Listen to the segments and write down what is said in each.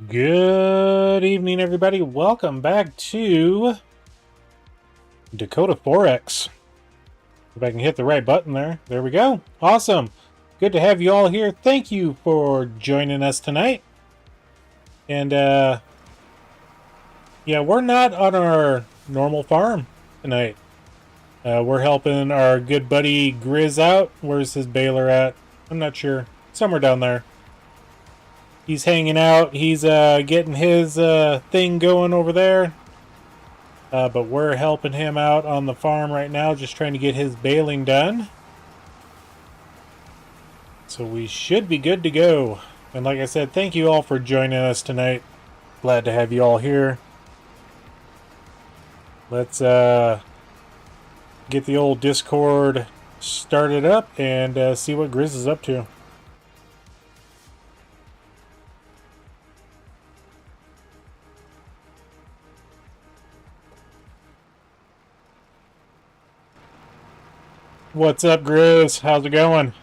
Good evening, everybody. Welcome back to Dakota 4X. If I can hit the right button there. There we go. Awesome. Good to have you all here. Thank you for joining us tonight. And, yeah, we're not on our normal farm tonight. We're helping our good buddy Grizz out. Where's his baler at? I'm not sure. Somewhere down there. He's hanging out. He's getting his thing going over there. But we're helping him out on the farm right now, just trying to get his baling done. So we should be good to go. And like I said, thank you all for joining us tonight. Glad to have you all here. Let's get the old Discord started up and see what Grizz is up to. What's up, Grizz? How's it going?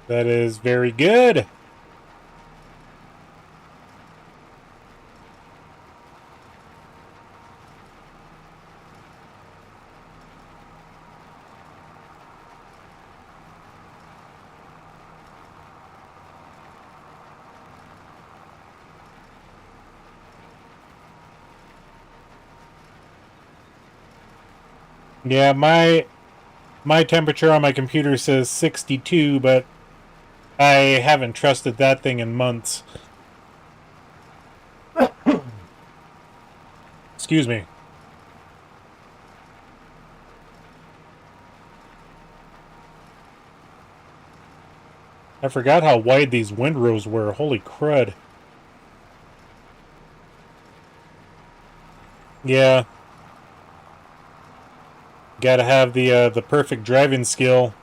That is very good. Yeah, my temperature on my computer says 62, but I haven't trusted that thing in months. Excuse me. I forgot how wide these windrows were. Holy crud. Yeah. Gotta have the perfect driving skill.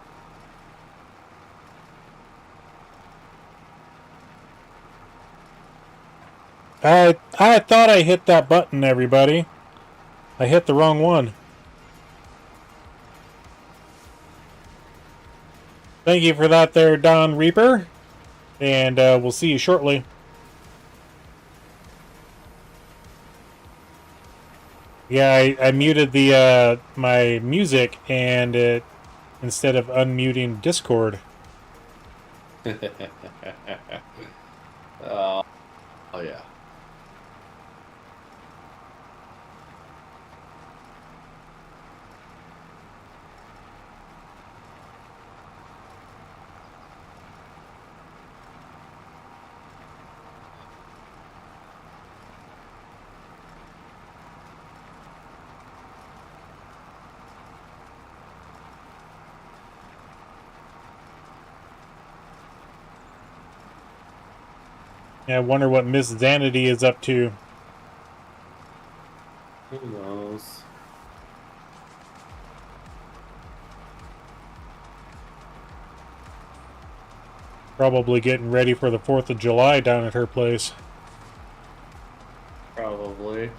I thought I hit that button, everybody. I hit the wrong one. Thank you for that there, Don Reaper. And we'll see you shortly. Yeah, I muted the my music and it instead of unmuting Discord. Oh yeah. Yeah, I wonder what Miss Zanity is up to. Who knows? Probably getting ready for the 4th of July down at her place. Probably.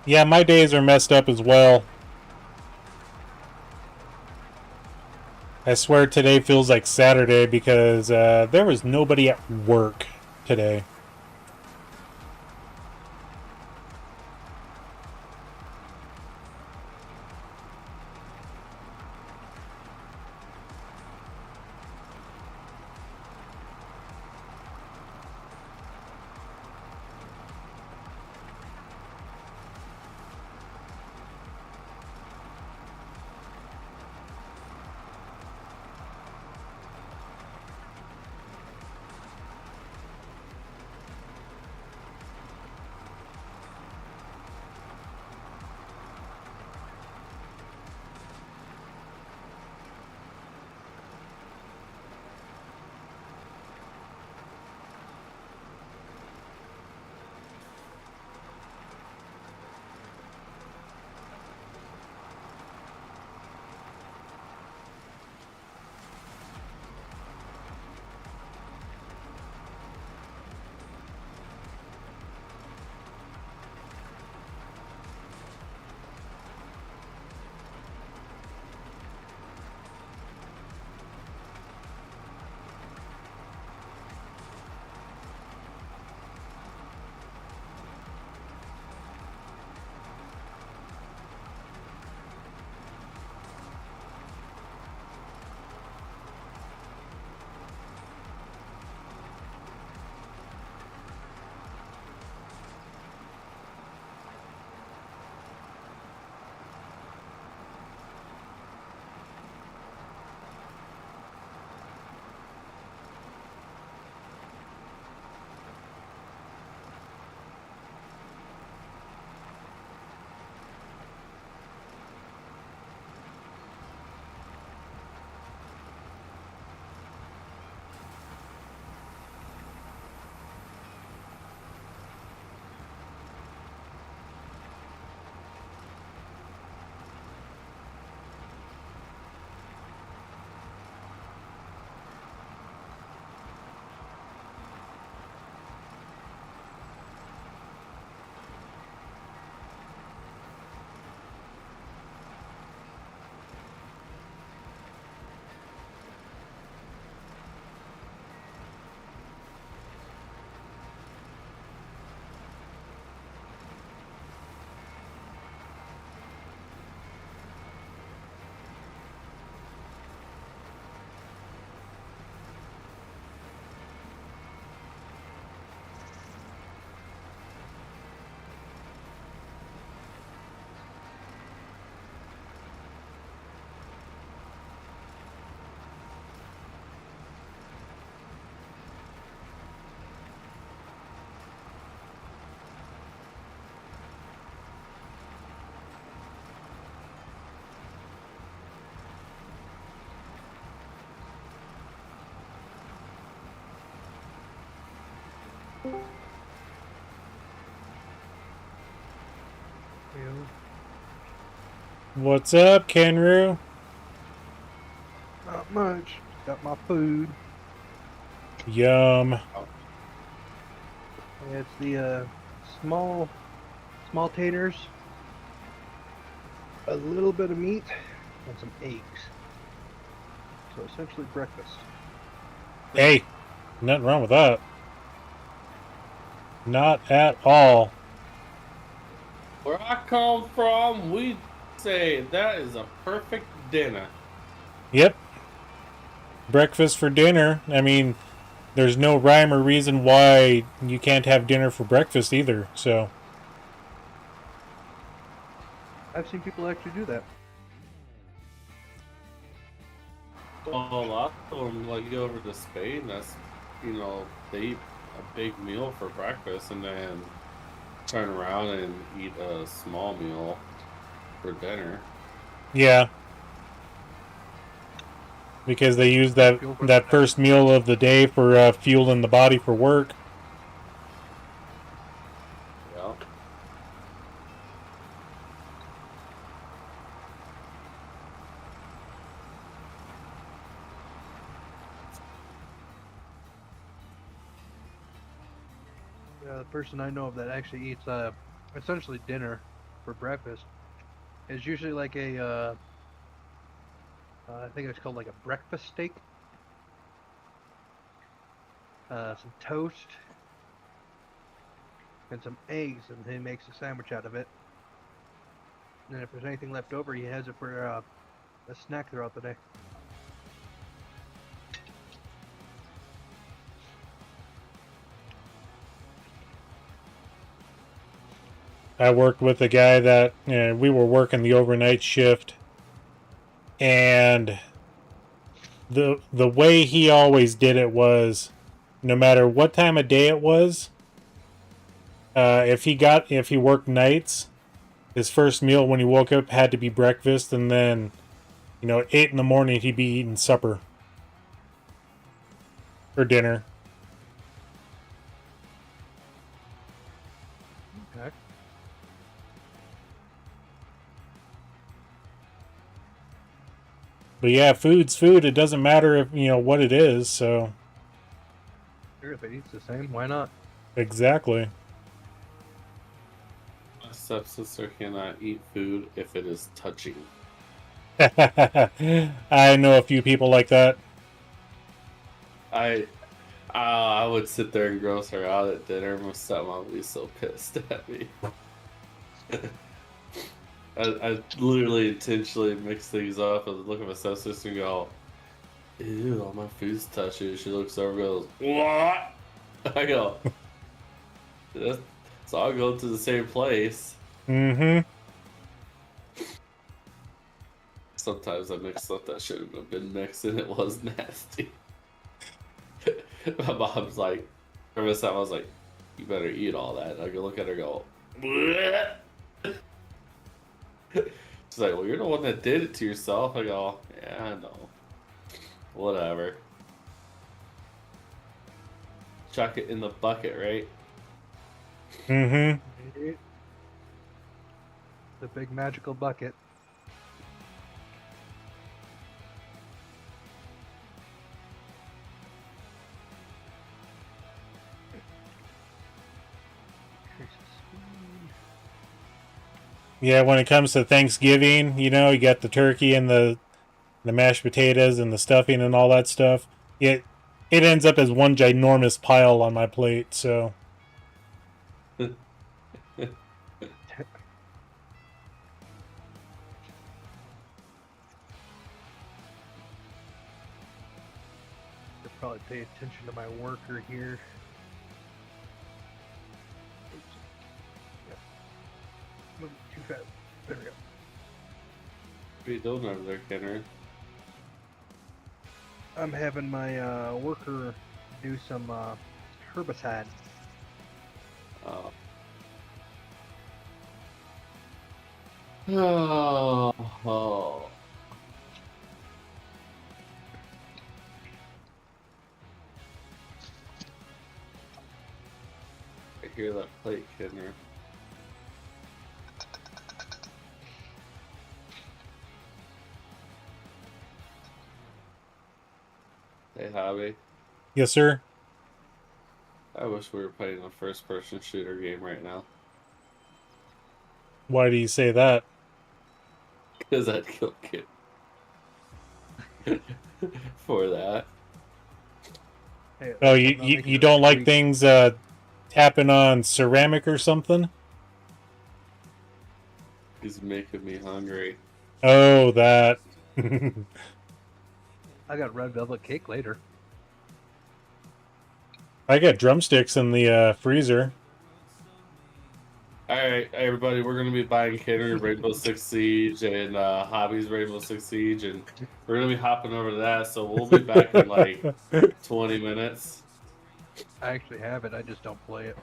Yeah, my days are messed up as well. I swear today feels like Saturday because there was nobody at work today. You What's up, Kenru? not much. Got my food. Yum. It's the small taters, a little bit of meat, and some eggs. So essentially breakfast. Hey, nothing wrong with that. Not at all. Where I come from, we say that is a perfect dinner. Yep. Breakfast for dinner. I mean, there's no rhyme or reason why you can't have dinner for breakfast either, so. I've seen people actually do that. Well, a lot of them, like, you go over to Spain, that's, you know, they eat a big meal for breakfast and then turn around and eat a small meal for dinner. Yeah. Because they use that first meal of the day for fueling the body for work. Yeah. The person I know of that actually eats essentially dinner for breakfast is usually like a I think it's called like a breakfast steak. Some toast and some eggs, and he makes a sandwich out of it. And if there's anything left over, he has it for a snack throughout the day. I worked with a guy that we were working the overnight shift, and the way he always did it was, no matter what time of day it was, if he worked nights, his first meal when he woke up had to be breakfast, and then, 8 in the morning he'd be eating supper or dinner. Okay. But yeah, food's food. It doesn't matter if what it is. So Sure, if it eats the same, why not? exactly. My stepsister cannot eat food if it is touching. I know a few people like that. I would sit there and gross her out at dinner. My stepmom would be so pissed at me. I literally intentionally mix things up and look at my stepsister and go, ew, all my food's touching. She looks over and goes, what? I go, it's all going to the same place. Mm-hmm. Sometimes I mix stuff that shouldn't have been mixed and it was nasty. My mom's like, for this time I was like, you better eat all that. And I go look at her and go, bleh. She's like, well, you're the one that did it to yourself. I go, yeah, I know. Whatever. Chuck it in the bucket, right? Mm-hmm. The big magical bucket. Yeah, when it comes to Thanksgiving, you got the turkey and the mashed potatoes and the stuffing and all that stuff. It ends up as one ginormous pile on my plate. So Should probably pay attention to my worker here. Oops. Yep. Moving too fast. There we go. What are you doing over there, Kenner? I'm having my worker do some herbicide. Oh. Oh. hear that plate, Kidner. Hey, Hobby. Yes, sir. I wish we were playing a first-person shooter game right now. Why do you say that? Because I'd kill Kid for that. Hey, Oh, I'm you not you, making you it don't like squeak. things tapping on ceramic or something? He's making me hungry. Oh, that. I got red velvet cake later. I got drumsticks in the freezer. Alright, everybody, we're going to be buying Kidner Rainbow Six Siege and Hobby's Rainbow Six Siege, and we're going to be hopping over to that, so we'll be back in like 20 minutes. I actually have it. I just don't play it.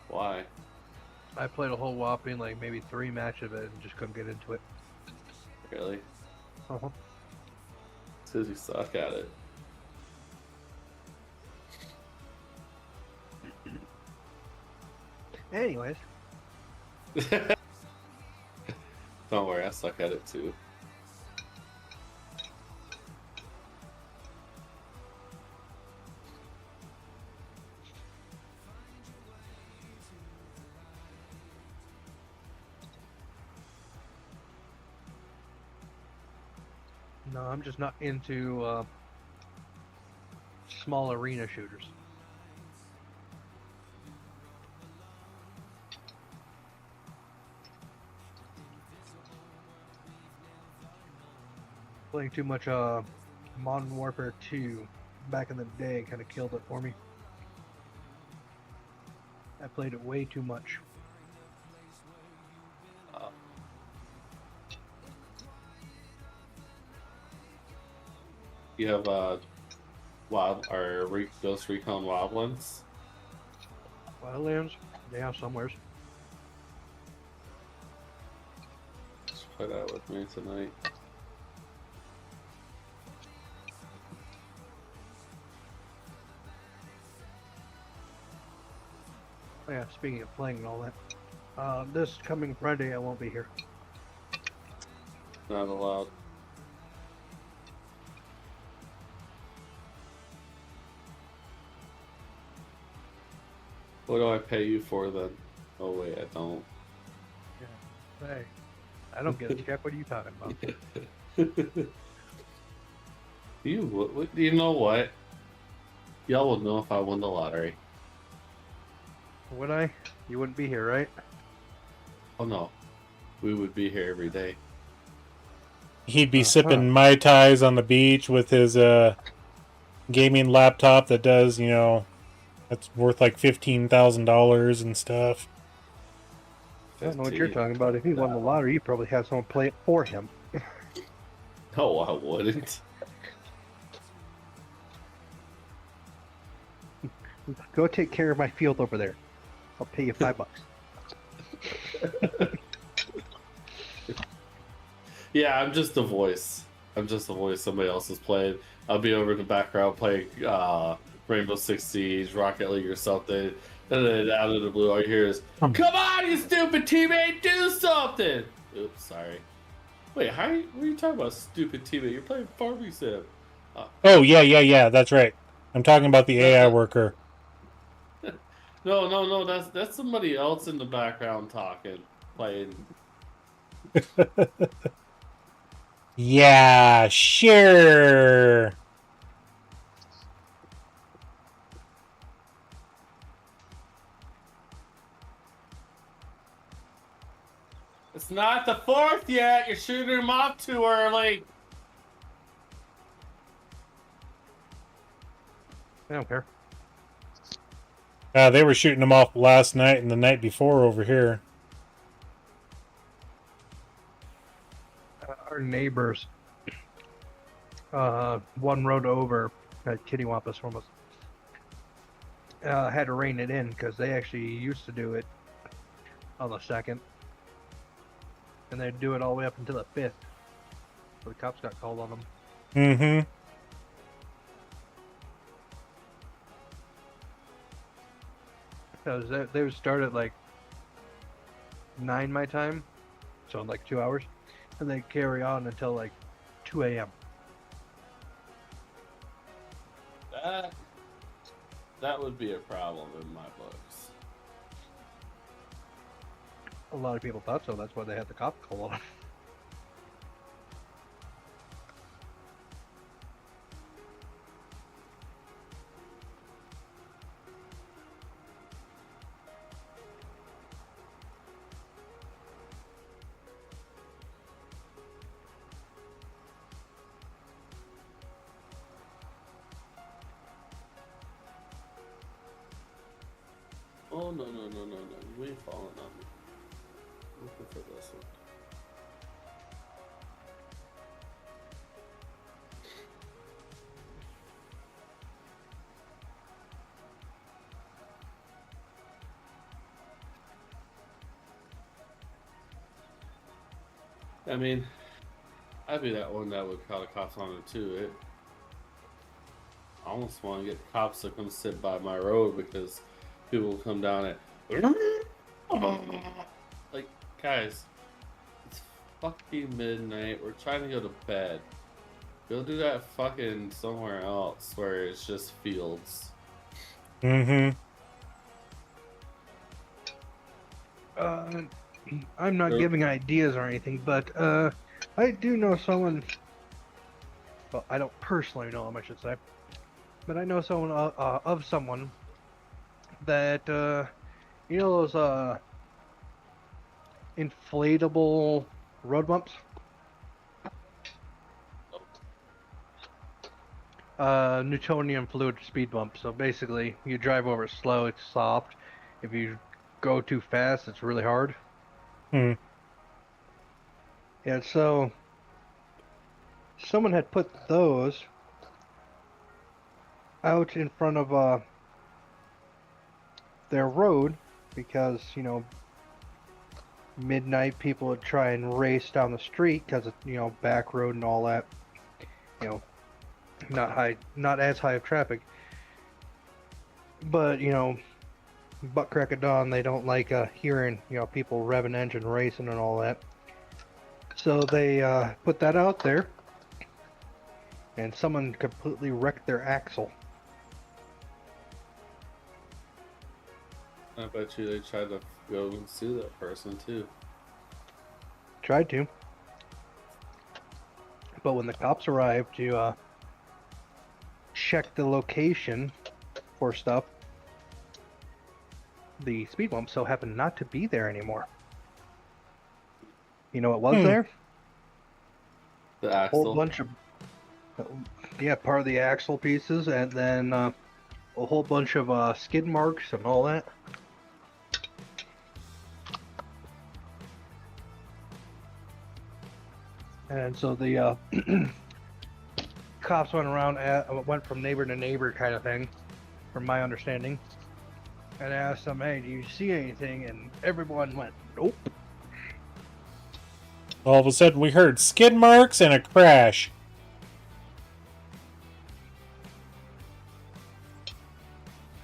Why? I played a whole whopping like maybe 3 matches of it and just couldn't get into it. Really? Uh-huh. Says you suck at it. Anyways, Don't worry, I suck at it too. no, I'm just not into small arena shooters. Playing too much Modern Warfare 2 back in the day kind of killed it for me. I played it way too much. You have Ghost Recon Wildlands? Wildlands? Yeah, somewheres. Just play that with me tonight. Oh, yeah, speaking of playing and all that, this coming Friday I won't be here. Not allowed. What do I pay you for then? Oh wait, I don't. Yeah. Hey, I don't get a check. What are you talking about? You know what? Y'all would know if I won the lottery. Would I? You wouldn't be here, right? Oh no, we would be here every day. He'd be sipping Mai Tais on the beach with his gaming laptop that does, you know, that's worth like $15,000 and stuff. I don't know what you're talking about. If he won the lottery, you probably have someone play it for him. No, I wouldn't. Go take care of my field over there. I'll pay you $5. Yeah, I'm just the voice. I'm just the voice somebody else is playing. I'll be over in the background playing Rainbow Six Siege, Rocket League or something. And then out of the blue, all you hear is, "Come on, you stupid teammate, do something!" Oops, sorry. Wait, what are you talking about, stupid teammate? You're playing Farming Sim. Oh, yeah, that's right. I'm talking about the AI worker. No, that's somebody else in the background talking, playing. Yeah, sure. It's not the 4th yet. You're shooting him off too early. I don't care. They were shooting them off last night and the night before over here. Our neighbors, one road over, kittywampus from us, had to rein it in because they actually used to do it on the 2nd, and they'd do it all the way up until the 5th. So the cops got called on them. Mm-hmm. Because they would start at like 9 my time, so in like 2 hours, and they carry on until like 2 a.m. That would be a problem in my books. A lot of people thought so. That's why they had the cops call on them. Oh, no. You ain't falling on me. I'm looking for this one. I mean, I'd be that one that would call the cops on it too. I almost want to get the cops to come sit by my road because people will come down it. Like, guys, it's fucking midnight. We're trying to go to bed. Go do that fucking somewhere else where it's just fields. Mm-hmm. I'm not giving ideas or anything, but I do know someone. Well, I don't personally know him, I should say, but I know someone of someone that you know those inflatable road bumps. Newtonian fluid speed bump. So basically, you drive over it slow, it's soft. If you go too fast, it's really hard. Hmm. Yeah, so someone had put those out in front of their road because, you know, midnight people would try and race down the street because it's, you know, back road and all that. You know, not as high of traffic. But, you know, butt crack of dawn, they don't like hearing, you know, people revving engine racing and all that. So they put that out there, and someone completely wrecked their axle. I bet you they tried to go and sue that person too. Tried to. But when the cops arrived to check the location for stuff, the speed bump so happened not to be there anymore. You know what was there? The A axle. whole bunch of, yeah, part of the axle pieces, and then a whole bunch of skid marks and all that. And so the cops went around, went from neighbor to neighbor kind of thing, from my understanding, and asked them, "Hey, do you see anything?" And everyone went, "Nope." All of a sudden, we heard skid marks and a crash.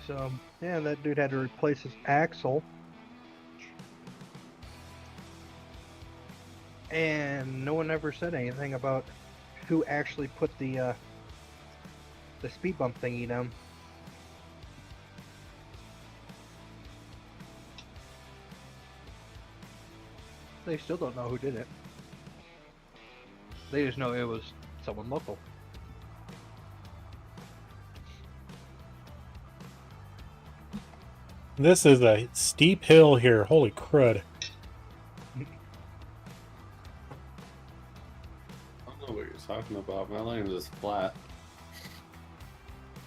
So yeah, that dude had to replace his axle. And no one ever said anything about who actually put the speed bump thingy down. They still don't know who did it. They just know it was someone local. This is a steep hill here. Holy crud. I don't know what you're talking about. My land is flat.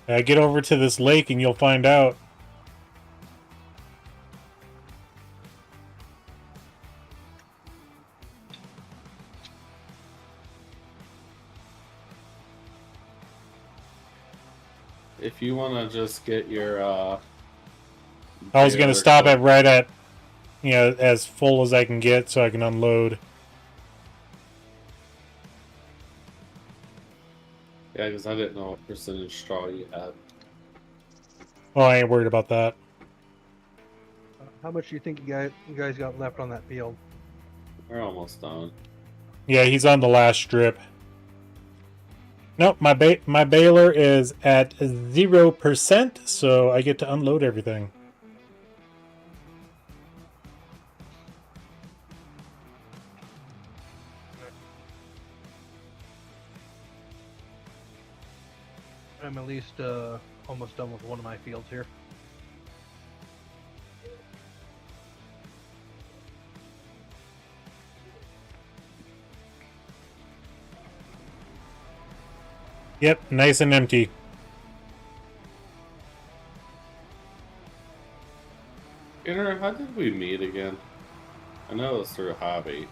Get over to this lake and you'll find out. If you want to just get your I was going to stop it right at, you know, as full as I can get so I can unload. Yeah, because I didn't know what percentage straw you had. Oh, I ain't worried about that. How much do you think you guys got left on that field? We're almost done. Yeah, he's on the last strip. Nope, my baler is at 0%, so I get to unload everything. I'm at least almost done with one of my fields here. Yep, nice and empty. Inner, how did we meet again? I know it's through a hobby.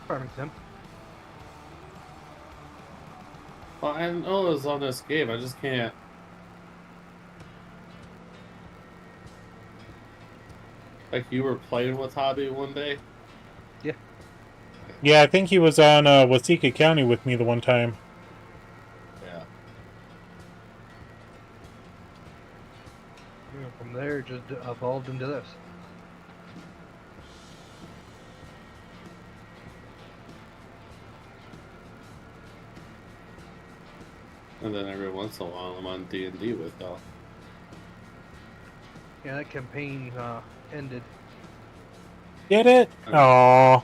Farming Sim. Well, I know it was on this game. I just can't. Like you were playing with hobby one day. Yeah. Yeah, I think he was on Waseca County with me the one time. Yeah. From there, it just evolved into this. And then every once in a while, I'm on D&D with y'all. Yeah, that campaign ended. Did it? Aww.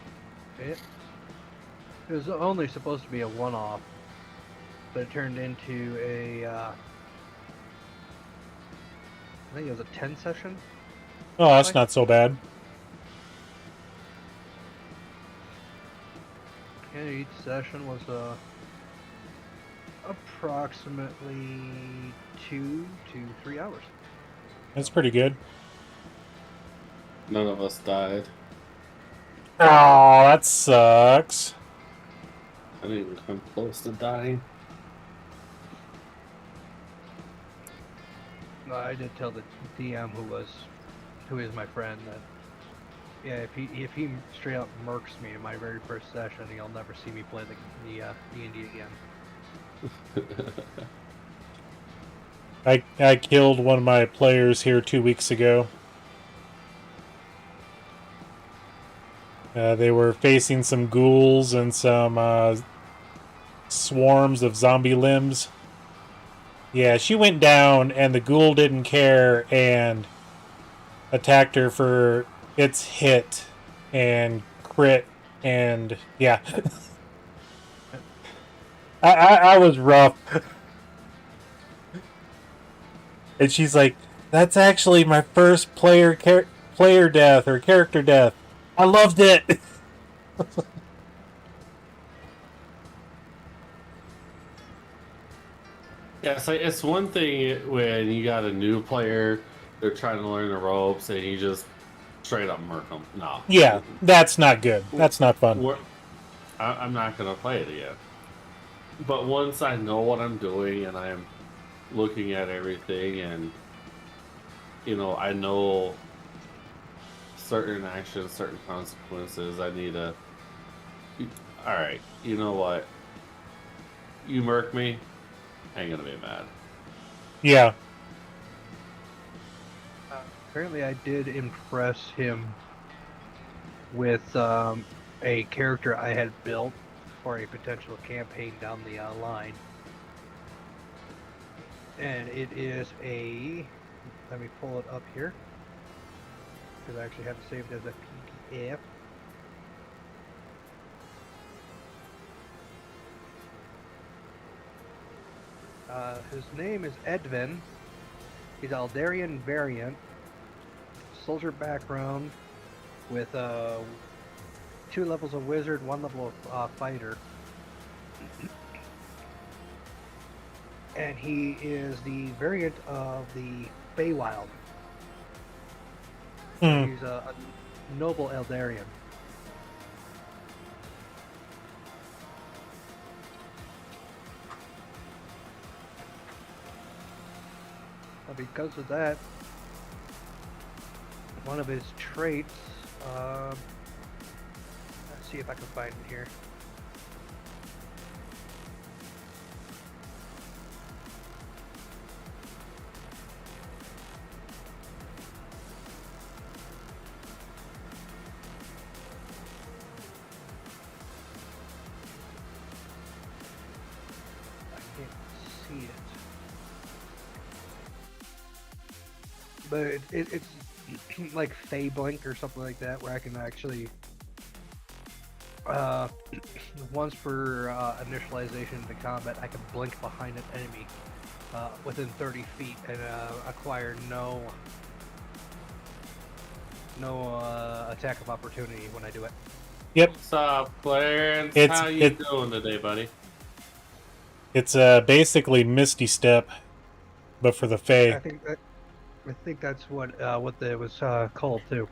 It was only supposed to be a one-off, but it turned into a, I think it was a 10 session. Oh, that's not so bad. And each session was approximately 2 to 3 hours. That's pretty good. None of us died. Oh, that sucks. I didn't even come close to dying. I did tell the DM who is my friend that yeah, if he straight up murks me in my very first session, he'll never see me play the D&D again. I killed one of my players here 2 weeks ago. They were facing some ghouls and some swarms of zombie limbs. Yeah, she went down and the ghoul didn't care and attacked her for its hit and crit and yeah. I was rough. And she's like, that's actually my first player death or character death. I loved it. Yeah, it's one thing when you got a new player, they're trying to learn the ropes, and you just straight up murk them. No. Yeah, that's not good. That's not fun. I'm not going to play it again. But once I know what I'm doing and I'm looking at everything and, you know, I know certain actions, certain consequences, I need to... Alright, you know what? You murk me, I ain't gonna be mad. Yeah. Apparently I did impress him with a character I had built for a potential campaign down the line. And it is a... Let me pull it up here, because I actually have it saved as a PDF. His name is Edvin. He's Aldarian variant, soldier background, with 2 levels of wizard, 1 level of fighter. And he is the variant of the Feywild. He's a noble Eldarian. Because of that, one of his traits, let's see if I can find it here. but it's like Fey Blink or something like that, where I can actually once for initialization into combat, I can blink behind an enemy within 30 feet and acquire no attack of opportunity when I do it. Yep. What's up, Clarence? How you doing today, buddy? It's basically Misty Step, but for the Fae. I think that's what it was called too.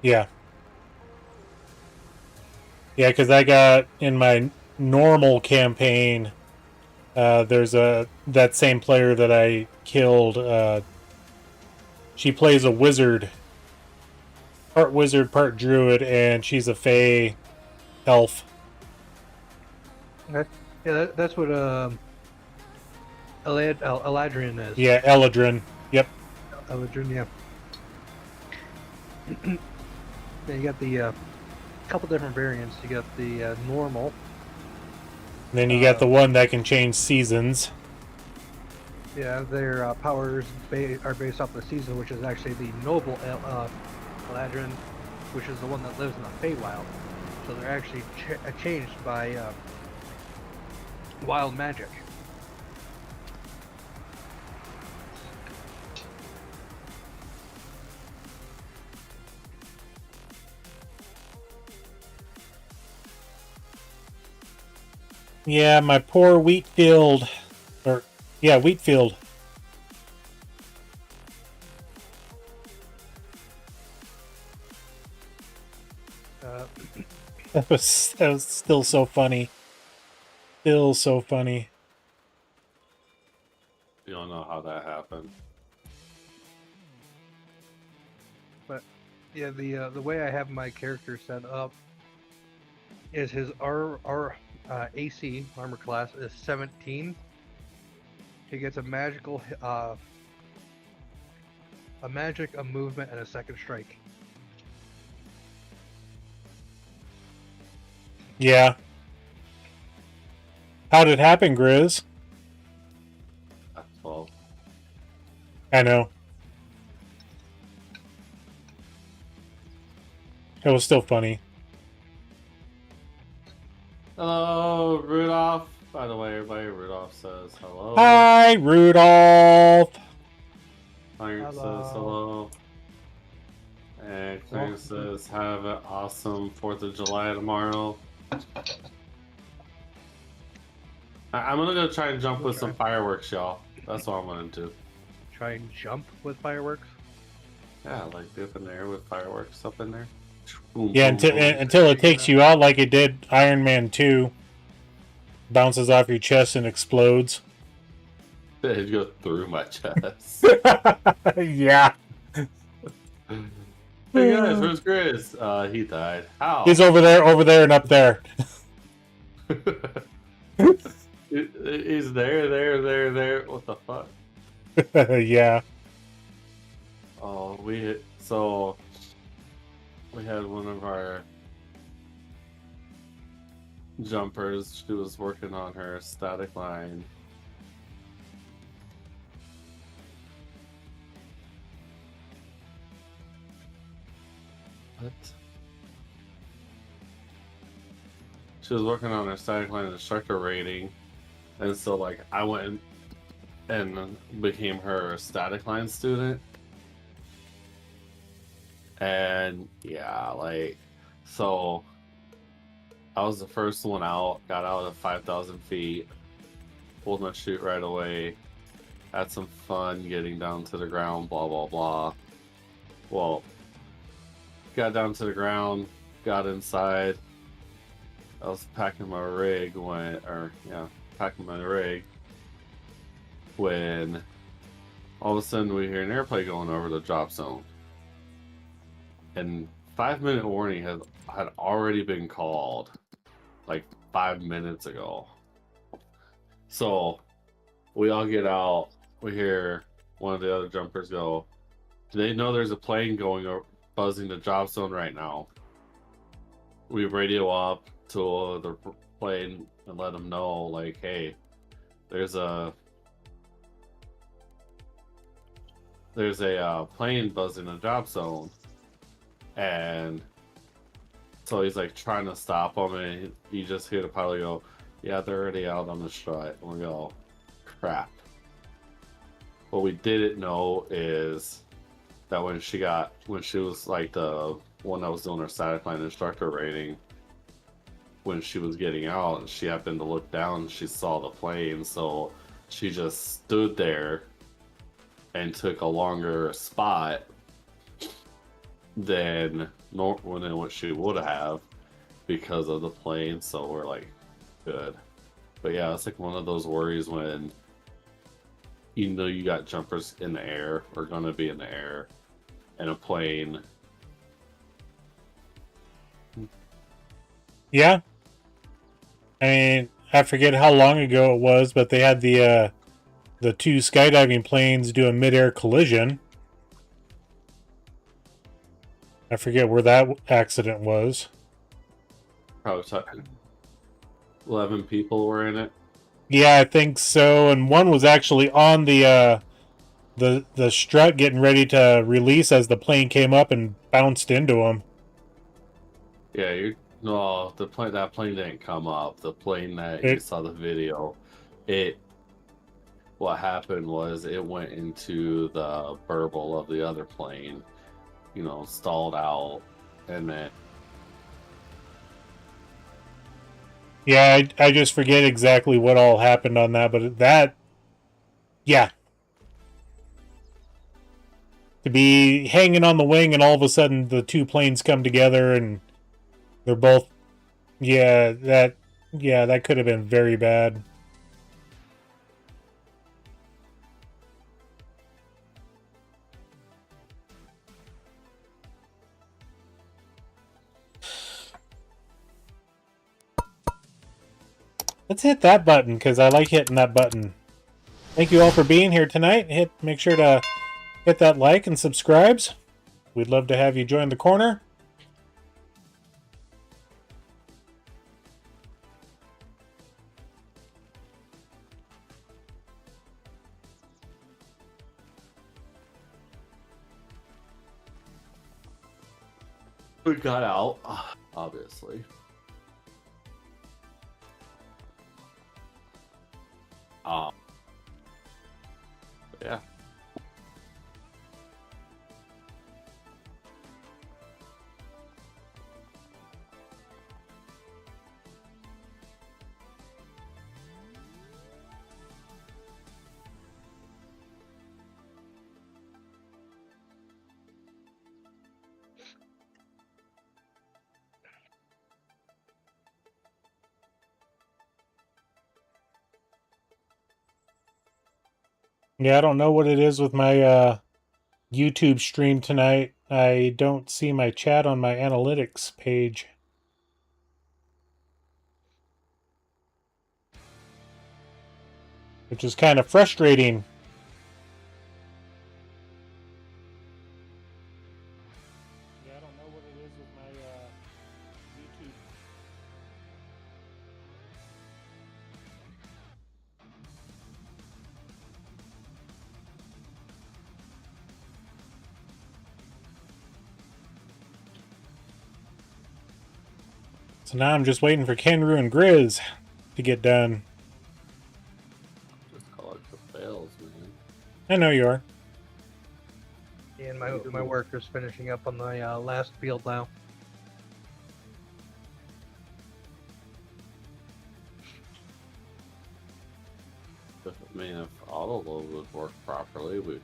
Yeah. Yeah, because I got in my normal campaign, there's that same player that I killed. She plays a wizard, part druid, and she's a Fae elf. Okay. Yeah, that's what Eladrin is. Yeah, Eladrin. Yep. Eladrin, yeah. Yeah, you got the couple different variants. You got the normal. And then you got the one that can change seasons. Yeah, their powers are based off the season, which is actually the noble Eladrin, which is the one that lives in the Feywild. So they're actually changed by wild magic. Yeah, my poor wheat field. Wheat field. That was still so funny. Still so funny. You don't know how that happened. But yeah, the way I have my character set up is his AC armor class is 17. He gets a magical, a magic, a movement, and a second strike. Yeah. How'd it happen, Grizz? That's 12. I know. It was still funny. Hello, Rudolph. By the way, everybody, Rudolph says hello. Hi, Rudolph. Clarence says hello. And Clarence says, have an awesome 4th of July tomorrow. I'm gonna go try and jump with some fireworks, y'all. That's what I'm gonna do. Try and jump with fireworks? Yeah, like dip in the air with fireworks up in there. Boom, Yeah, boom, boom. until it takes you out like it did Iron Man 2. Bounces off your chest and explodes. It'd go through my chest. Yeah. Hey guys, where's Grizz? He died. How? He's over there, and up there. He's there. What the fuck? Yeah. Oh, we had one of our jumpers. She was working on her static line. What? She was working on her static line instructor rating, and so like I went and became her static line student. And yeah, like, so I was the first one out, got out at 5,000 feet, pulled my chute right away, had some fun getting down to the ground, blah, blah, blah. Well, got down to the ground, got inside, I was packing my rig when all of a sudden we hear an airplane going over the drop zone. And 5-minute warning had already been called like 5 minutes ago. So we all get out. We hear one of the other jumpers go, "Do they know there's a plane going or buzzing the drop zone right now?" We radio up to the plane and let them know, like, "Hey, there's a there's a plane buzzing a drop zone, and so he's like trying to stop them, and you just hear the pilot go, "Yeah, they're already out on the strut." And we go, "Crap." What we didn't know is that when she was like the one that was doing her static line instructor rating, when she was getting out, she happened to look down and she saw the plane, so she just stood there and took a longer spot than what she would have because of the plane. So we're like, good. But yeah, it's like one of those worries when you know you got jumpers in the air or gonna be in the air, and a plane. Yeah. I mean, I forget how long ago it was, but they had the two skydiving planes do a mid-air collision. I forget where that accident was. Probably 11 people were in it. Yeah, I think so. And one was actually on the strut getting ready to release as the plane came up and bounced into him. Yeah, no, that plane didn't come up. The plane that you saw the video, what happened was it went into the burble of the other plane, stalled out, and then. Yeah, I just forget exactly what all happened on that, but yeah. To be hanging on the wing and all of a sudden the two planes come together and they're both, that could have been very bad. Let's hit that button because I like hitting that button. Thank you all for being here tonight. Make sure to hit that like and subscribes. We'd love to have you join the corner. We got out, obviously. Yeah. Yeah, I don't know what it is with my YouTube stream tonight. I don't see my chat on my analytics page. Which is kind of frustrating. Yeah, I don't know what it is with my YouTube. So now I'm just waiting for Kenru and Grizz to get done. Just call it the fails, man. I know you are. And my worker's finishing up on the last field now. If auto load would work properly, we.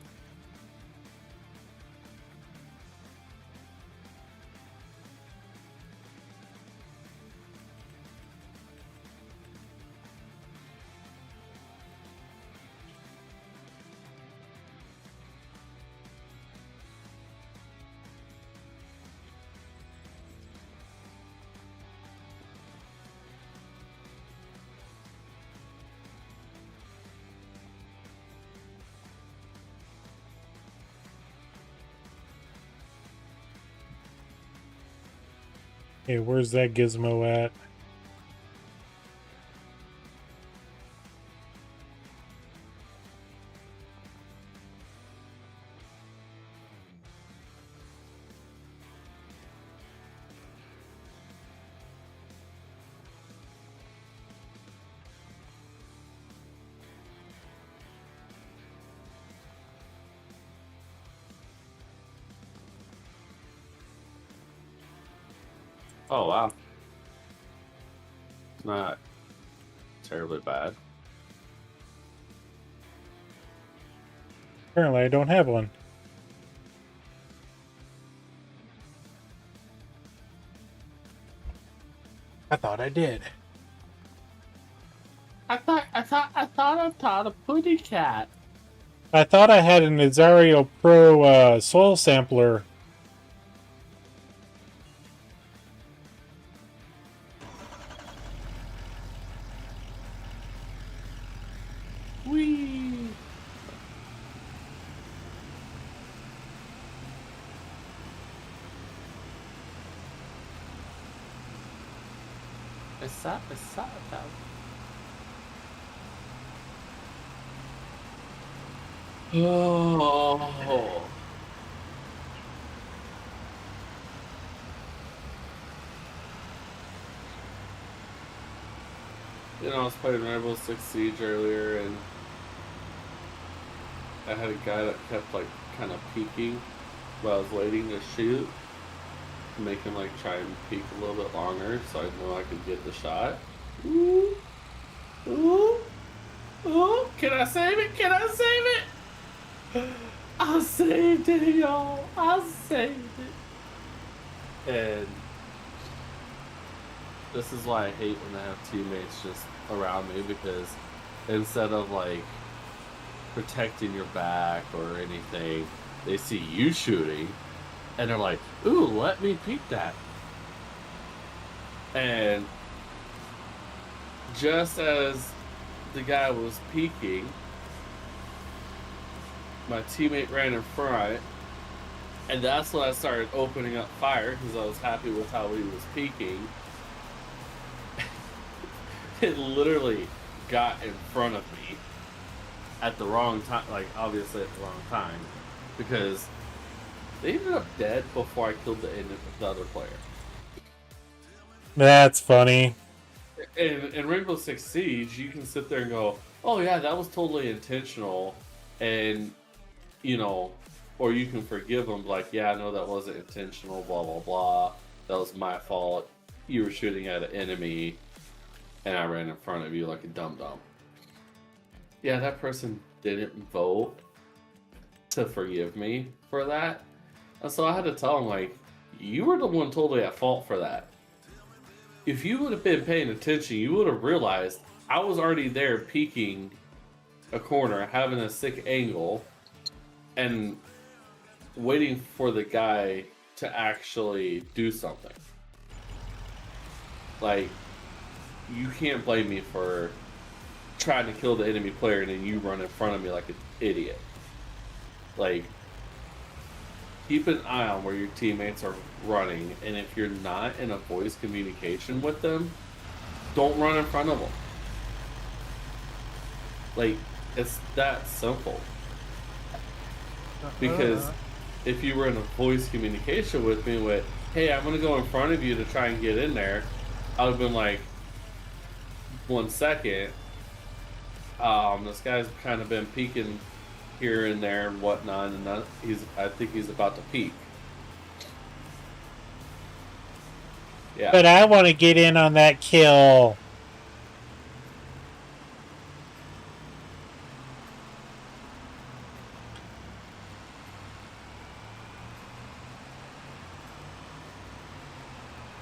Hey, where's that gizmo at? Oh wow. It's not terribly bad. Apparently, I don't have one. I thought I did. I thought I taught a putty cat. I thought I had an Azario Pro soil sampler. Whee! It's that. Oh. You know, I was playing Rainbow Six Siege earlier, and I had a guy that kept like kind of peeking while I was waiting to shoot, to make him like try and peek a little bit longer, so I know I could get the shot. Ooh, ooh, ooh! Can I save it? Can I save it? I saved it, y'all! I saved it. And this is why I hate when I have teammates just around me, because instead of like protecting your back or anything, they see you shooting and they're like, ooh, let me peek that. And just as the guy was peeking, my teammate ran in front, and that's when I started opening up fire because I was happy with how he was peeking. It literally got in front of me at the wrong time, like obviously at the wrong time, because they ended up dead before I killed the other player. That's funny. In Rainbow Six Siege, you can sit there and go, oh yeah, that was totally intentional, and you know, or you can forgive them, like, yeah, no, that wasn't intentional, blah blah blah, that was my fault, you were shooting at an enemy and I ran in front of you like a dum-dum. Yeah, that person didn't vote to forgive me for that. And so I had to tell him, like, you were the one totally at fault for that. If you would have been paying attention, you would have realized I was already there peeking a corner, having a sick angle, and waiting for the guy to actually do something. Like, you can't blame me for trying to kill the enemy player and then you run in front of me like an idiot. Like, keep an eye on where your teammates are running, and if you're not in a voice communication with them, don't run in front of them. Like, it's that simple. Because if you were in a voice communication with me with, hey, I'm going to go in front of you to try and get in there, I would have been like, 1 second, this guy's kind of been peeking here and there and whatnot, and I think he's about to peek. Yeah. But I want to get in on that kill.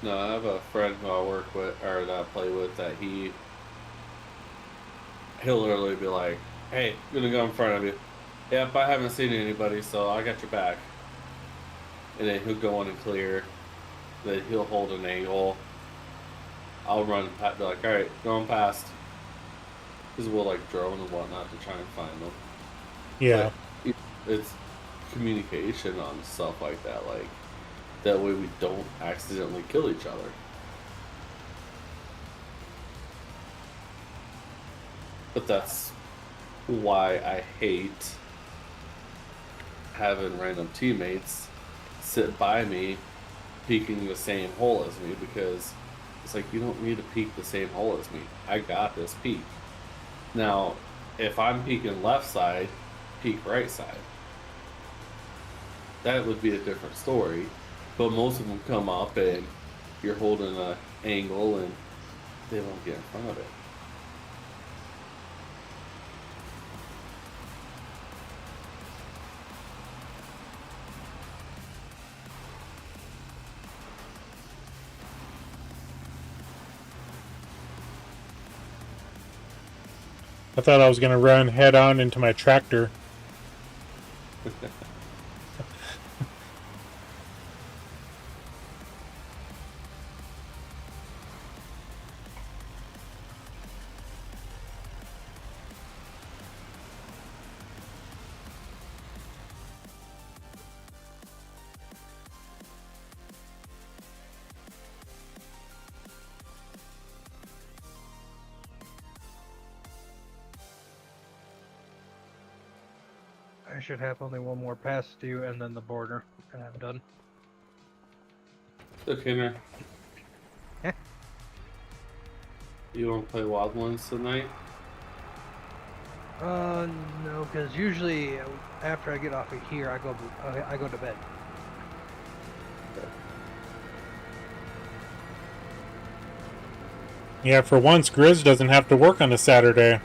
No, I have a friend who I work with, or that I play with, that he'll literally be like, hey, I'm gonna go in front of you. Yep, I haven't seen anybody, so I got your back. And then he'll go on and clear. Then he'll hold an angle. I'll run and be like, alright, going past. Because we'll like drone and whatnot to try and find them. Yeah. But it's communication on stuff like that. Like, that way we don't accidentally kill each other. But that's why I hate having random teammates sit by me peeking the same hole as me, because it's like, you don't need to peek the same hole as me. I got this peek. Now, if I'm peeking left side, peek right side. That would be a different story. But most of them come up and you're holding a angle and they won't get in front of it. I thought I was going to run head on into my tractor. I should have only one more pass to you and then the border, and I'm done. Okay, man. Eh? You want to play Wildlands tonight? No, because usually after I get off of here, I go to bed. Yeah, for once, Grizz doesn't have to work on a Saturday.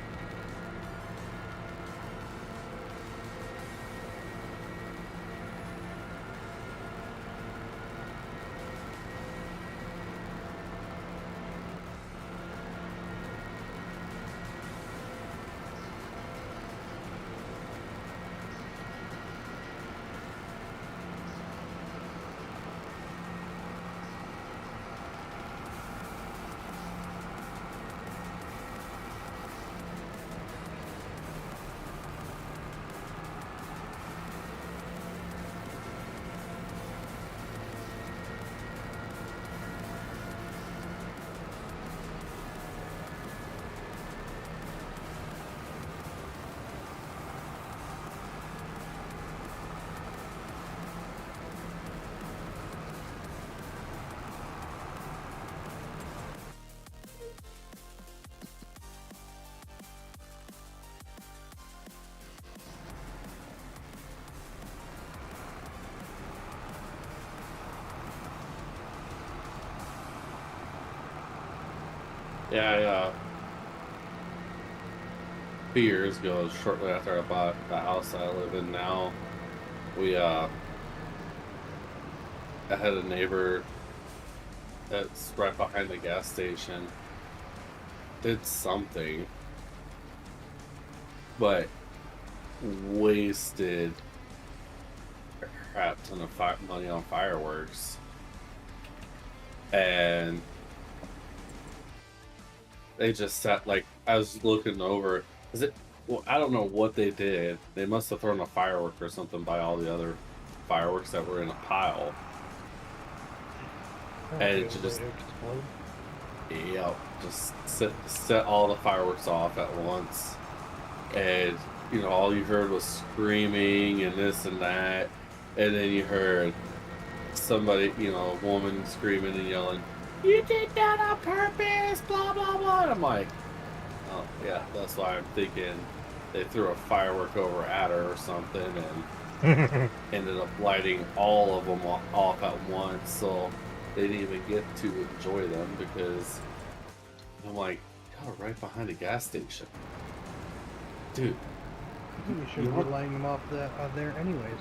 Yeah, a few years ago, shortly after I bought the house I live in now, I had a neighbor that's right behind the gas station. Did something, but wasted a crap ton of money on fireworks. And they just sat, like, I was looking over, well, I don't know what they did. They must have thrown a firework or something by all the other fireworks that were in a pile. And it just, yeah, just set all the fireworks off at once. And, you know, all you heard was screaming and this and that. And then you heard somebody, you know, a woman screaming and yelling, "You did that on purpose, blah, blah, blah." And I'm like, oh, yeah, that's why I'm thinking they threw a firework over at her or something and ended up lighting all of them off at once. So they didn't even get to enjoy them because I'm like, y'all are right behind a gas station. Dude. You should be lighting them off there anyways.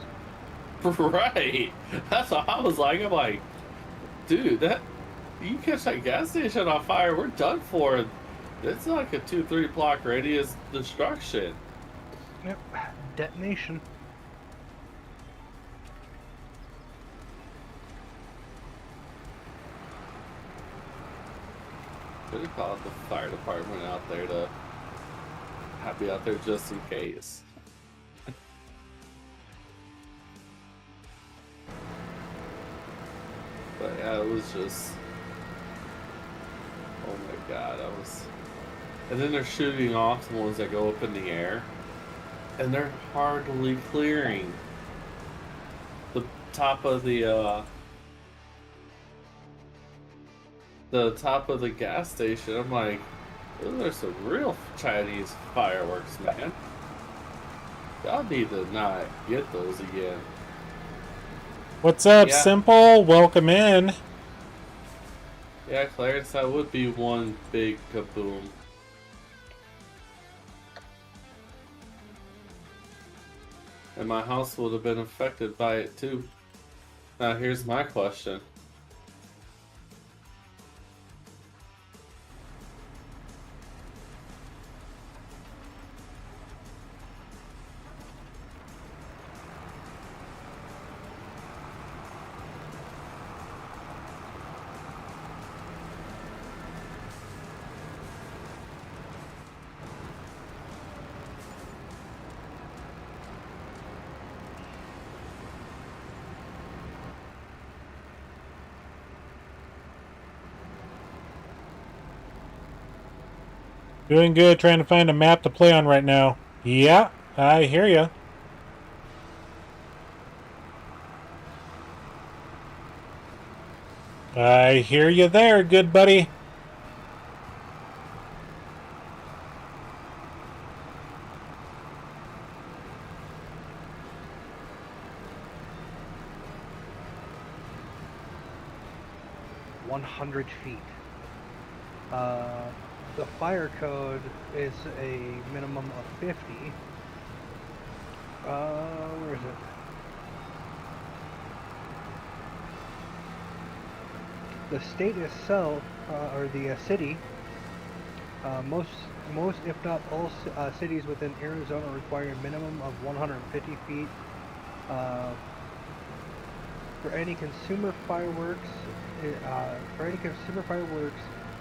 Right. That's what I was like. I'm like, dude, you catch that gas station on fire, we're done for. It's like a 2-3 block radius destruction. Yep. Detonation. Should have called the fire department out there to be out there just in case. But yeah, it was just, oh my god, and then they're shooting off the ones that go up in the air, and they're hardly clearing the top of the gas station. I'm like, those are some real Chinese fireworks, man. Y'all need to not get those again. What's up, Yeah. Simple? Welcome in. Yeah, Clarence, that would be one big kaboom. And my house would have been affected by it too. Now here's my question. Doing good, trying to find a map to play on right now. Yeah, I hear ya. I hear you there, good buddy. feet. The fire code is a minimum of 50. Where is it? The state itself, or the city, most if not all cities within Arizona require a minimum of 150 feet. For any consumer fireworks,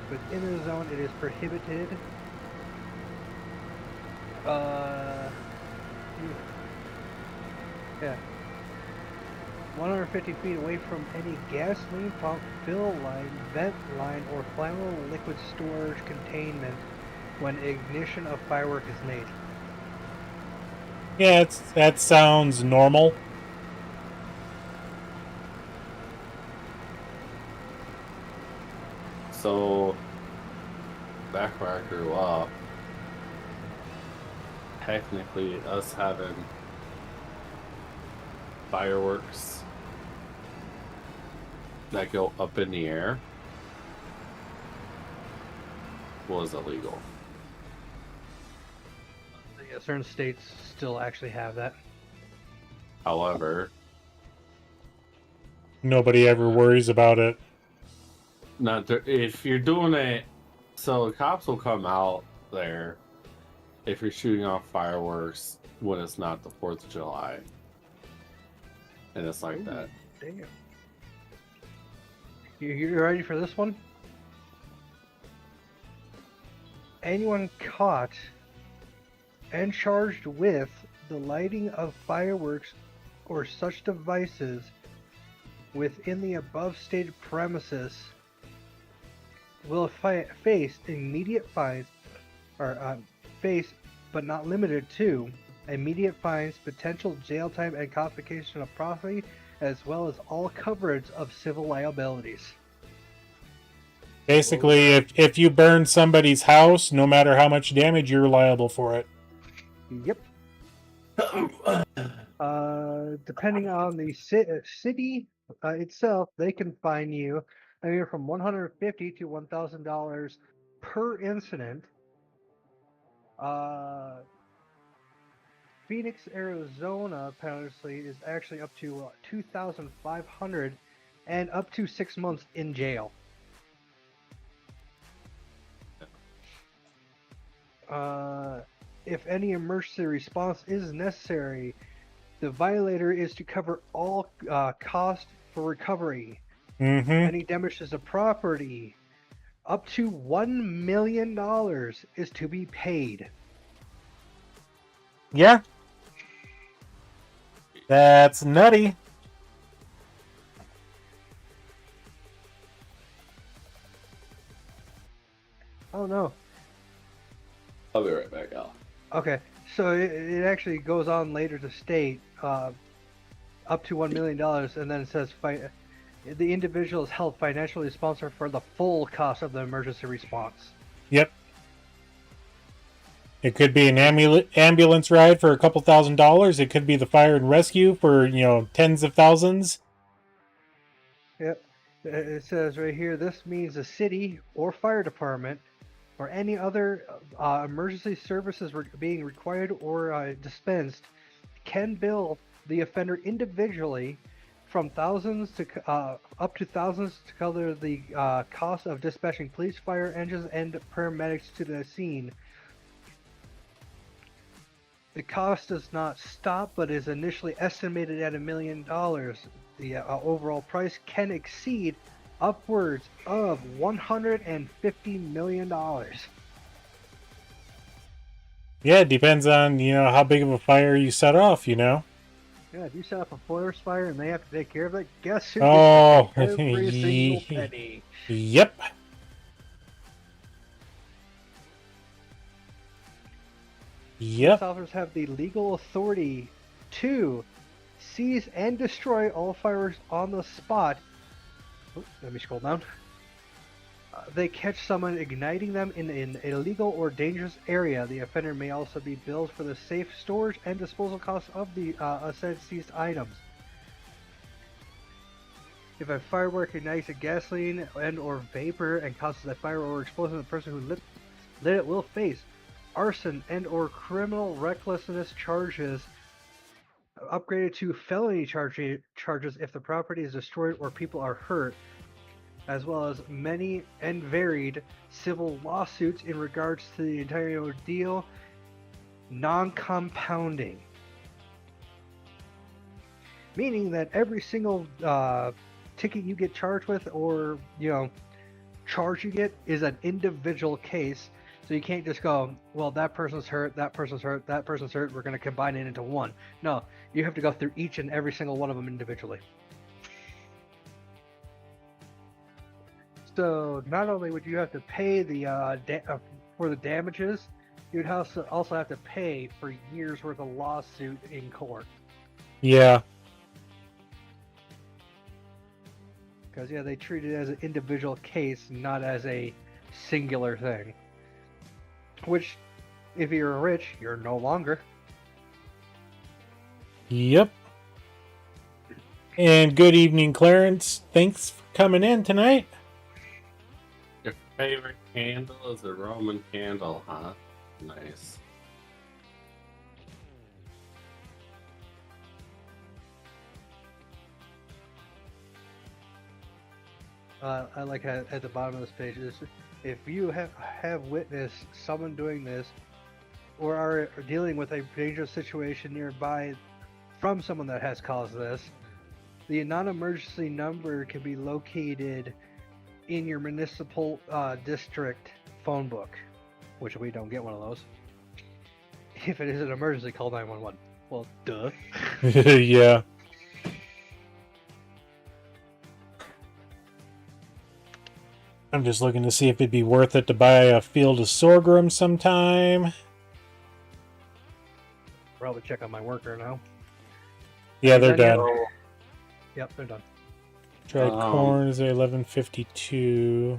within the zone, it is prohibited. Yeah. 150 feet away from any gasoline pump, fill line, vent line, or flammable liquid storage containment when ignition of firework is made. Yeah, that sounds normal. So, back where I grew up, technically us having fireworks that go up in the air was illegal. Yeah, certain states still actually have that. However, Nobody ever worries about it. if you're doing it, so the cops will come out there if you're shooting off fireworks when it's not the 4th of July. And it's like that. Damn. You ready for this one? Anyone caught and charged with the lighting of fireworks or such devices within the above stated premises will face immediate fines, or face, but not limited to, immediate fines, potential jail time, and confiscation of property, as well as all coverage of civil liabilities. Basically, if you burn somebody's house, no matter how much damage, you're liable for it. Yep. Depending on the city itself, they can fine you anywhere from $150 to $1,000 per incident. Phoenix, Arizona, apparently, is actually up to $2,500 and up to 6 months in jail. If any emergency response is necessary, the violator is to cover all cost for recovery. Mm-hmm. Any damages to property, up to $1 million is to be paid. Yeah. That's nutty. Oh no. I'll be right back, Al. Okay, so it actually goes on later to state up to $1 million, and then it says the individual is held financially responsible for the full cost of the emergency response. Yep. It could be an ambulance ride for a couple $1,000s. It could be the fire and rescue for, tens of thousands. Yep. It says right here, this means the city or fire department or any other emergency services being required or dispensed can bill the offender individually from thousands to up to thousands to cover the cost of dispatching police, fire engines, and paramedics to the scene. The cost does not stop, but is initially estimated at $1 million. The overall price can exceed upwards of $150 million. Yeah, it depends on, how big of a fire you set off, Yeah, if you set up a forest fire and they have to take care of it, guess who Oh, gets to pay every single penny? Yep. Yep. Police officers have the legal authority to seize and destroy all fireworks on the spot. Oh, let me scroll down. They catch someone igniting them in an illegal or dangerous area. The offender may also be billed for the safe storage and disposal costs of the said seized items. If a firework ignites a gasoline and or vapor and causes a fire or explosion, the person who lit it will face arson and or criminal recklessness charges, upgraded to felony charges if the property is destroyed or people are hurt, as well as many and varied civil lawsuits in regards to the entire ordeal, non-compounding. Meaning that every single ticket you get charged with or, charge you get is an individual case. So you can't just go, well, that person's hurt, that person's hurt, that person's hurt, we're going to combine it into one. No, you have to go through each and every single one of them individually. So not only would you have to pay for the damages, you'd also have to pay for years worth of lawsuit in court. Yeah. Because they treat it as an individual case, not as a singular thing. Which, if you're rich, you're no longer. Yep. And good evening, Clarence. Thanks for coming in tonight. Your favorite candle is a Roman candle, huh? Nice. I like at the bottom of this page is, if you have witnessed someone doing this or are dealing with a dangerous situation nearby from someone that has caused this, the non-emergency number can be located in your municipal district phone book, which we don't get one of those. If it is an emergency, call 911. Well, duh. Yeah. I'm just looking to see if it'd be worth it to buy a field of sorghum sometime. Probably check on my worker now. Yeah, they're done. Yep, they're done. Dried corn is at 11:52.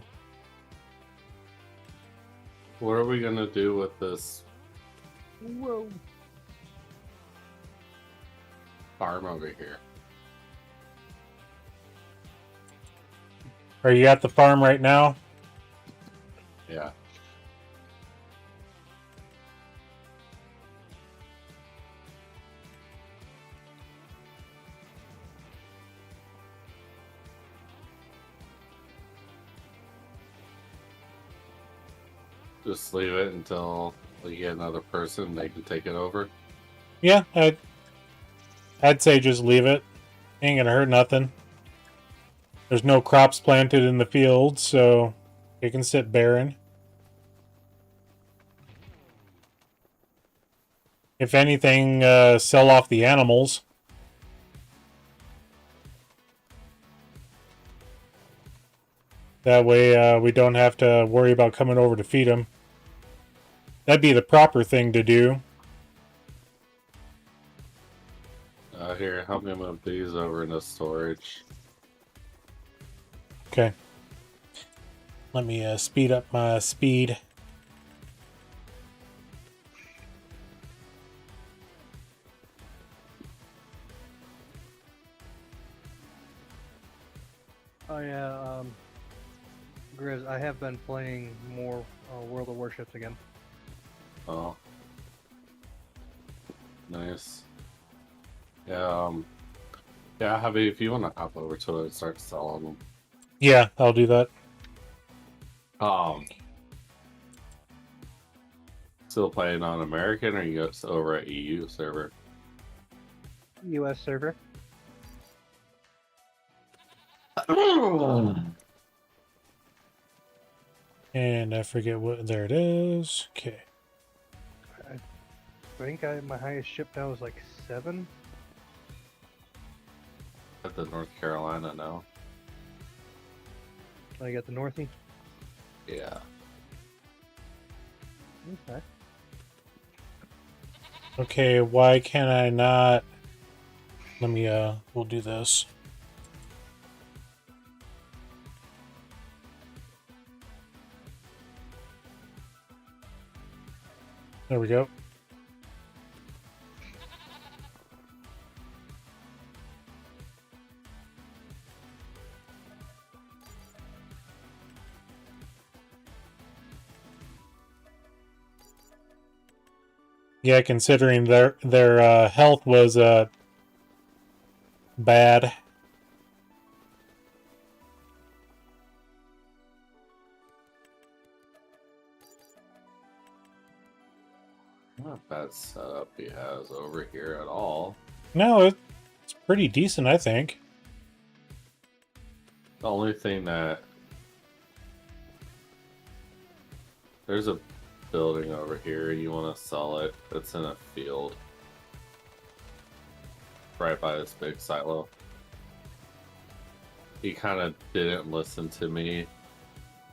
What are we gonna do with this Whoa. farm over here? Are you at the farm right now? Yeah. Just leave it until we get another person, they can take it over. Yeah, I'd say just leave it. Ain't gonna hurt nothing. There's no crops planted in the field, so it can sit barren. If anything, sell off the animals. That way we don't have to worry about coming over to feed them. That'd be the proper thing to do. Here, help me move these over into storage. Okay. Let me speed up my speed. Oh yeah, Grizz, I have been playing more World of Warships again. Oh. Nice. Yeah, yeah, Javi, if you want to hop over to it and start selling them. Yeah, I'll do that. Still playing on American, or you go over at EU server? U.S. server. And I forget what. There it is. Okay. I think my highest ship now is like 7. At the North Carolina now. I got the Northie. Yeah. Okay. Okay, why can I not? Let me, we'll do this. There we go. Yeah, considering their health was bad. Not a bad setup he has over here at all. No, it's pretty decent, I think. The only thing that... There's a building over here, you want to sell it. It's in a field. Right by this big silo. He kind of didn't listen to me.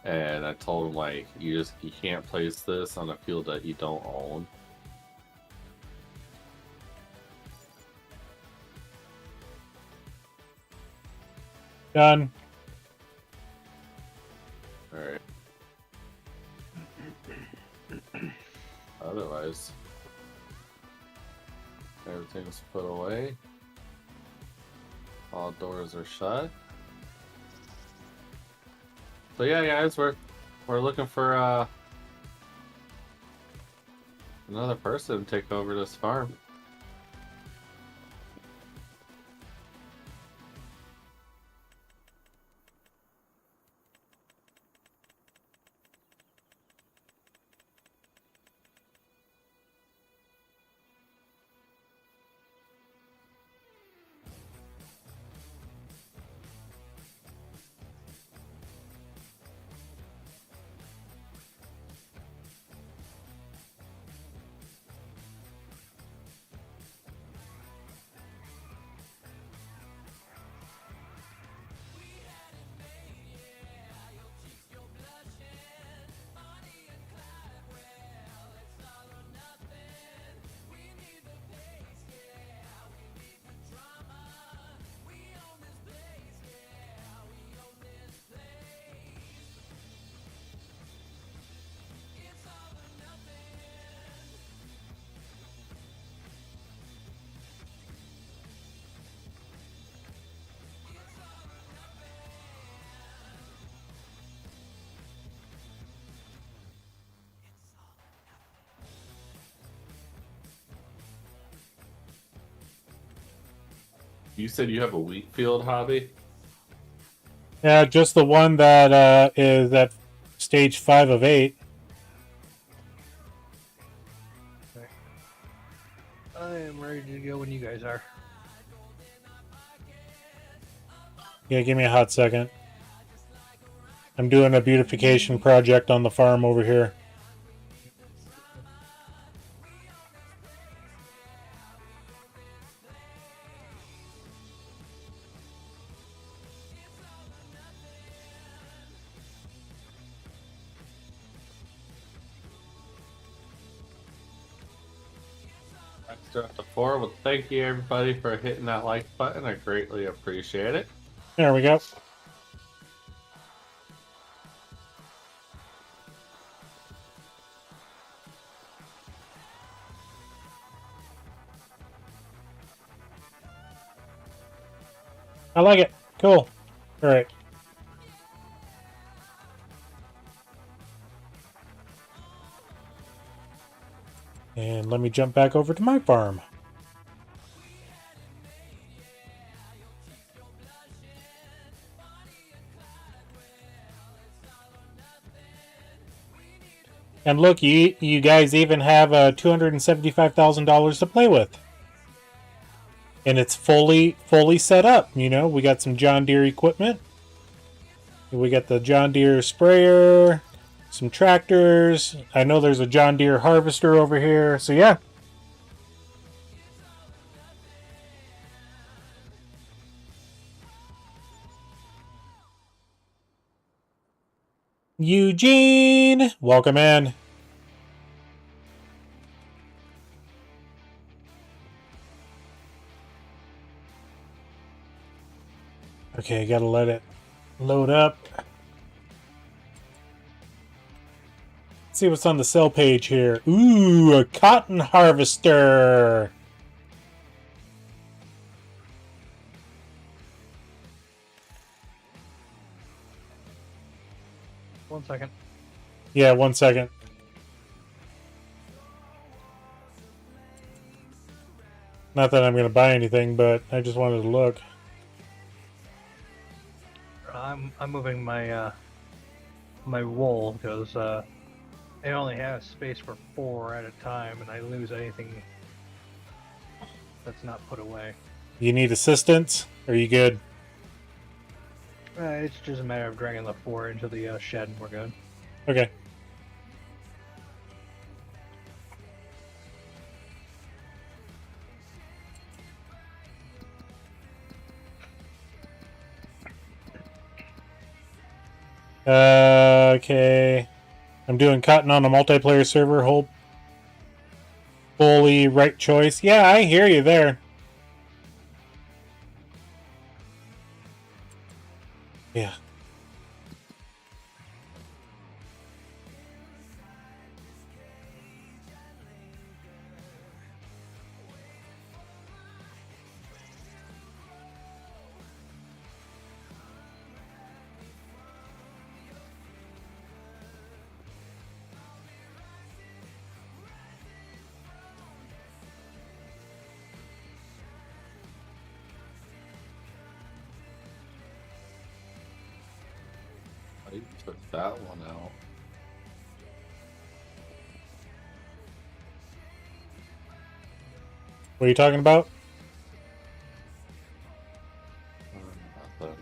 And I told him, like, you can't place this on a field that you don't own. Done. Alright. Otherwise, everything's put away. All doors are shut. So yeah, guys, we're looking for another person to take over this farm. You said you have a wheat field hobby? Yeah, just the one that is at stage 5 of 8. I am ready to go when you guys are. Yeah, give me a hot second. I'm doing a beautification project on the farm over here. After 4, well, thank you everybody for hitting that like button. I greatly appreciate it. There we go. I like it. Cool. All right. And let me jump back over to my farm. And look, you guys even have $275,000 to play with. And it's fully set up. You know, we got some John Deere equipment. We got the John Deere sprayer, some tractors. I know there's a John Deere harvester over here. So yeah. Eugene, welcome in. Okay, gotta let it load up. Let's see what's on the sell page here. Ooh, a cotton harvester. One second. Yeah, 1 second. Not that I'm going to buy anything, but I just wanted to look. I'm moving my my wool because I only have space for 4 at a time, and I lose anything that's not put away. You need assistance? Or are you good? It's just a matter of dragging the 4 into the shed, and we're good. Okay. Okay. I'm doing cotton on a multiplayer server. Fully right choice. Yeah, I hear you there. Yeah. You took that one out. What are you talking about? Nothing.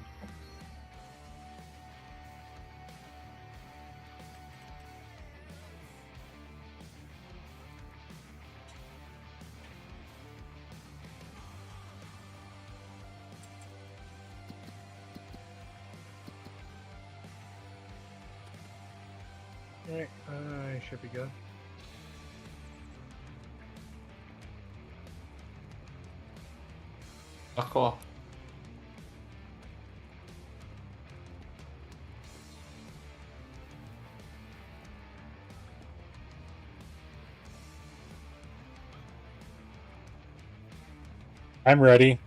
Alright, I should be good. Oh, cool. I'm ready.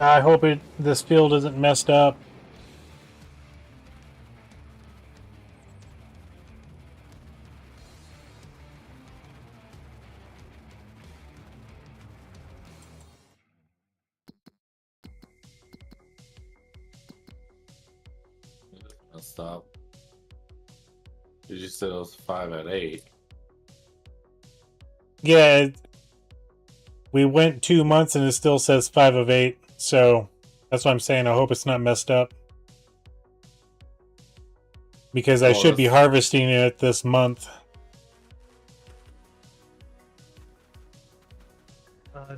I hope this field isn't messed up. Stop. Did you say it was 5 at 8? Yeah, we went 2 months and it still says 5 of 8. So that's what I'm saying. I hope it's not messed up. because I should be harvesting it this month.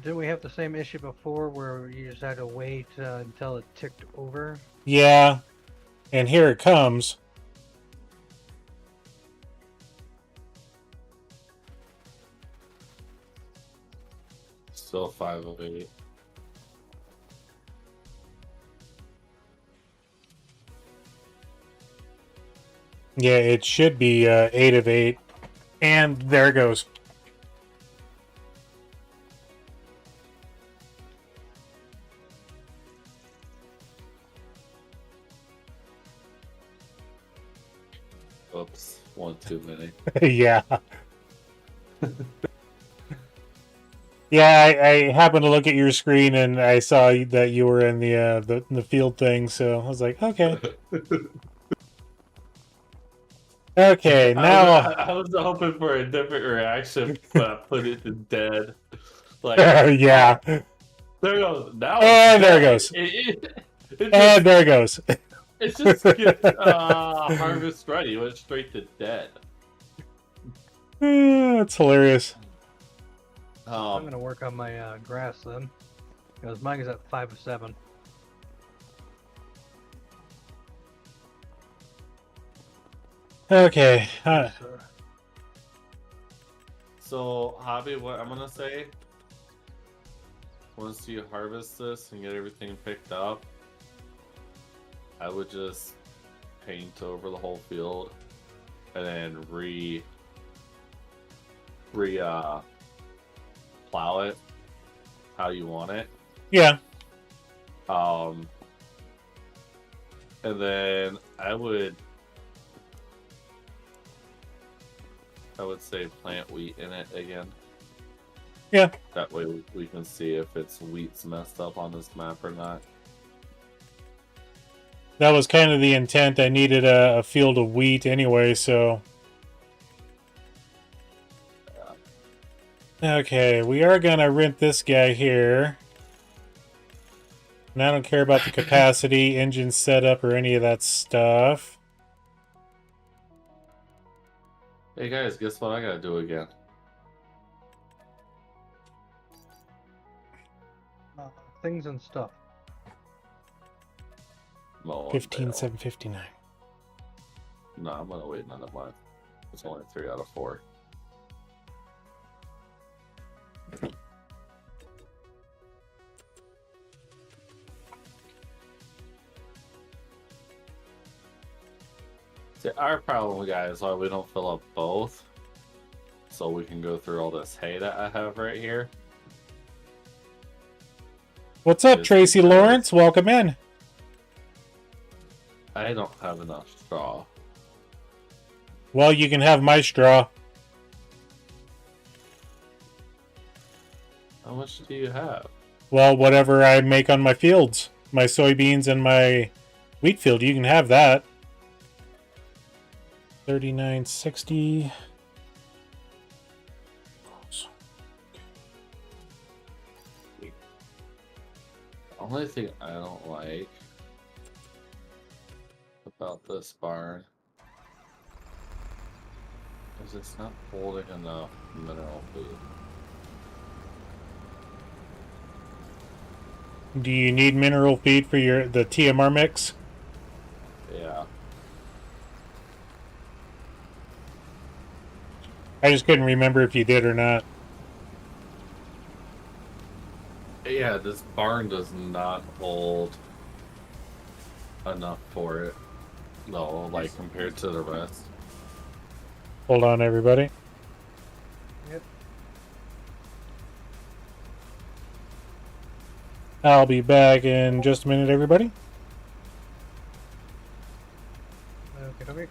Didn't we have the same issue before where you just had to wait until it ticked over? Yeah, and here it comes. Still 5 of 8. Yeah, it should be 8 of 8. And there it goes. Oops, one too many. Yeah. Yeah, I happened to look at your screen and I saw that you were in the field thing, so I was like, okay. Okay, now I was hoping for a different reaction, but I put it to dead. Like, yeah. There it goes. Now And there it goes. And there it goes. It just gets harvest ready. Went straight to dead. That's hilarious. I'm gonna work on my grass then, because mine is at 5 of 7. Okay. So, Hobby, what I'm gonna say, once you harvest this and get everything picked up, I would just paint over the whole field and then plow it how you want it. Yeah. And then I would say plant wheat in it again. Yeah. That way we can see if it's wheat's messed up on this map or not. That was kind of the intent. I needed a field of wheat anyway, so... Okay, we are going to rent this guy here. And I don't care about the capacity, engine setup, or any of that stuff. Hey guys, guess what I gotta do again? Things and stuff. No, 15,759. No, I'm gonna wait another month. It's only 3 out of 4. See, our problem, guys, is why we don't fill up both, so we can go through all this hay that I have right here. What's up, Tracy Lawrence? Welcome in. I don't have enough straw. Well, you can have my straw. How much do you have? Well, whatever I make on my fields. My soybeans and my wheat field, you can have that. 3960. The only thing I don't like about this barn is it's not holding enough mineral food. Do you need mineral feed for the TMR mix? Yeah. I just couldn't remember if you did or not. Yeah, this barn does not hold enough for it. No, like compared to the rest. Hold on, everybody. Yep. I'll be back in just a minute, everybody. Okay.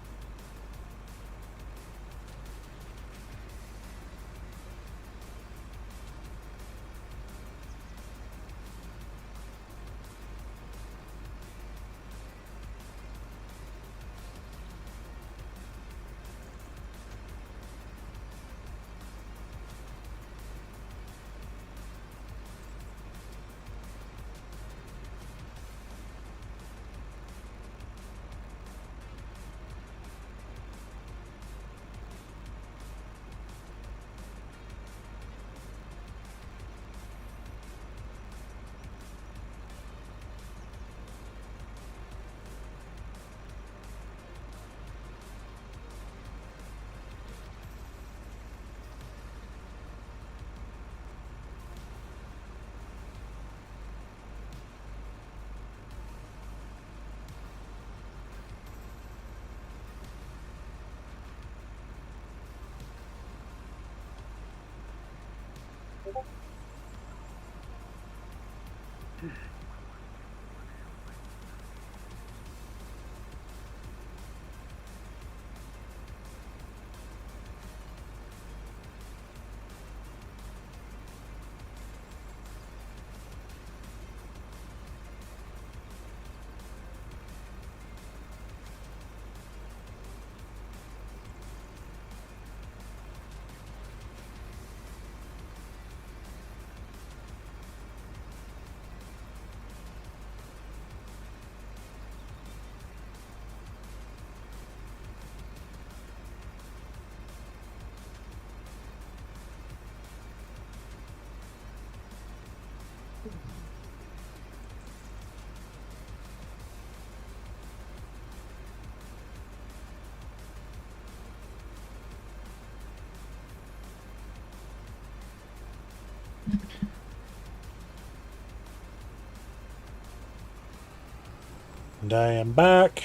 And I am back.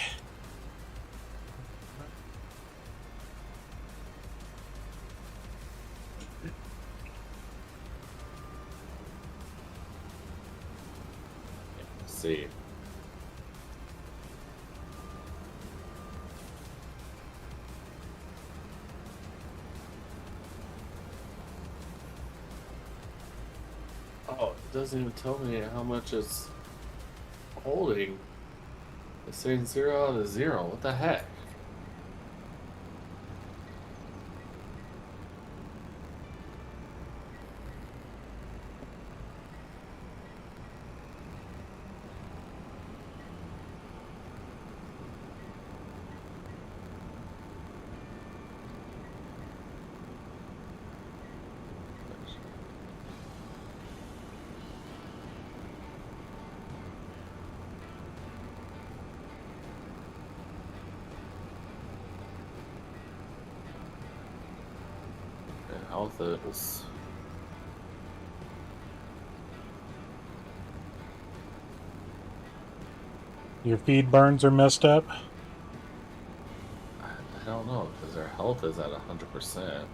Let's see. Oh, it doesn't even tell me how much it's holding. It's saying 0 out of 0. What the heck? Health is. Your feed burns are messed up. I don't know because their health is at 100%.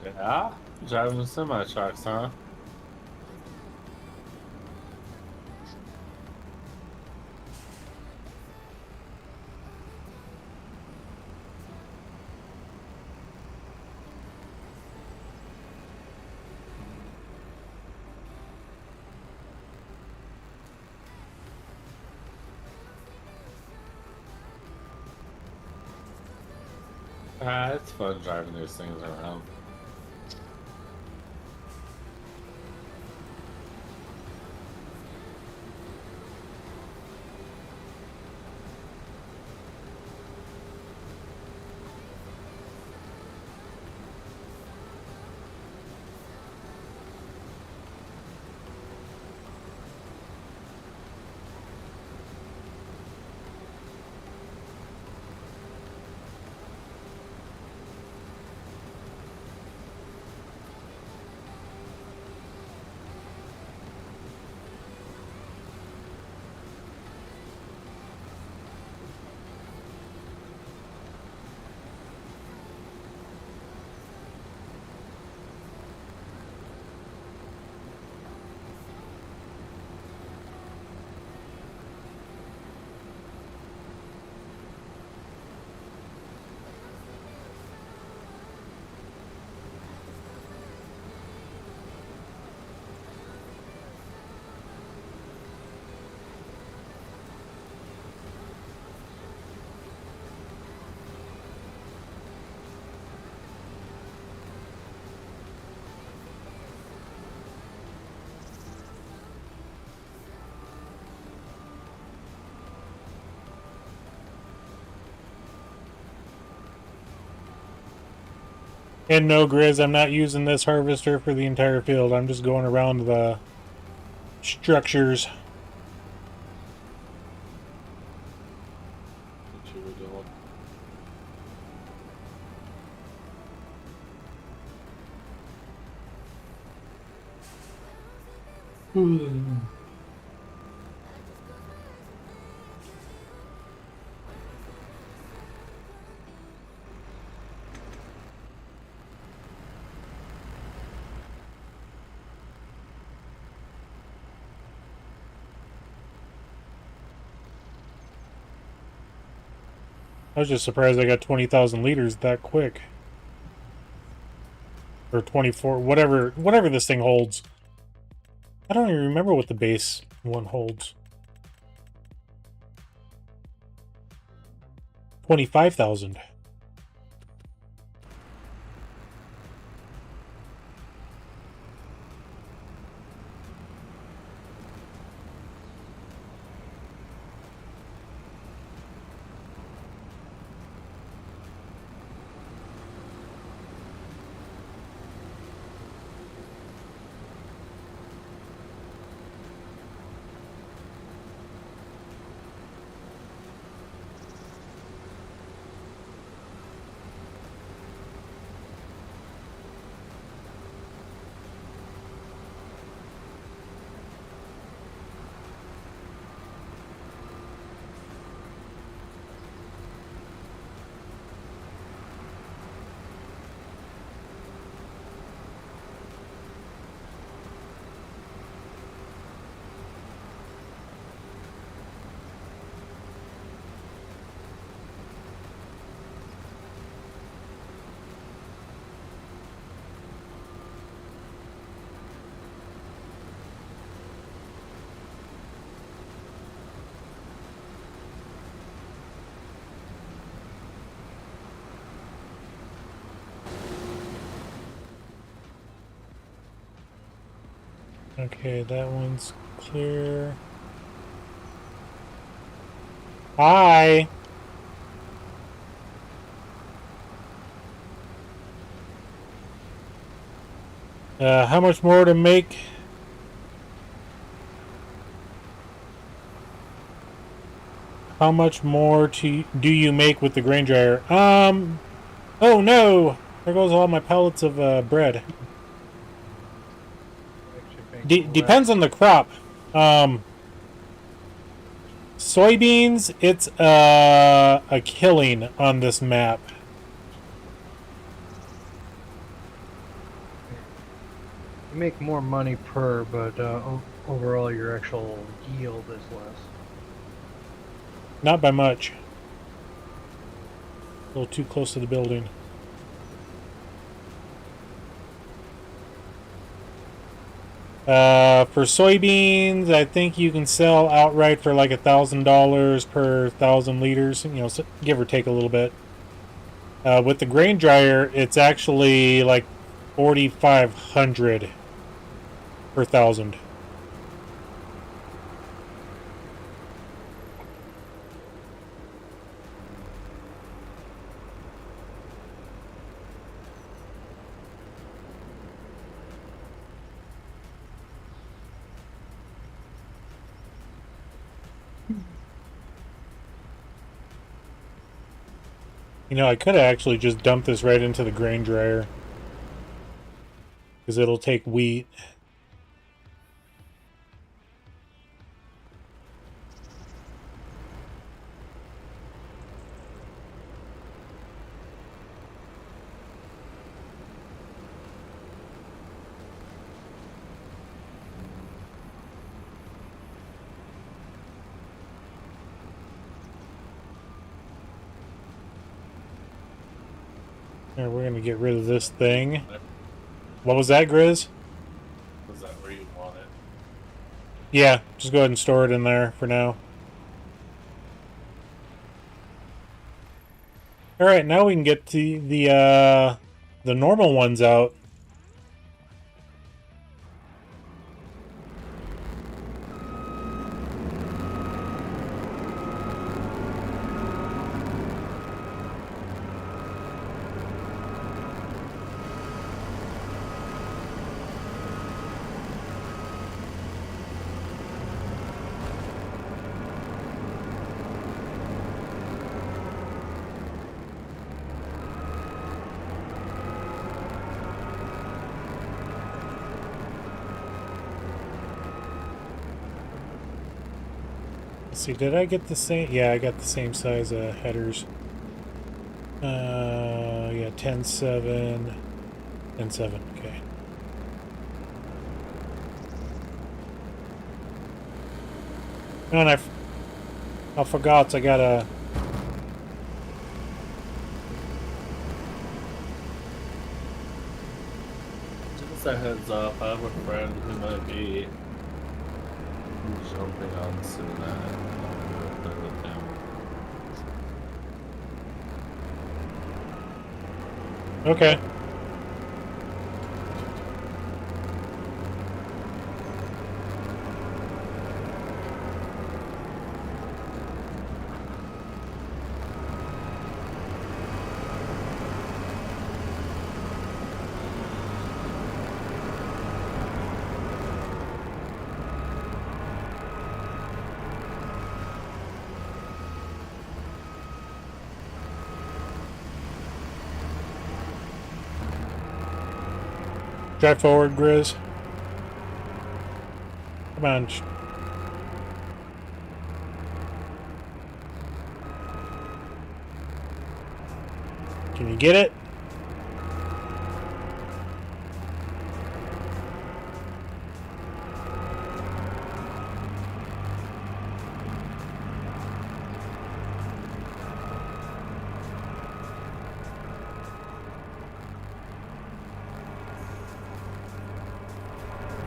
Yeah? Driving semi-trucks, huh? It's fun driving those things around. And no, Grizz, I'm not using this harvester for the entire field. I'm just going around the structures. What you were doing. I was just surprised I got 20,000 liters that quick. Or 24, whatever this thing holds. I don't even remember what the base one holds. 25,000. Okay, that one's clear. Hi! How much more to make? How much more do you make with the grain dryer? Oh no! There goes all my pallets of bread. Depends on the crop. Soybeans, it's a killing on this map. You make more money per, but overall your actual yield is less. Not by much. A little too close to the building. For soybeans, I think you can sell outright for like $1,000 per 1,000 liters. You know, give or take a little bit. With the grain dryer, it's actually like 4,500 per 1,000. You know, I could have actually just dumped this right into the grain dryer, because it'll take wheat. Alright, we're going to get rid of this thing. What was that, Grizz? Was that where you want it? Yeah, just go ahead and store it in there for now. Alright, now we can get to the normal ones out. Let's see, did I get the same? Yeah, I got the same size headers. Yeah, 10.7, 10.7, okay. Oh, and I forgot, I gotta... Just a heads up, I have a friend who might be jumping on soon. I'll play with him. Okay. Drive forward, Grizz. Come on. Can you get it?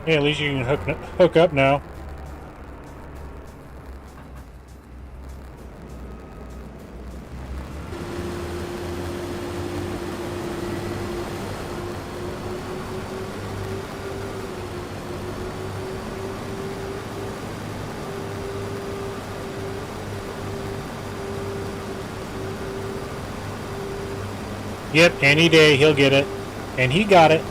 Yeah, at least you can hook up now. Yep, any day he'll get it. And he got it.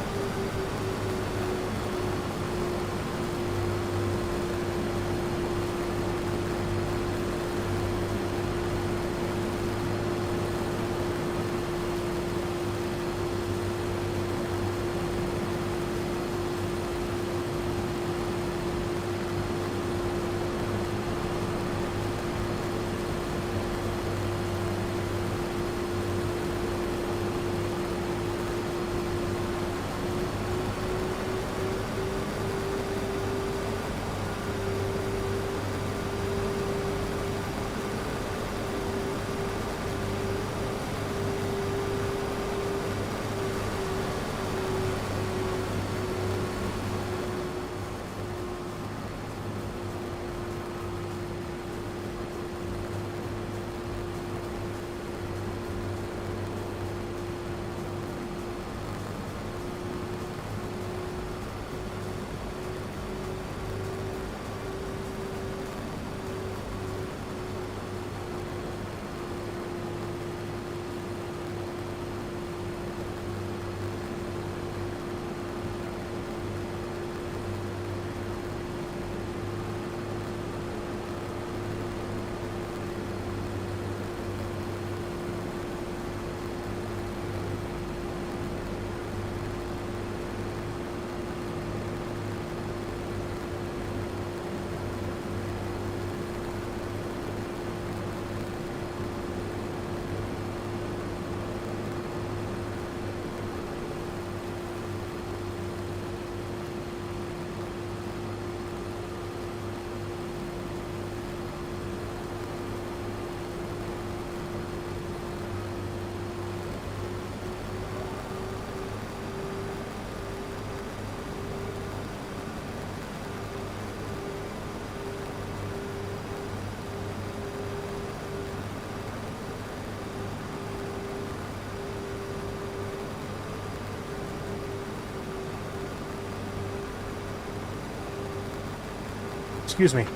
Excuse me.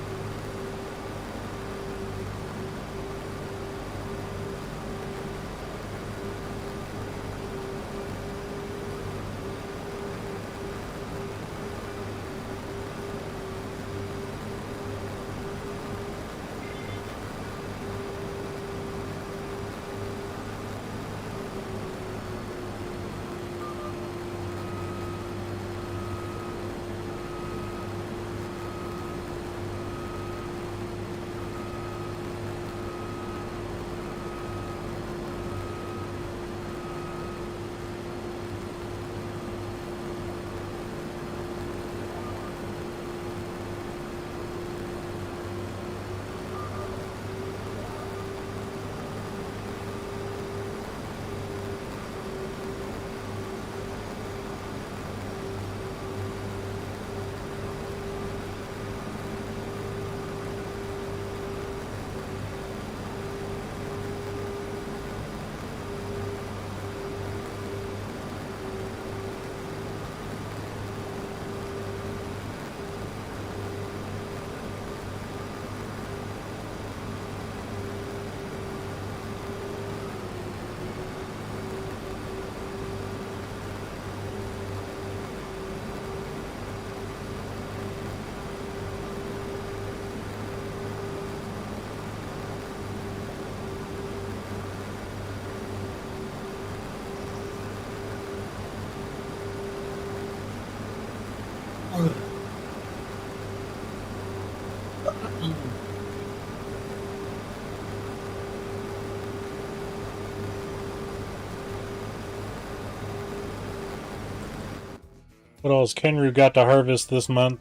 What else Kenru got to harvest this month?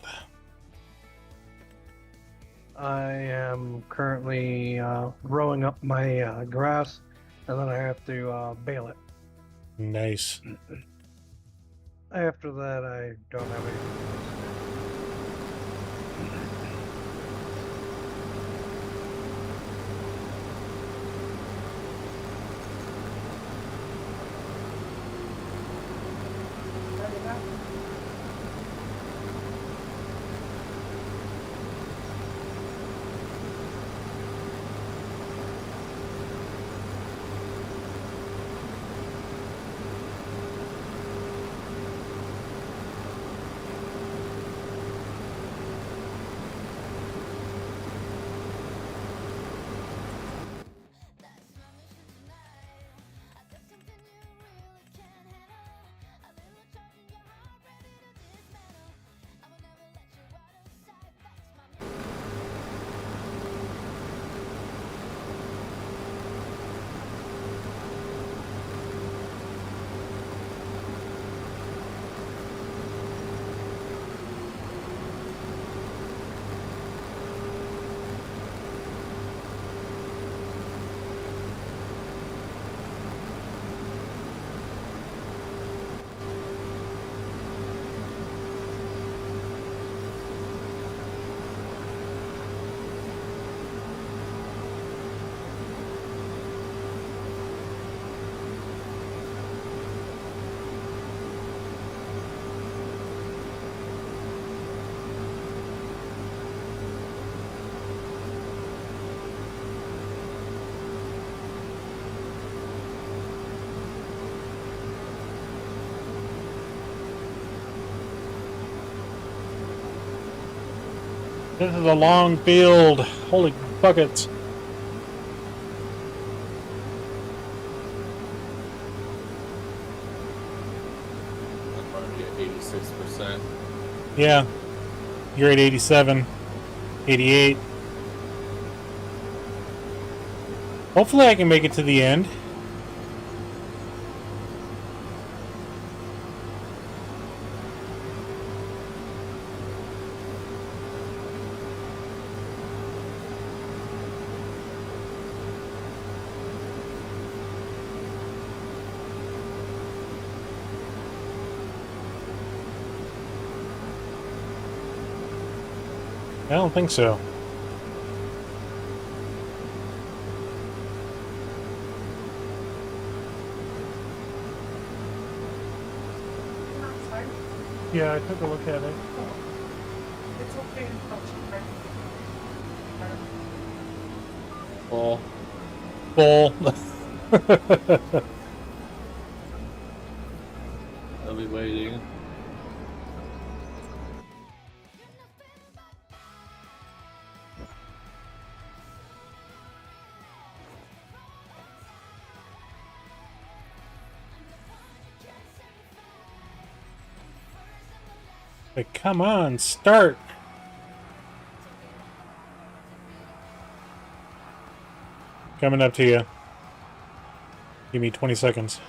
I am currently rowing up my grass, and then I have to bale it. Nice. After that, I don't have anything This is a long field. Holy buckets. I'm already at 86%. Yeah. You're at 87, 88. Hopefully I can make it to the end. I don't think so. Yeah, I took a look at it. It's okay. Well, Full. I'll be waiting. Like, come on, start. Coming up to you. Give me 20 seconds.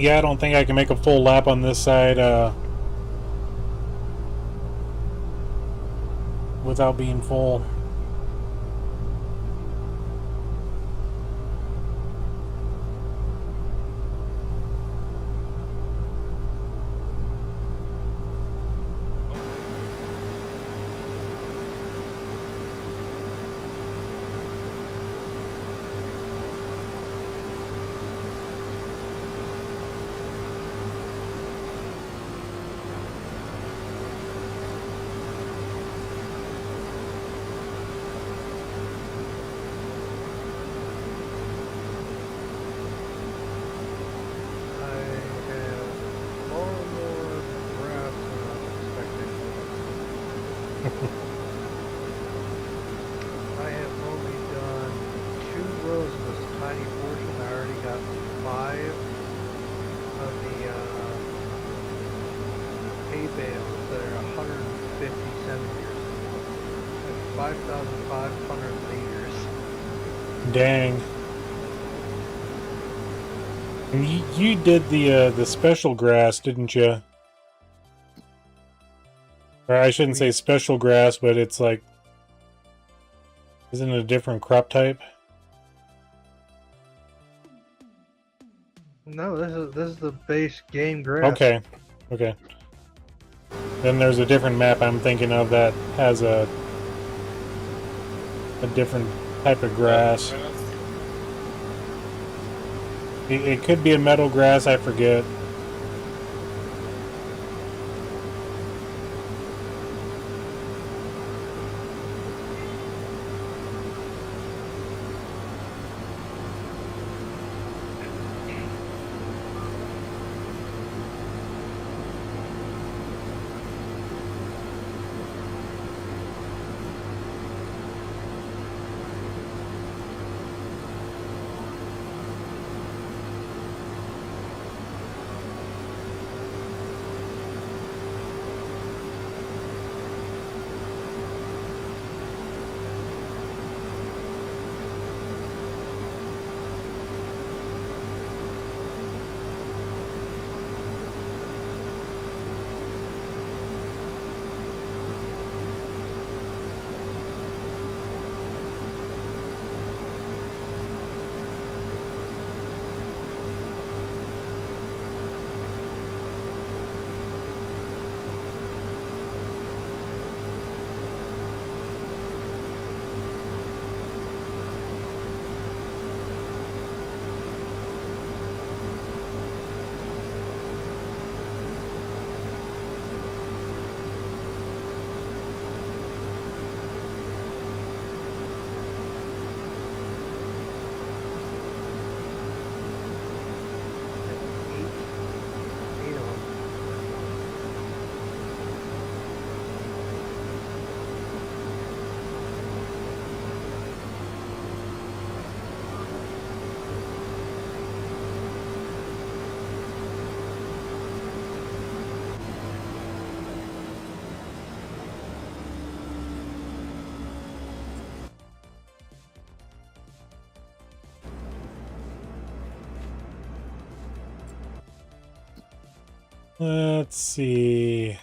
Yeah, I don't think I can make a full lap on this side without being full. I have only done 2 rows of this tiny portion. I already got 5 of the hay bales that are 150 centimeters. That's 5,500 liters. Dang. And you did the special grass, didn't you? Or I shouldn't say special grass, but it's like, isn't it a different crop type? No, this is the base game grass. Okay. Okay. Then there's a different map I'm thinking of that has a different type of grass. It could be a meadow grass, I forget. Let's see.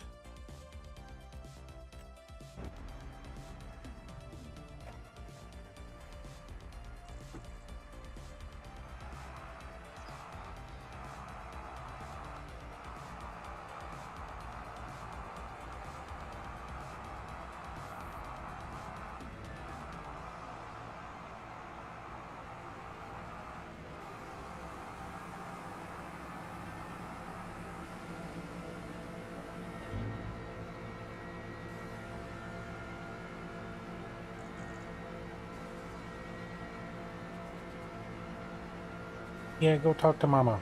Yeah, go talk to Mama.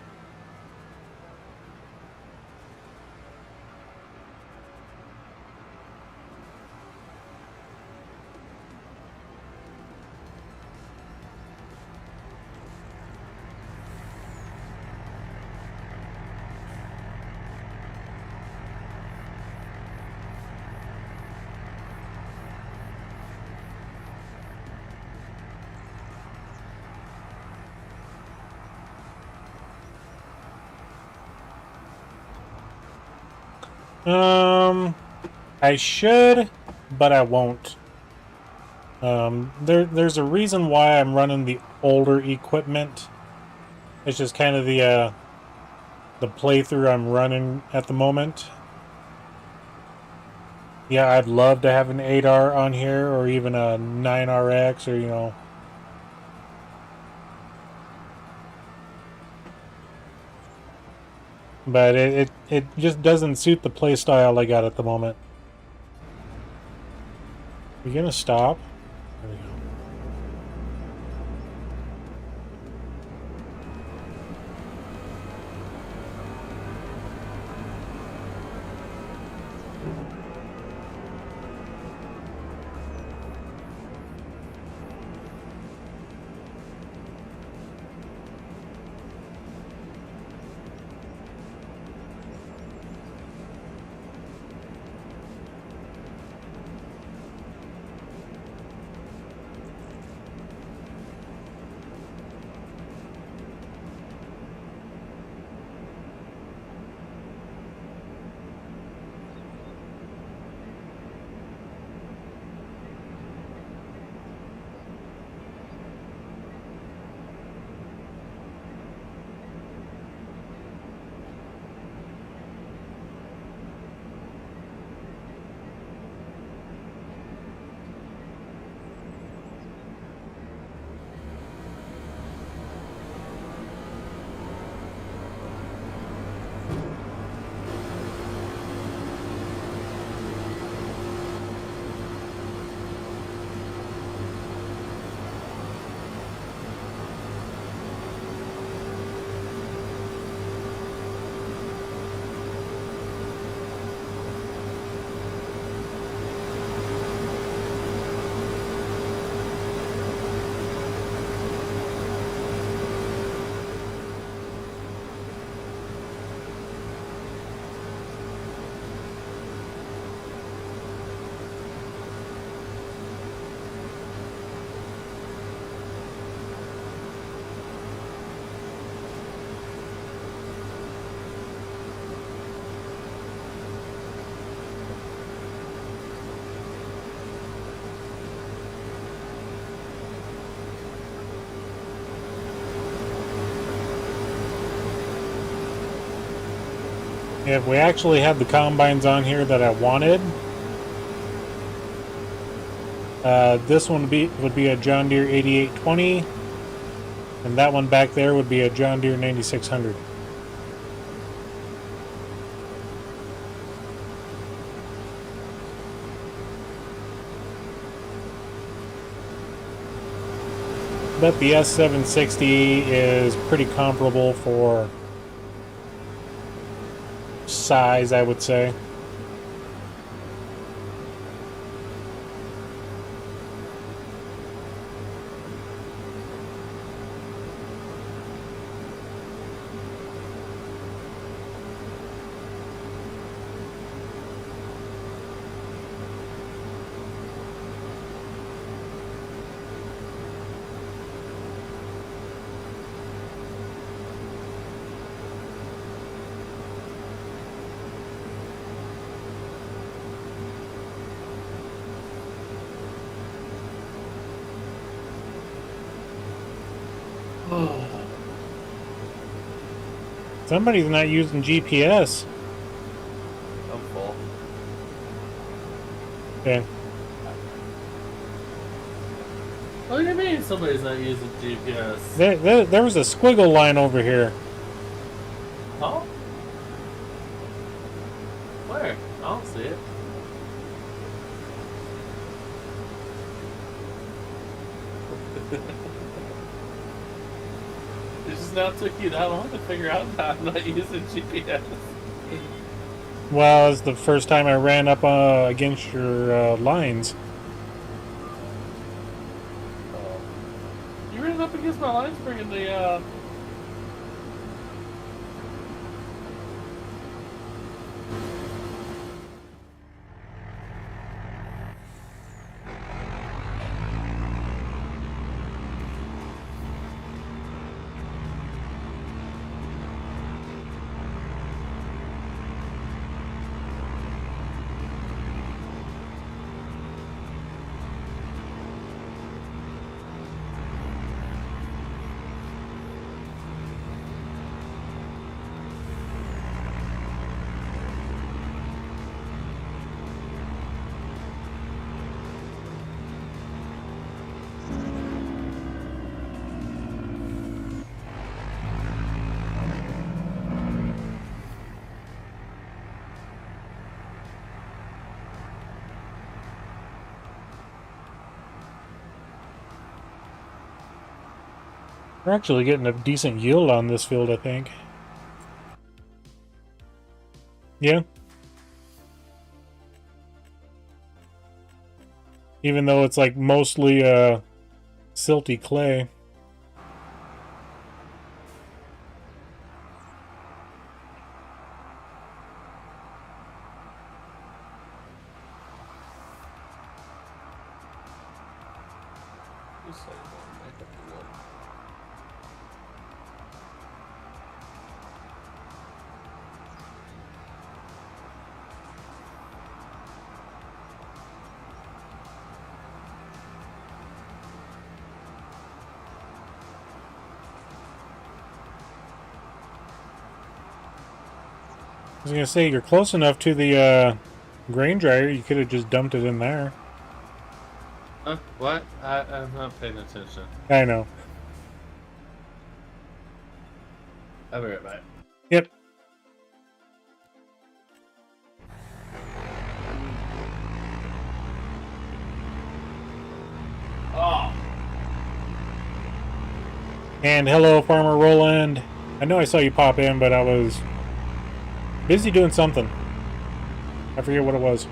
I should, but I won't. There's a reason why I'm running the older equipment. It's just kind of the playthrough I'm running at the moment. Yeah, I'd love to have an 8R on here, or even a 9RX, or, you know. But it just doesn't suit the playstyle I got at the moment. You gonna stop? There we go. If we actually had the combines on here that I wanted, this one would be a John Deere 8820, and that one back there would be a John Deere 9600. But the S760 is pretty comparable for size, I would say. Somebody's not using GPS. I'm full. Okay. What do you mean somebody's not using GPS? There was a squiggle line over here. Huh? Where? I don't see it. It just now took you that long to figure out that I'm not using GPS. Well, it's the first time I ran up against your lines. You ran up against my lines bringing the We're actually getting a decent yield on this field, I think. Yeah. Even though it's like mostly silty clay. I was gonna say, you're close enough to the grain dryer, you could have just dumped it in there. Huh? What? I'm not paying attention. I know. I'll be right back. Yep. Oh! And hello, Farmer Roland. I know I saw you pop in, but I was busy doing something. I forget what it was.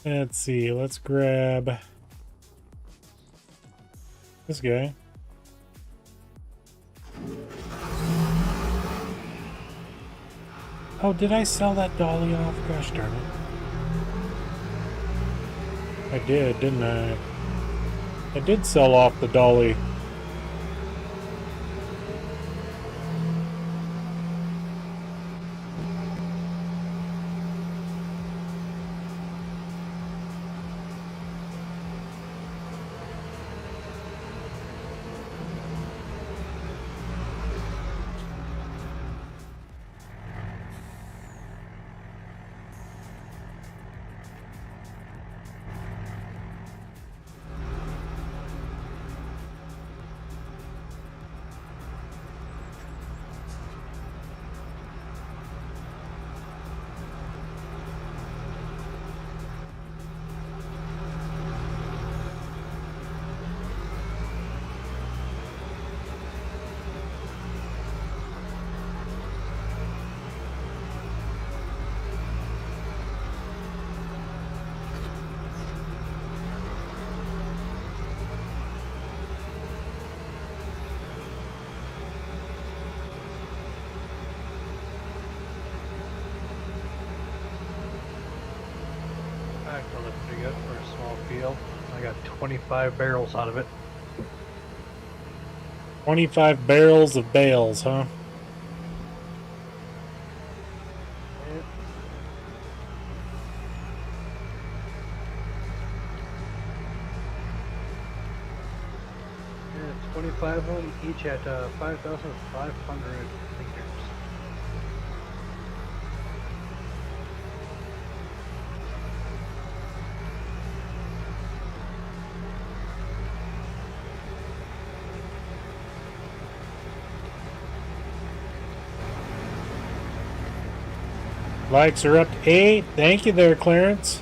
Let's see, let's grab this guy. Oh, did I sell that dolly off? Gosh darn it. I did, didn't I? I did sell off the dolly. That looks pretty good for a small field. I got 25 barrels out of it. 25 barrels of bales, huh? Yeah, 25 of them, each at 5,500 liters. Likes are up to 8. Thank you there, Clarence.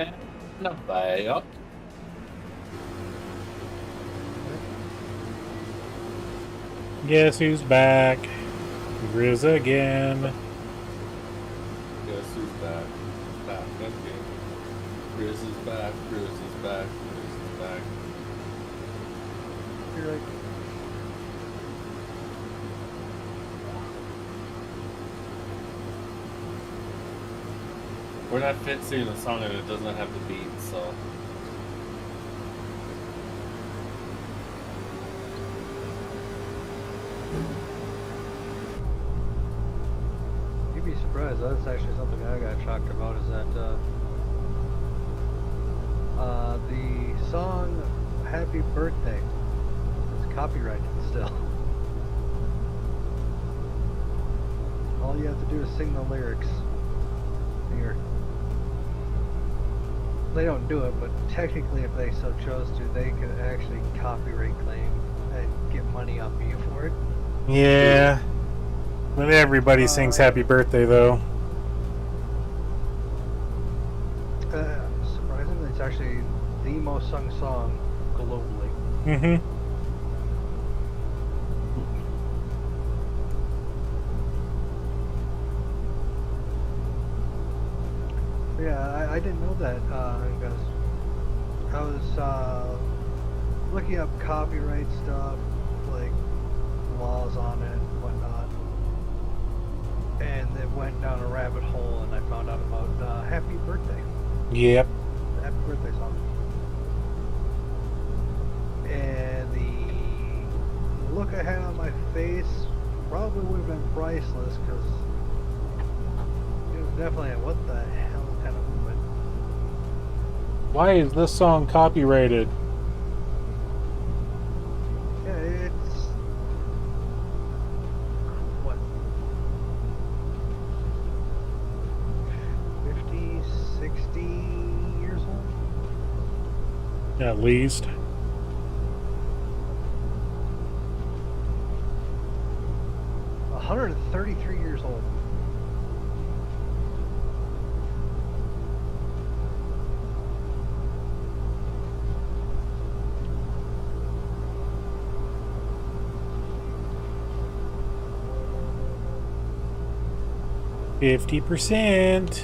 And a bag. Guess who's back? Grizz again. Guess who's back? Back again. Grizz is back. Grizz is back. Grizz is back. You're like, We're not fit singing a song and it doesn't have the beat, so. you'd be surprised. That's actually something I got shocked about. Is that the song "Happy Birthday" is copyrighted still. All you have to do is sing the lyrics. Here. They don't do it, but technically, if they so chose to, they could actually copyright claim and get money off of you for it. Yeah. But everybody sings happy birthday, though. Surprisingly, it's actually the most sung song globally. Mm-hmm. Yeah, I didn't know that, because I was looking up copyright stuff, like laws on it and whatnot, and it went down a rabbit hole, and I found out about Happy Birthday, Yep. the Happy Birthday song. And the look I had on my face probably would have been priceless, because it was definitely a what the hell kind of movement. Why is this song copyrighted? Yeah, it's what, 50, 60 years old? At least. A 133 years old. %.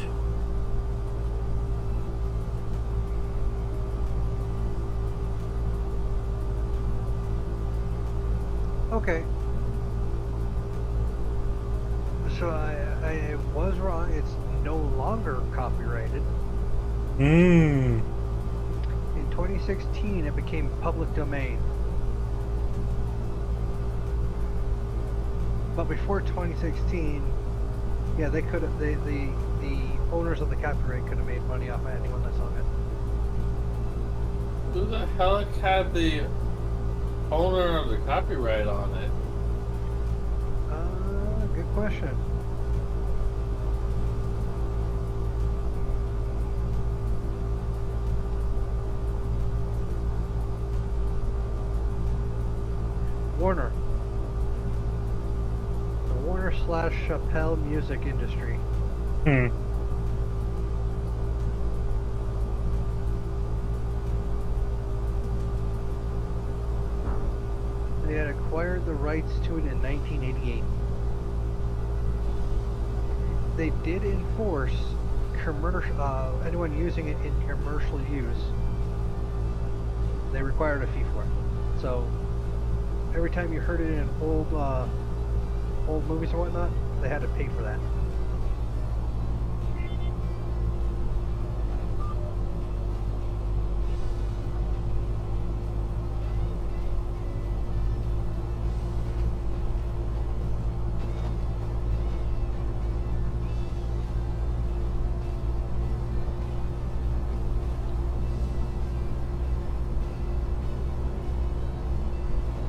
Okay. So I was wrong. It's no longer copyrighted. Mmm. In 2016, it became public domain. But before 2016, yeah, they could have. The owners of the copyright could have made money off of anyone that sung it. Who the hell had the owner of the copyright on it? Good question. Warner. The Warner/Chappelle music industry. Hmm. They had acquired the rights to it in 1988. They did enforce anyone using it in commercial use. They required a fee for it. So every time you heard it in old movies or whatnot, they had to pay for that.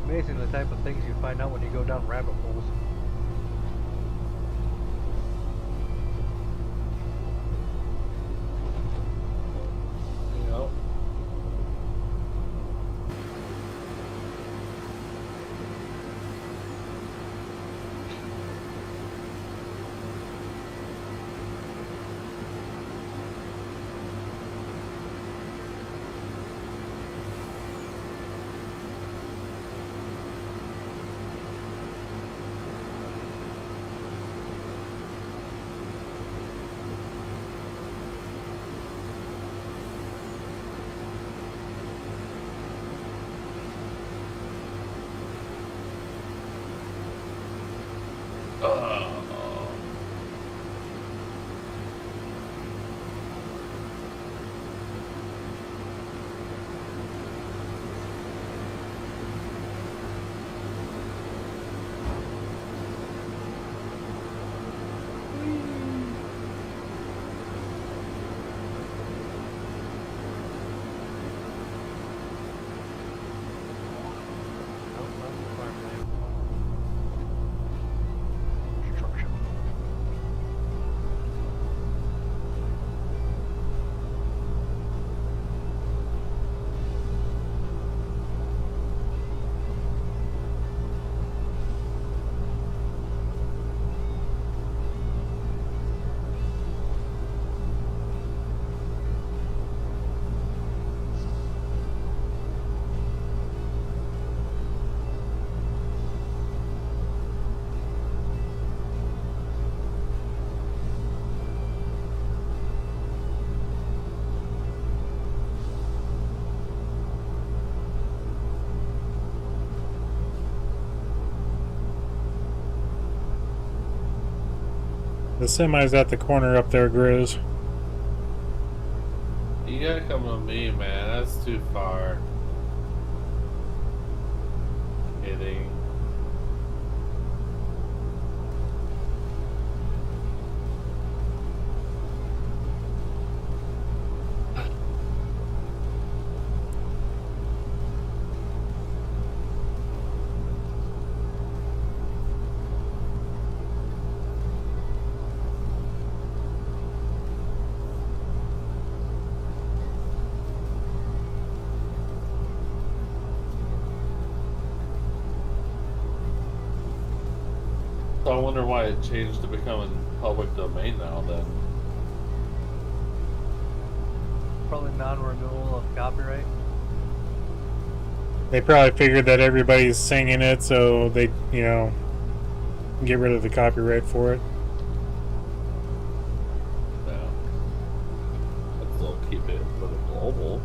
Amazing the type of things you find out when you go down rabbit holes. Yep. the semi's at the corner up there, Grizz. You gotta come with me, man. That's too far. Kidding. So I wonder why it changed to becoming public domain now then. Probably non-renewal of copyright. They probably figured that everybody's singing it, so they, you know, get rid of the copyright for it. No. But still keep it for the global.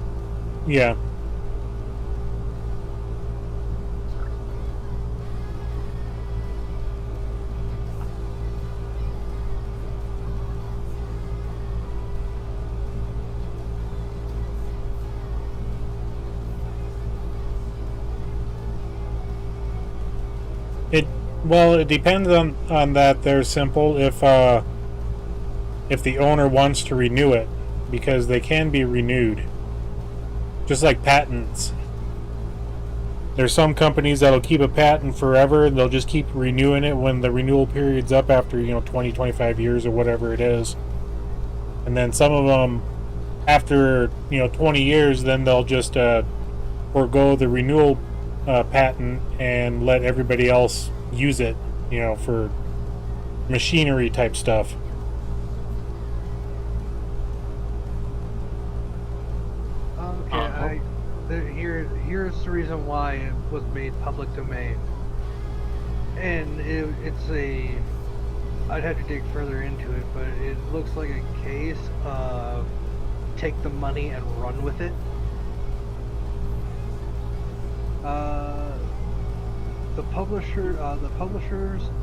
Yeah. Well, it depends on that. They're simple if the owner wants to renew it, because they can be renewed, just like patents. There's some companies that'll keep a patent forever, and they'll just keep renewing it when the renewal period's up after 20, 25 years or whatever it is. And then some of them, after 20 years, then they'll just forego the renewal patent and let everybody else use it, for machinery type stuff. Okay, here's the reason why it was made public domain, and I'd have to dig further into it, but it looks like a case of take the money and run with it. The publisher's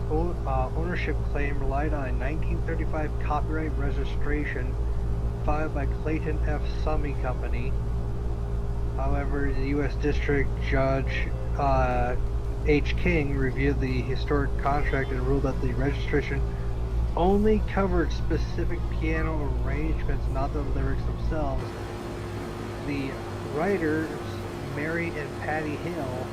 ownership claim relied on a 1935 copyright registration filed by Clayton F. Summey Company. However, the U.S. District Judge H. King reviewed the historic contract and ruled that the registration only covered specific piano arrangements, not the lyrics themselves. The writers, Mary and Patty Hill,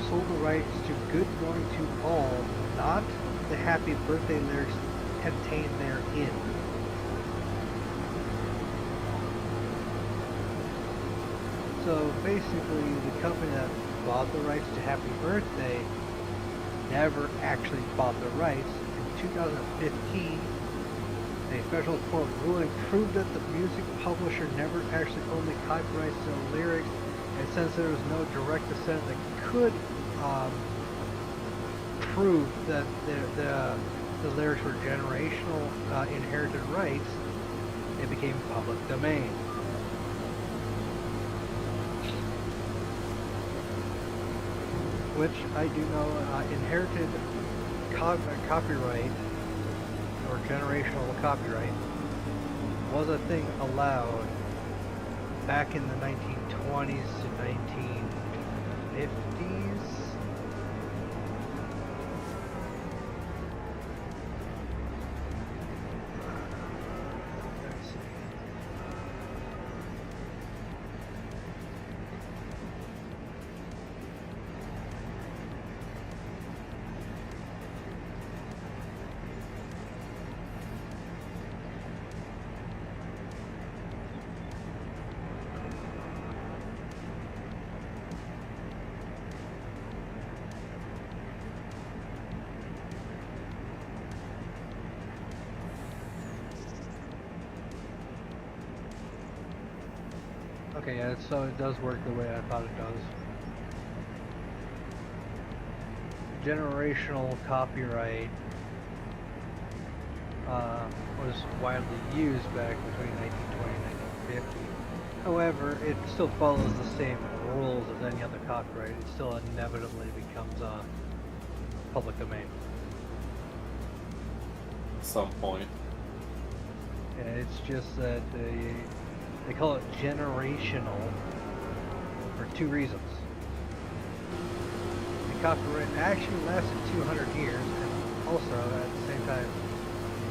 sold the rights to Good Going to All, not the Happy Birthday lyrics contained therein. So basically, the company that bought the rights to Happy Birthday never actually bought the rights. In 2015, a federal court ruling proved that the music publisher never actually owned the copyrights to the lyrics, and since there was no direct descent that could prove that the lyrics were generational inherited rights, it became public domain. Which I do know inherited copyright or generational copyright was a thing allowed back in the 1920s to 1950s. Let's see. Okay, yeah, so it does work the way I thought it does. Generational copyright was widely used back between 1920 and 1950. However, it still follows the same rules as any other copyright. It still inevitably becomes public domain. some point. And it's just that they call it generational for two reasons. The copyright actually lasted 200 years, and also at the same time,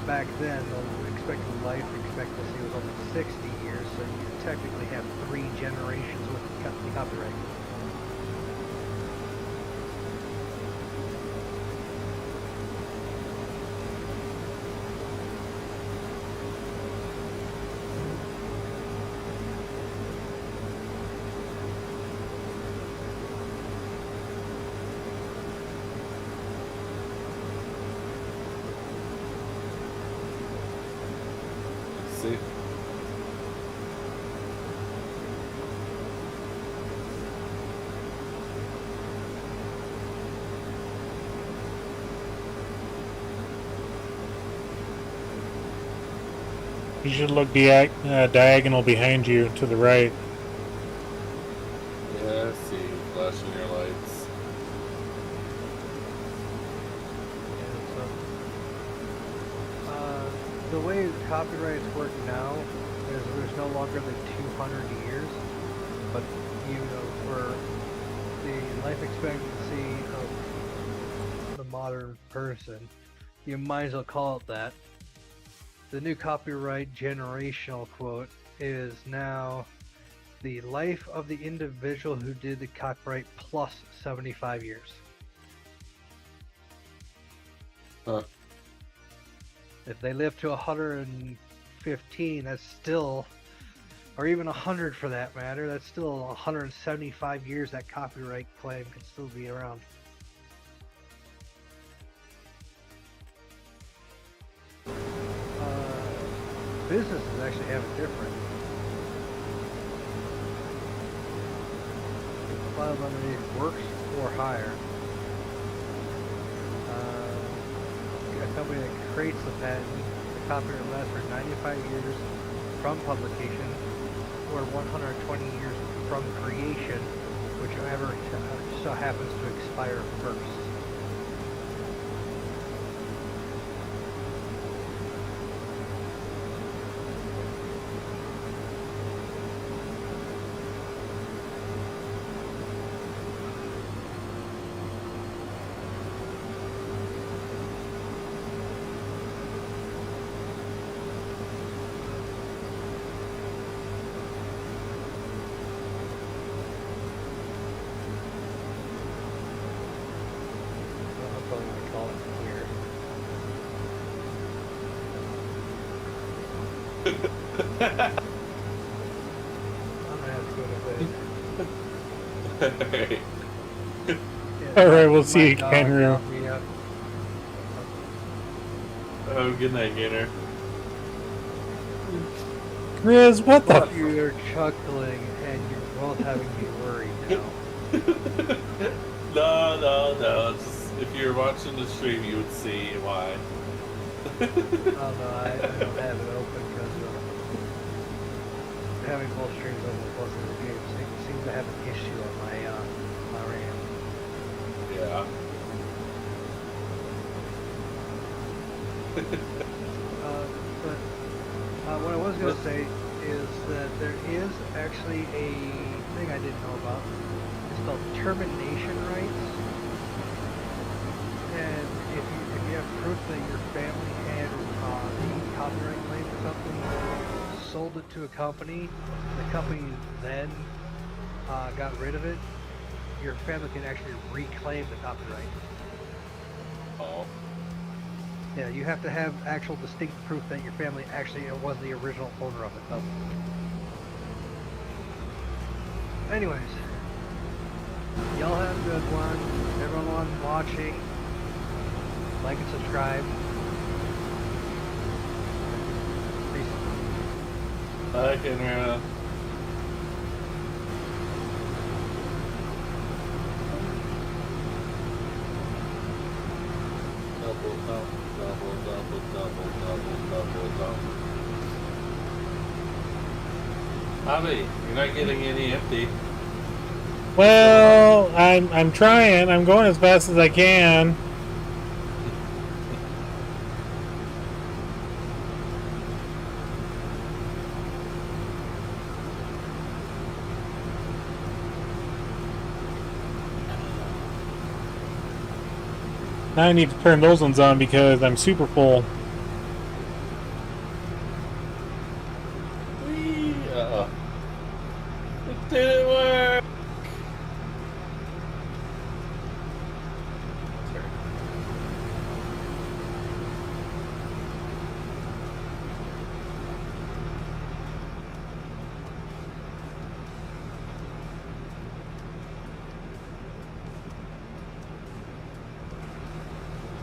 back then the expected life expectancy was only 60 years, so you technically have 3 generations with the copyright. See? You should look diagonal behind you to the right. Yeah, I see. Flashing your lights. The way copyrights work now is there's no longer the 200 years, but you know, for the life expectancy of the modern person, you might as well call it that. The new copyright generational quote is now the life of the individual who did the copyright plus 75 years. Huh. If they live to 115, that's still, or even 100 for that matter, that's still 175 years that copyright claim can still be around. Businesses actually have it different. A lot of them need works or hire. A company that creates the patent, the copyright lasts for 95 years from publication, or 120 years from creation, whichever so happens to expire first. I'm gonna have to go to bed. Yeah, Alright, we'll see you, my dog Kenru. woke me up. Oh, good night, Gainer. Grizz, what the? You're chuckling and you're both having me worried now. No. Just, if you're watching the stream, you would see why. Oh no, I don't have it open because having both streams open plus the game seems to have an issue on my RAM. Yeah. But what I was going to say is that there is actually a thing I didn't know about. It's called termination rights. And if you have proof that your family had the copyright claim for something, sold it to a company, the company then got rid of it, your family can actually reclaim the copyright. Oh. Yeah, you have to have actual distinct proof that your family actually was the original owner of it. Anyways, y'all have a good one. Everyone watching, like and subscribe. Peace. Bye, Kenra. Double. Hobby, you're not getting any empty. Well, I'm trying. I'm going as fast as I can. Now I need to turn those ones on because I'm super full. Whee! Uh-oh. It didn't work!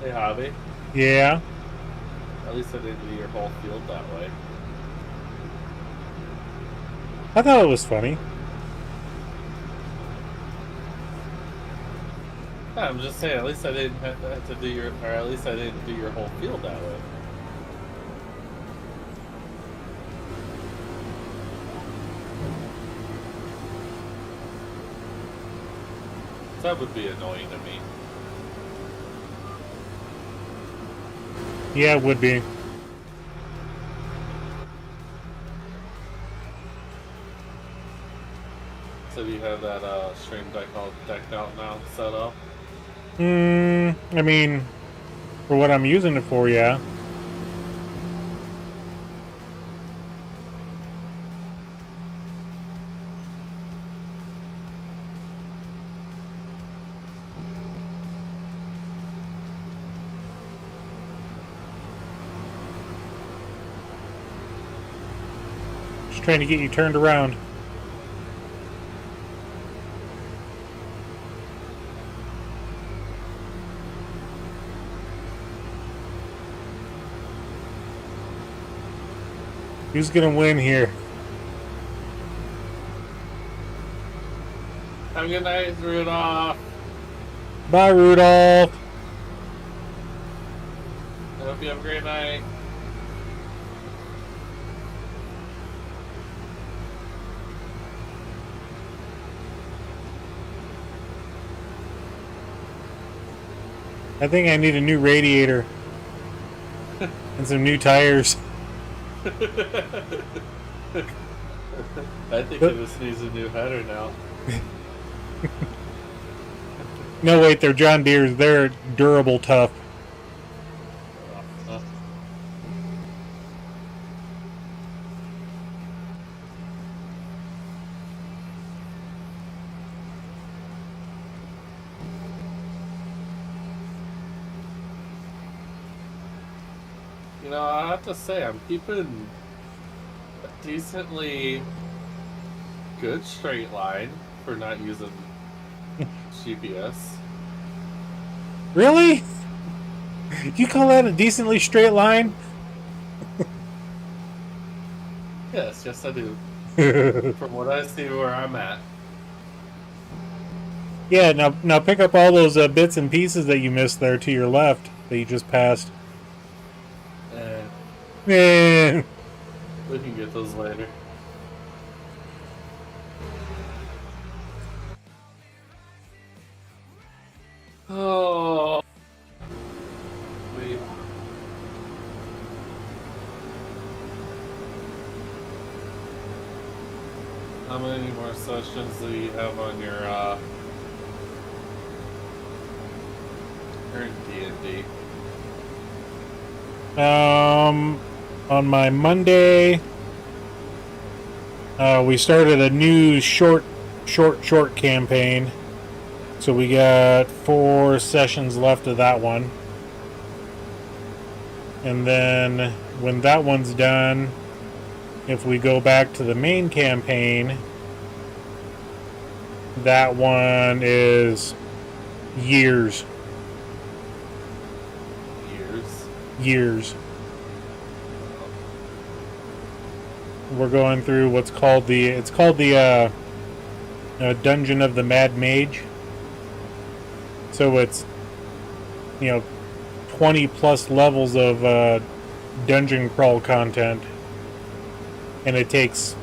Hey, Hobby. Yeah. At least I didn't do your whole field that way. I thought it was funny. Yeah, I'm just saying, at least I didn't have to do your, or at least I didn't do your whole field that way. That would be annoying to me. Yeah, it would be. So you have that stream deck all decked out now, set up? I mean, for what I'm using it for, yeah. Just trying to get you turned around. Who's gonna win here? Have a good night, Rudolph. Bye, Rudolph. I hope you have a great night. I think I need a new radiator and some new tires. I think it just needs a new header now. No, wait, they're John Deere's. They're durable tough. You know, I have to say, I'm keeping a decently good straight line for not using GPS. Really? You call that a decently straight line? Yes, yes I do. From what I see where I'm at. Yeah, now pick up all those bits and pieces that you missed there to your left that you just passed. Man. We can get those later. Oh. Wait. How many more sessions do you have on your current D&D? On my Monday, we started a new short campaign. So we got 4 sessions left of that one. And then when that one's done, if we go back to the main campaign, that one is years. Years. We're going through what's called the Dungeon of the Mad Mage. So it's 20 plus levels of dungeon crawl content, and it takes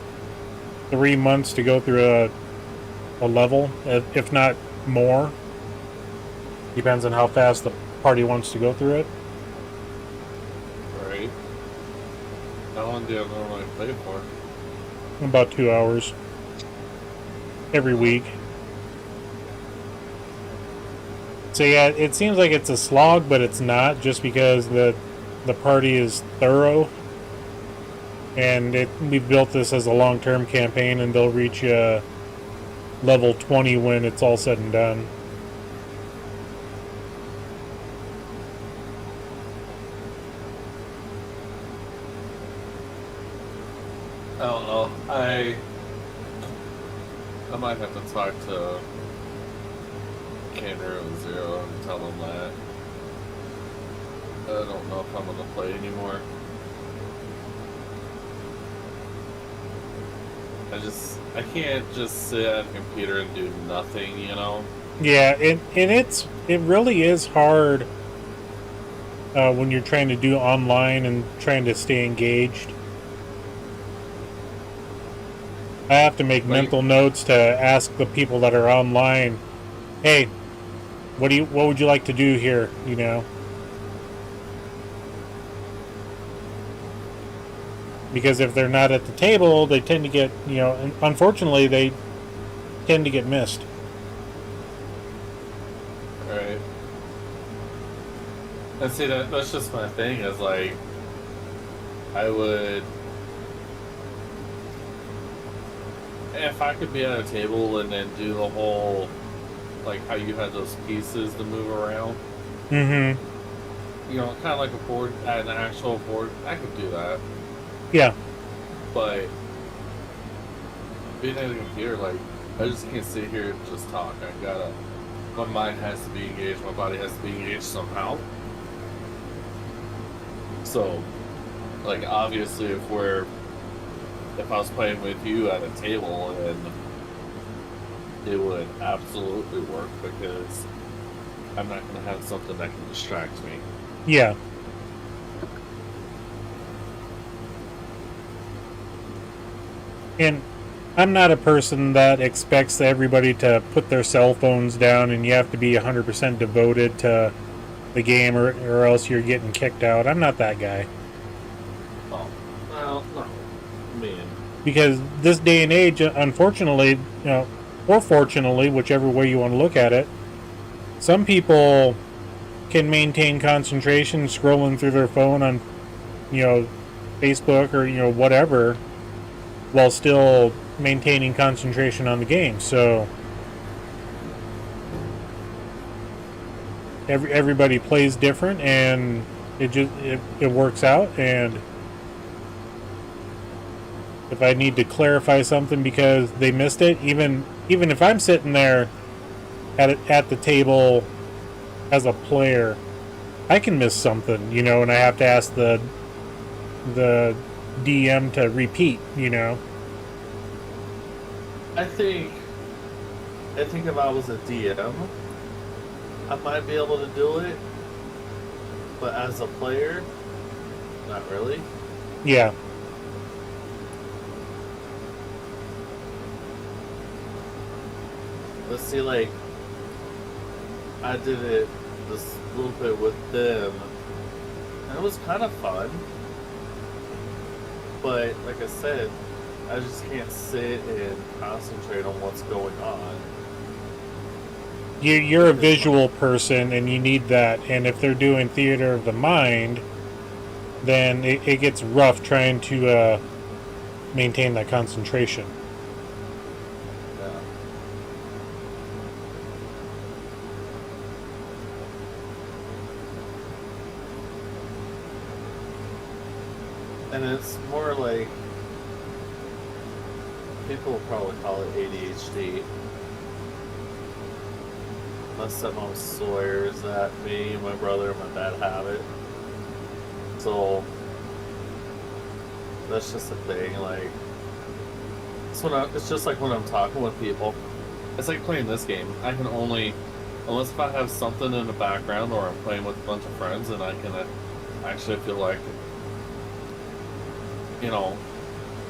3 months to go through a level, if not more. Depends on how fast the party wants to go through it. Right. How long do you normally play for? About 2 hours every week. So yeah, it seems like it's a slog, but it's not, just because the party is thorough, and we built this as a long-term campaign, and they'll reach level 20 when it's all said and done. I don't know. I might have to talk to Canner and Zero and tell them that I don't know if I'm gonna play anymore. I can't just sit at a computer and do nothing, you know? Yeah, it really is hard when you're trying to do online and trying to stay engaged. I have to make mental notes to ask the people that are online, hey, what would you like to do here, you know? Because if they're not at the table, they tend to get, you know, and unfortunately, they tend to get missed. Right. And see, that's just my thing, is like, if I could be at a table and then do the whole, like how you had those pieces to move around. Mm-hmm. You know, kind of like a board, an actual board, I could do that. Yeah. But being at a computer, like, I just can't sit here and just talk. My mind has to be engaged, my body has to be engaged somehow. So, like, obviously, if I was playing with you at a table, and it would absolutely work, because I'm not going to have something that can distract me. Yeah. And I'm not a person that expects everybody to put their cell phones down and you have to be 100% devoted to the game, or else you're getting kicked out. I'm not that guy. Oh, well, no. Man. Because this day and age, unfortunately, you know, or fortunately, whichever way you want to look at it, some people can maintain concentration scrolling through their phone on, you know, Facebook or, you know, whatever, while still maintaining concentration on the game. So everybody plays different, and it works out. And if I need to clarify something because they missed it, even if I'm sitting there at the table as a player, I can miss something, you know, and I have to ask the DM to repeat, you know. I think if I was a DM, I might be able to do it, but as a player, not really. Yeah. Let's see, like, I did it this little bit with them, and it was kind of fun. But like I said, I just can't sit and concentrate on what's going on. You're a visual person, and you need that. And if they're doing theater of the mind, then it gets rough trying to maintain that concentration. Yeah. And it's more like, people will probably call it ADHD. Unless someone swears that me, my brother, and my dad have it. So that's just a thing. Like, it's just like when I'm talking with people. It's like playing this game. I can only, unless if I have something in the background or I'm playing with a bunch of friends, and I can actually feel like, you know,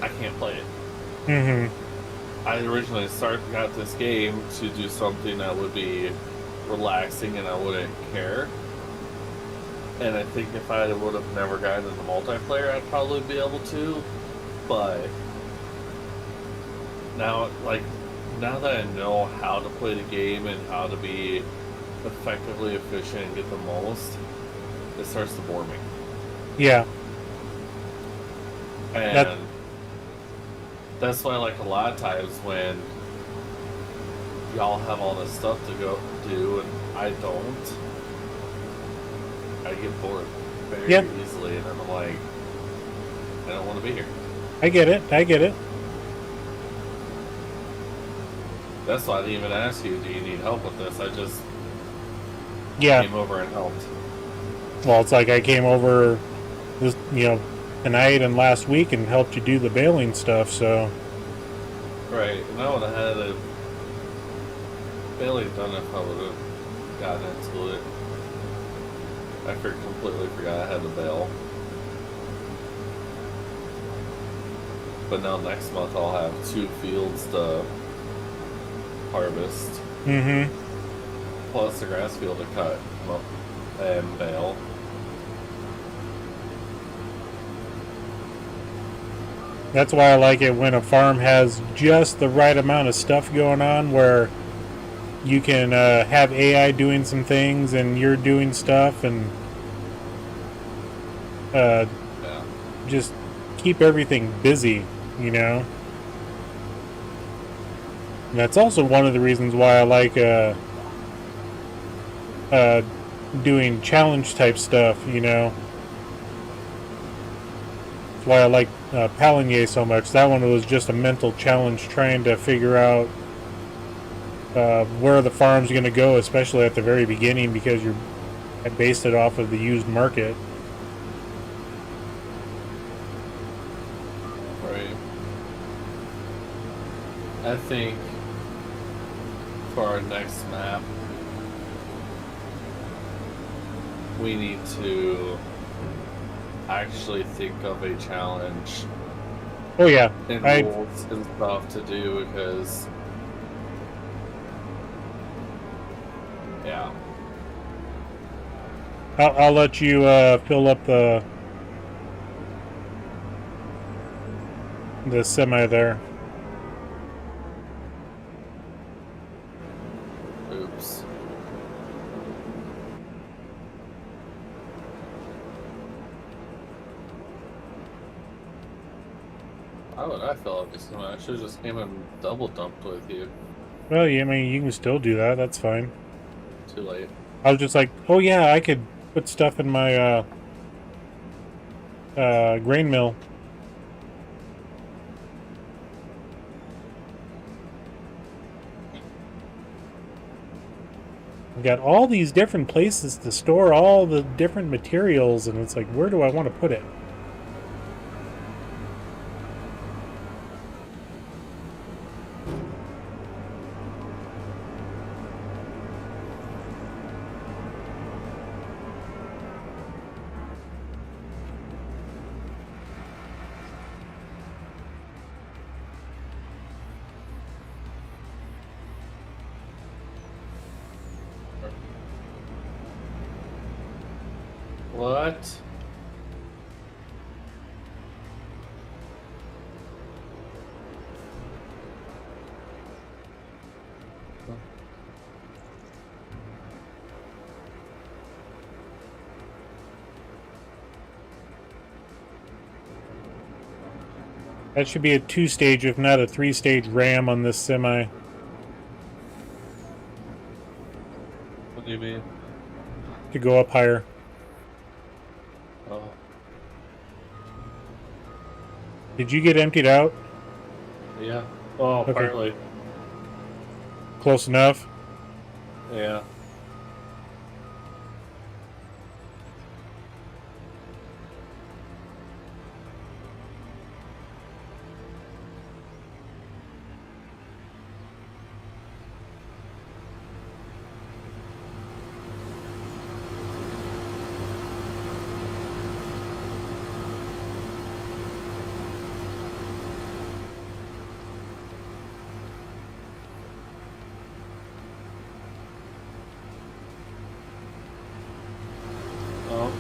I can't play it. Mm-hmm. I originally got this game to do something that would be relaxing and I wouldn't care. And I think if I would have never gotten into multiplayer, I'd probably be able to. But now that I know how to play the game and how to be effectively efficient and get the most, it starts to bore me. Yeah. And that's why, like, a lot of times when y'all have all this stuff to go do and I don't, I get bored very easily, and I'm like, I don't want to be here. I get it. I get it. That's why I didn't even ask you, do you need help with this? I just came over and helped. Well, it's like I came over this, tonight and last week and helped you do the baling stuff, so. Right, and I would have had a baling done if I would have gotten into it. I completely forgot I had to bale. But now next month I'll have 2 fields to harvest. Mm-hmm. Plus the grass field to cut and bale. That's why I like it when a farm has just the right amount of stuff going on where you can have AI doing some things and you're doing stuff and just keep everything busy, And that's also one of the reasons why I like doing challenge type stuff, That's why I like Palinier so much. That one was just a mental challenge trying to figure out where the farm's going to go, especially at the very beginning, because I based it off of the used market. Right. I think for our next map, we need to actually think of a challenge. Oh yeah, and rules and stuff to do, because I'll let you fill up the semi there. Oops. Why would I fill up this semi? I should have just came and double dumped with you. Well, yeah, I mean, you can still do that. That's fine. Too late. I was just like, oh yeah, I could put stuff in my grain mill. I've got all these different places to store all the different materials, and it's like, where do I want to put it? What? That should be a 2-stage, if not a 3-stage RAM on this semi. What do you mean? To go up higher. Oh. Did you get emptied out? Yeah. Oh, Okay. partly. Close enough? Yeah. Oh.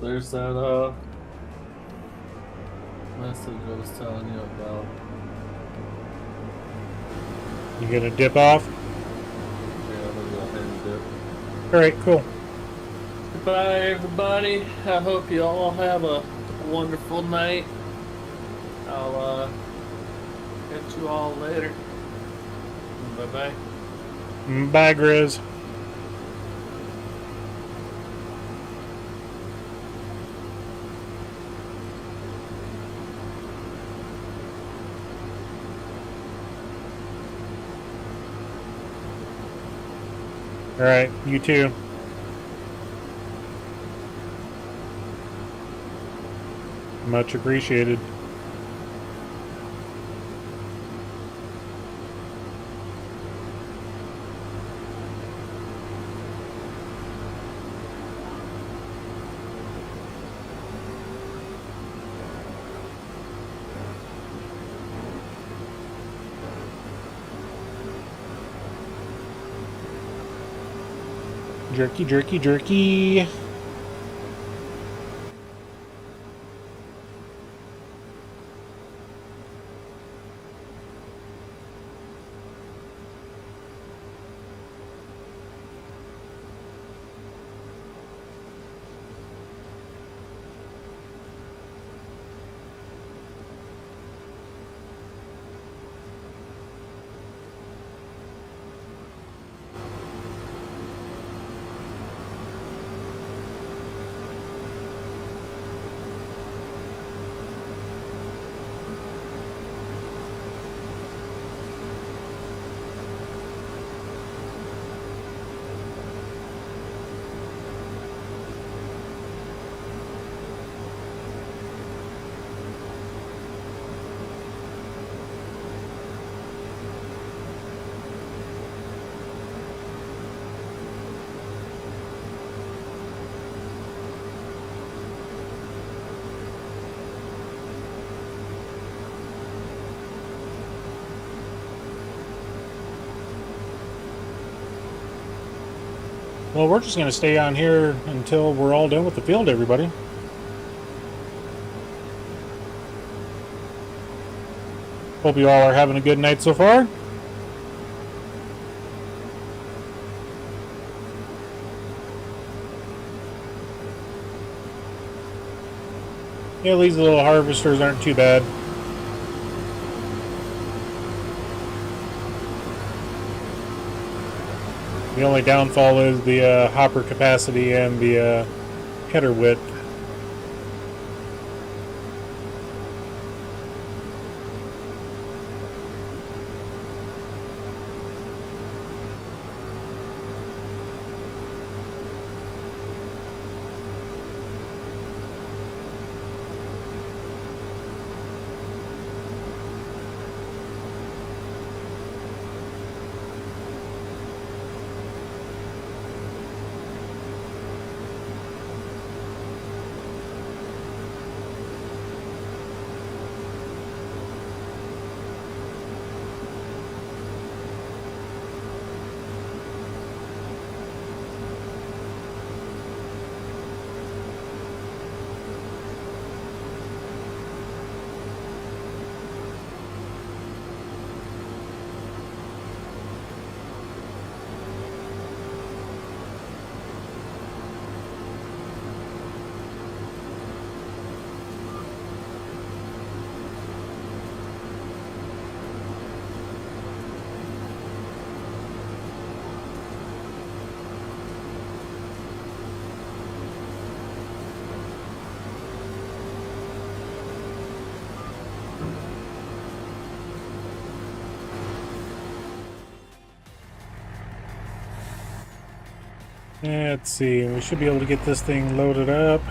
There's that, message I was telling you about. You gonna dip off? Yeah, I'm gonna go ahead and dip. Alright, cool. Goodbye, everybody. I hope you all have a wonderful night. I'll catch you all later. Bye-bye. Bye, Grizz. Alright, you too. Much appreciated. Jerky, jerky, jerky. Well, we're just going to stay on here until we're all done with the field, everybody. Hope you all are having a good night so far. Yeah, these little harvesters aren't too bad. The only downfall is the hopper capacity and the header width. Let's see, we should be able to get this thing loaded up.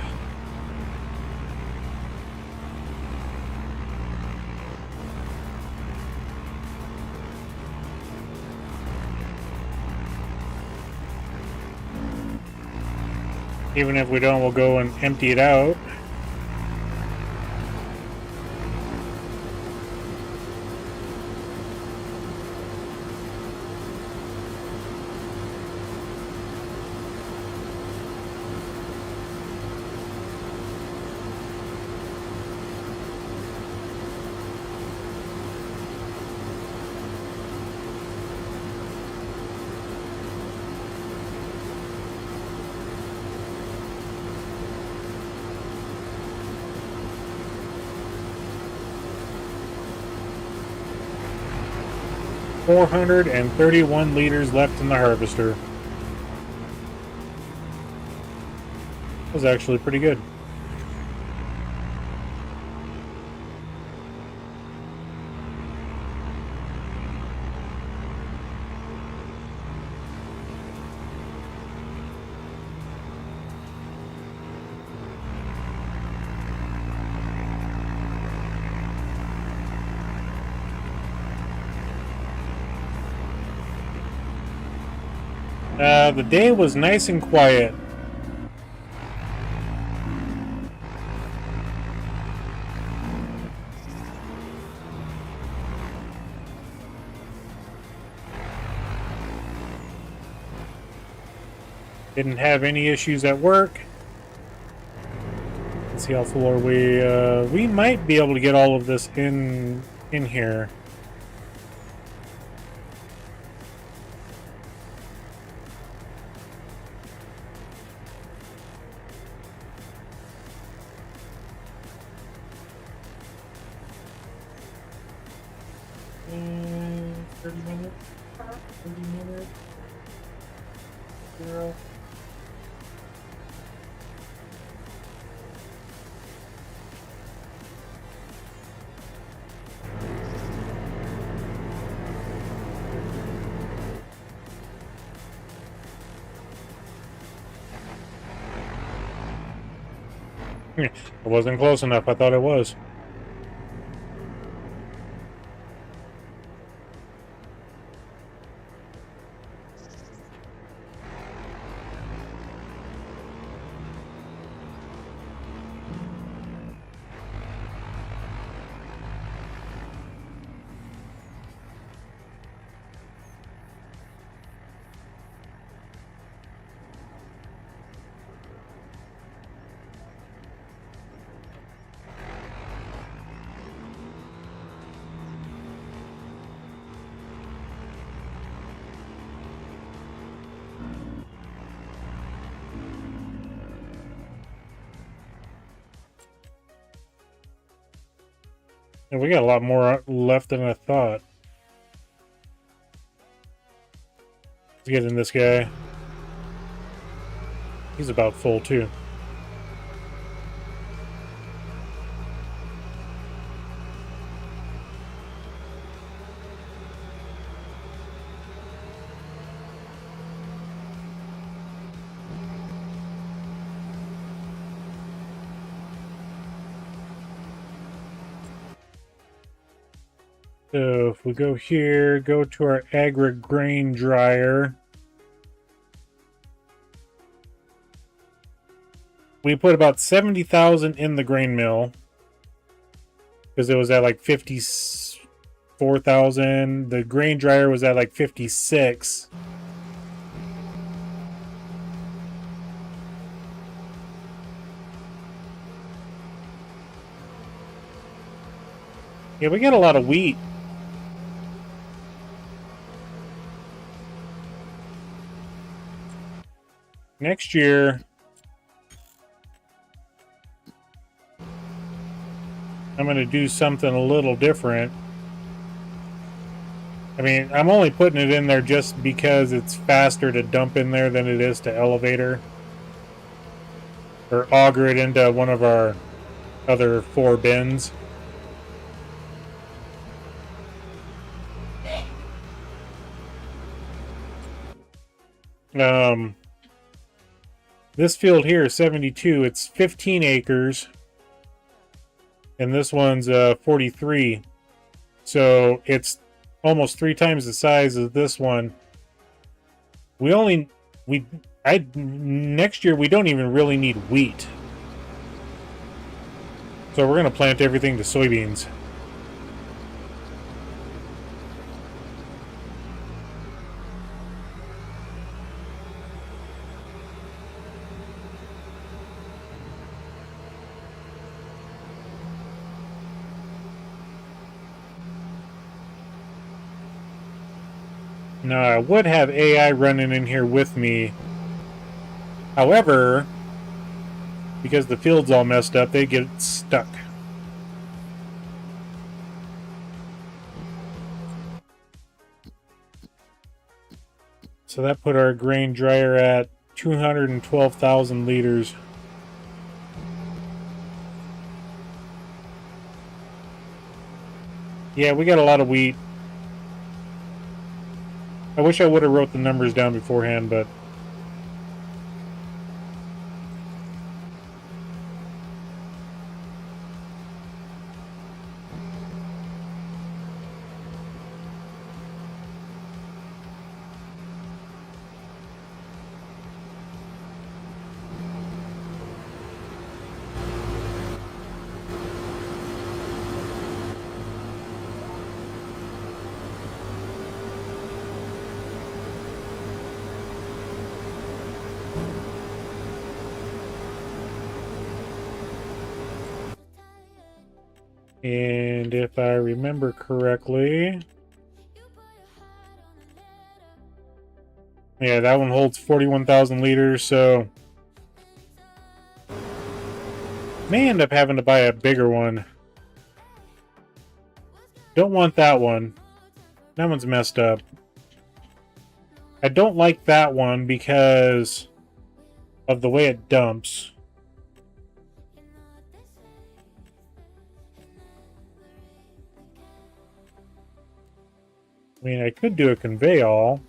Even if we don't, we'll go and empty it out. 431 liters left in the harvester. That was actually pretty good. The day was nice and quiet. Didn't have any issues at work. Let's see how full are we. We might be able to get all of this in here. And 30 minutes. 30 minutes. 0. It wasn't close enough. I thought it was. And we got a lot more left than I thought. Let's get in this guy. He's about full too. So if we go here, go to our agri grain dryer. We put about 70,000 in the grain mill because it was at like 54,000. The grain dryer was at like 56. Yeah, we got a lot of wheat. Next year, I'm going to do something a little different. I mean, I'm only putting it in there just because it's faster to dump in there than it is to elevator. Or auger it into one of our other 4 bins. This field here is 72. It's 15 acres. And this one's 43. So it's almost 3 times the size of this one. Next year we don't even really need wheat. So we're going to plant everything to soybeans. Now, I would have AI running in here with me. However, because the field's all messed up, they get stuck. so that put our grain dryer at 212,000 liters. Yeah, we got a lot of wheat. I wish I would have wrote the numbers down beforehand, but and if I remember correctly, yeah, that one holds 41,000 liters, so may end up having to buy a bigger one. Don't want that one. That one's messed up. I don't like that one because of the way it dumps. I mean, I could do a conveyal,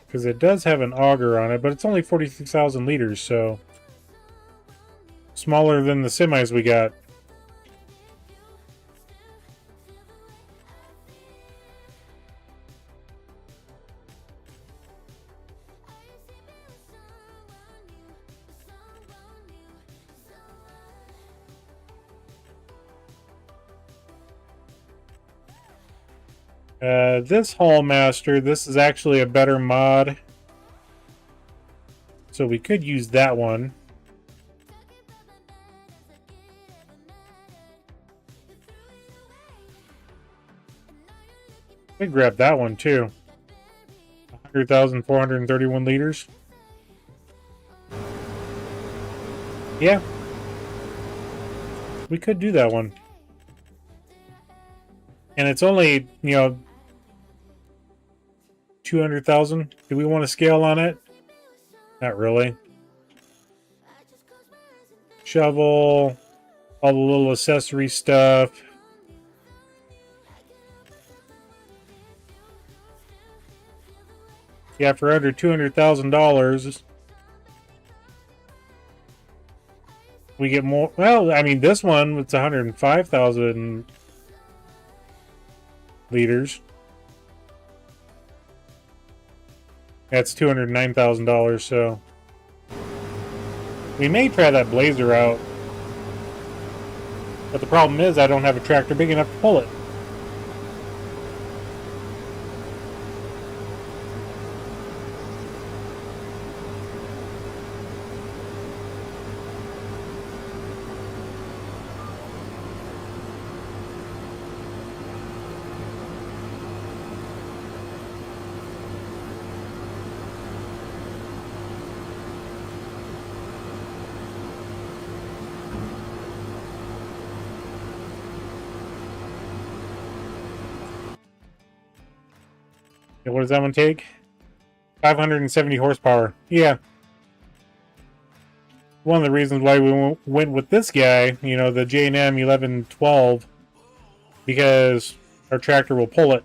because it does have an auger on it, but it's only 46,000 liters, so smaller than the semis we got. This Hallmaster, this is actually a better mod, so we could use that one. We could grab that one too. 100,431 liters. Yeah, we could do that one. And it's only, you know, 200,000. Do we want to scale on it? Not really. Shovel, all the little accessory stuff. Yeah, for under $200,000, we get more. Well, I mean, this one, it's 105,000 liters. That's $209,000, so we may try that Blazer out. But the problem is I don't have a tractor big enough to pull it. Yeah, what does that one take? 570 horsepower. Yeah. One of the reasons why we went with this guy, you know, the J&M 1112, because our tractor will pull it.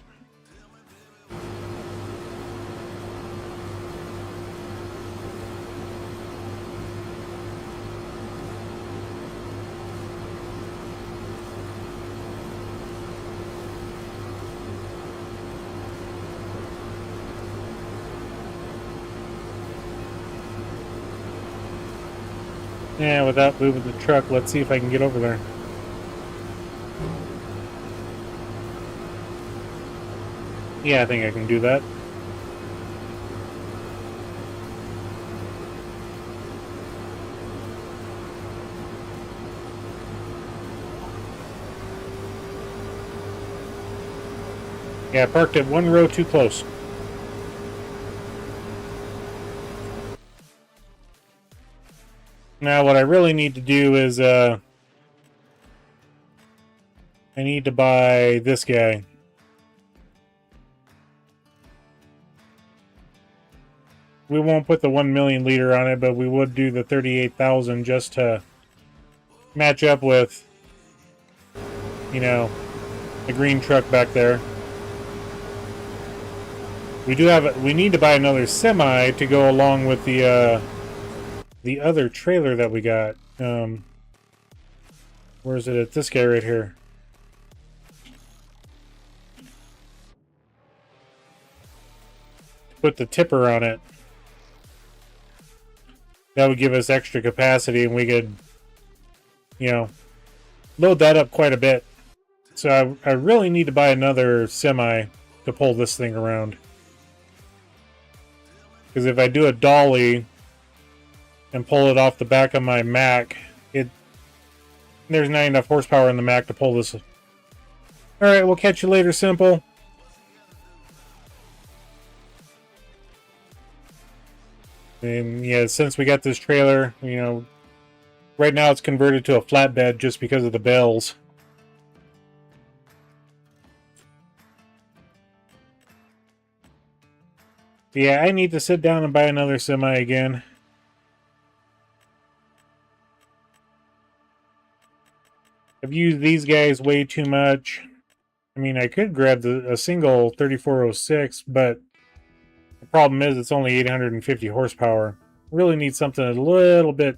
Yeah, without moving the truck, let's see if I can get over there. Yeah, I think I can do that. Yeah, I parked it one row too close. Now, what I really need to do is, I need to buy this guy. we won't put the 1 million liter on it, but we would do the 38,000 just to match up with, you know, the green truck back there. We need to buy another semi to go along with the other trailer that we got. Where is it at? This guy right here. Put the tipper on it. That would give us extra capacity, and we could, you know, load that up quite a bit. So I really need to buy another semi to pull this thing around. Because if I do a dolly and pull it off the back of my Mac, there's not enough horsepower in the Mac to pull this. Alright, we'll catch you later, Simple. And yeah, since we got this trailer, you know, right now it's converted to a flatbed just because of the bells. Yeah, I need to sit down and buy another semi again. I've used these guys way too much. I mean, I could grab a single 3406, but the problem is it's only 850 horsepower. Really need something a little bit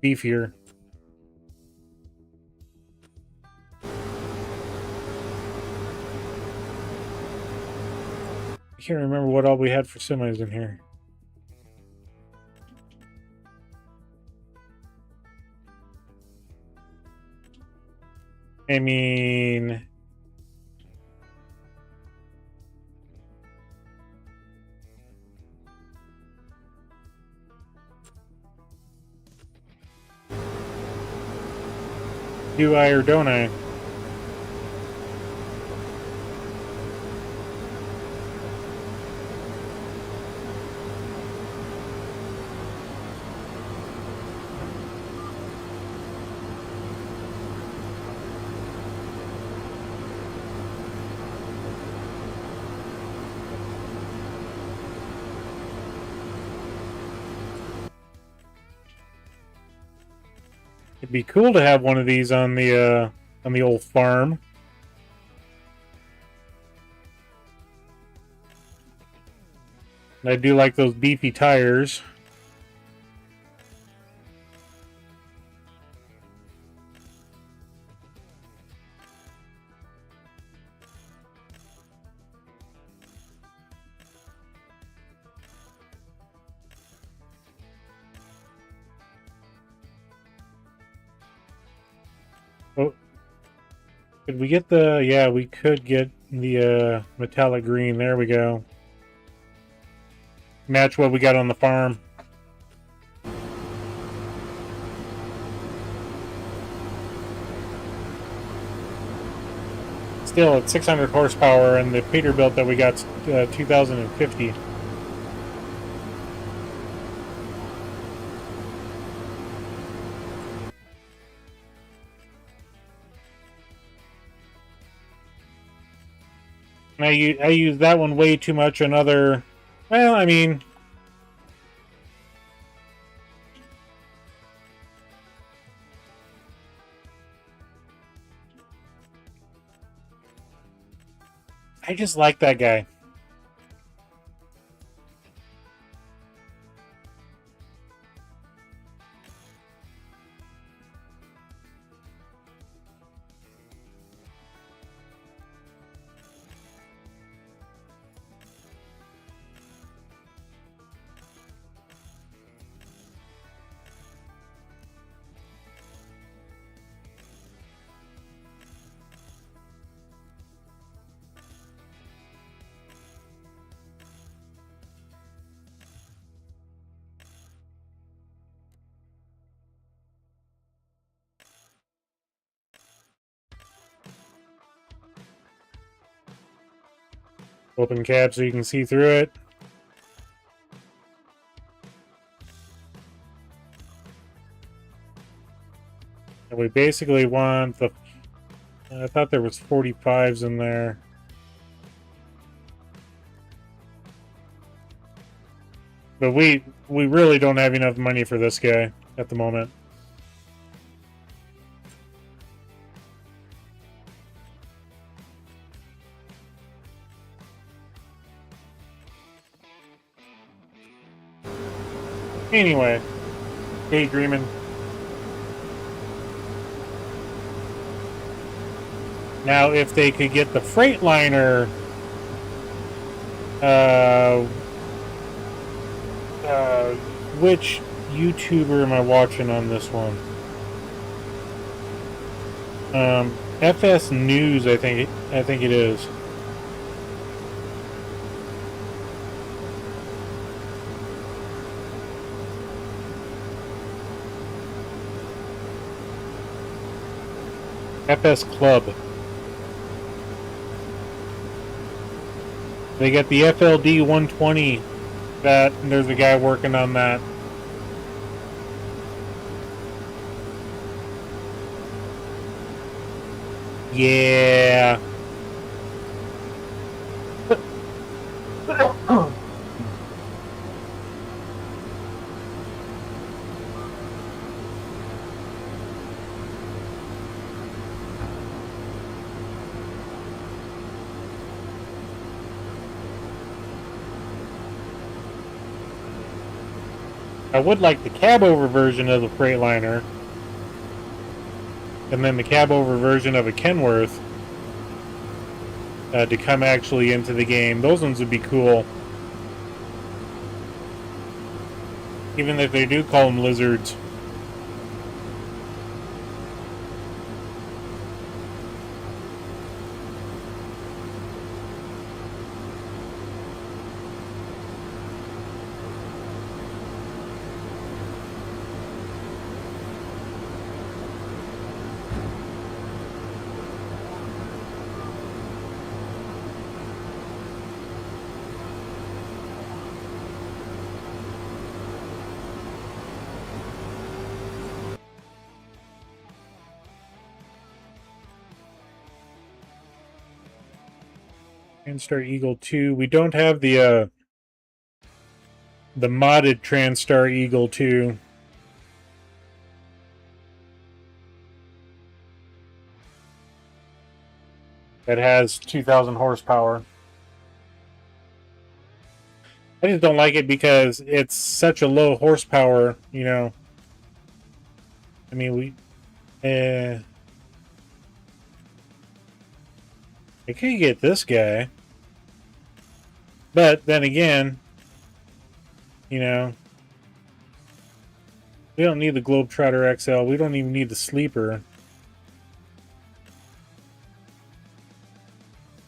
beefier. I can't remember what all we had for semis in here. I mean... do I or don't I? It'd be cool to have one of these on the old farm. I do like those beefy tires. Oh, could we get the... yeah, we could get the metallic green. There we go. Match what we got on the farm. Still at 600 horsepower, and the Peterbilt that we got 2050. I use that one way too much on other... well, I mean... I just like that guy. Open cap so you can see through it. And we basically want the... I thought there was 45s in there. But we really don't have enough money for this guy at the moment. Anyway, daydreaming. Now, if they could get the Freightliner, which YouTuber am I watching on this one? FS News, I think it is. FS Club. They got the FLD 120. That there's a guy working on that. Yeah. I would like the cab-over version of the Freightliner, and then the cab-over version of a Kenworth to come actually into the game. Those ones would be cool. Even if they do call them lizards. TranStar Eagle 2. We don't have the modded TranStar Eagle 2. That has 2,000 horsepower. I just don't like it because it's such a low horsepower, you know. I mean, I could get this guy. But then again, you know, we don't need the Globetrotter XL. We don't even need the Sleeper.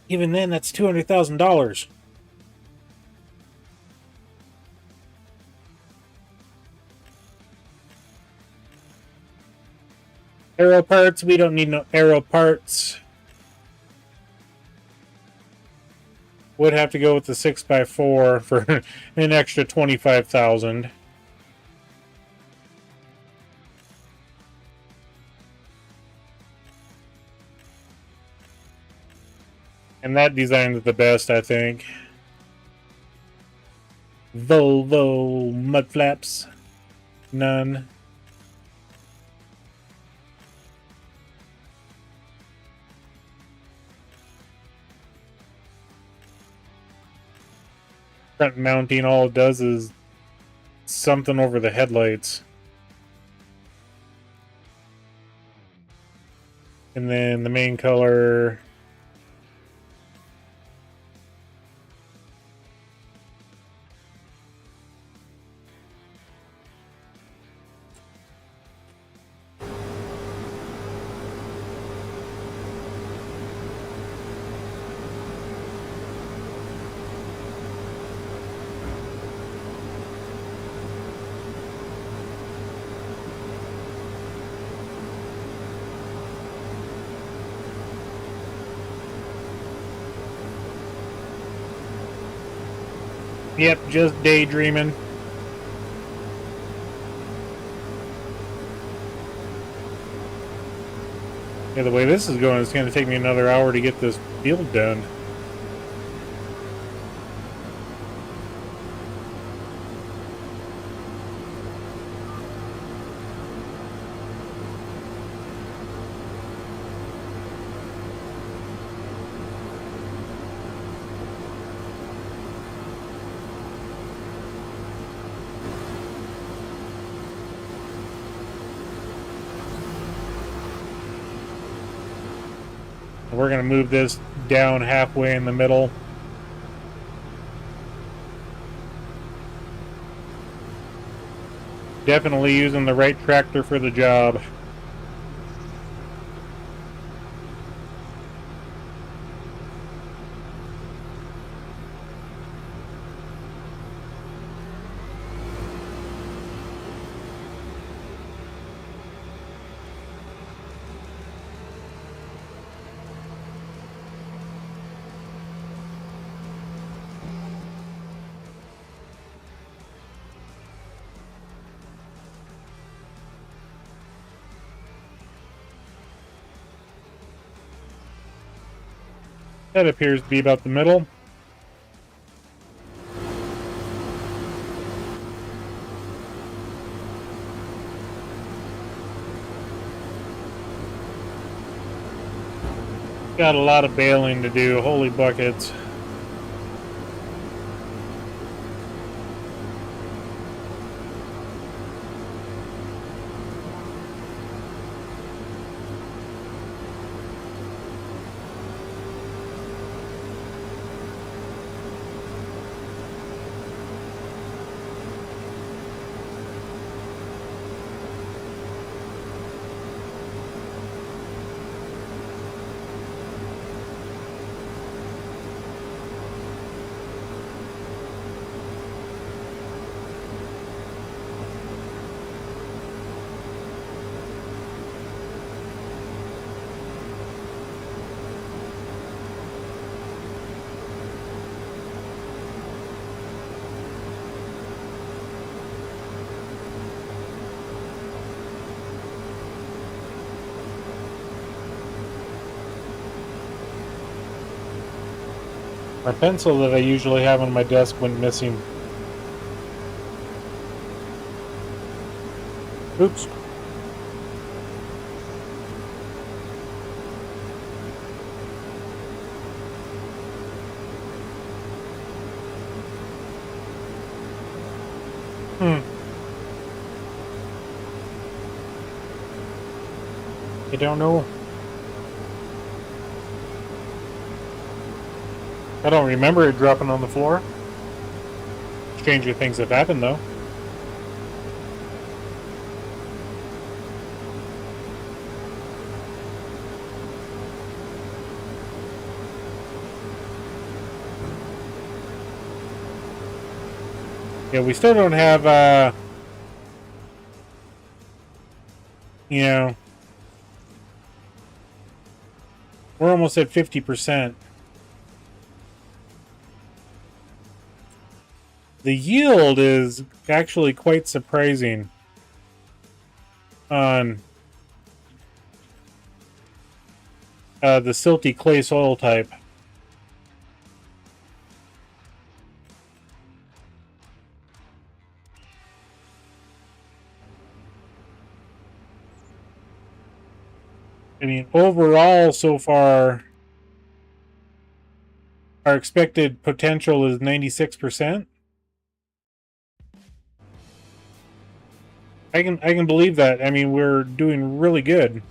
Even then, that's $200,000. Aero parts, we don't need no aero parts. Would have to go with the 6x4 for an extra $25,000. And that design is the best, I think. Volvo mud flaps. None. Front mounting, all it does is something over the headlights. And then the main color. Yep, just daydreaming. Yeah, the way this is going, it's going to take me another hour to get this build done. We're going to move this down halfway in the middle. Definitely using the right tractor for the job. That appears to be about the middle. Got a lot of baling to do, holy buckets. My pencil that I usually have on my desk went missing. Oops. I don't know. I don't remember it dropping on the floor. Stranger things have happened, though. Yeah, we still don't have, you know, we're almost at 50%. The yield is actually quite surprising on the silty clay soil type. I mean, overall, so far, our expected potential is 96%. I can believe that. I mean, we're doing really good.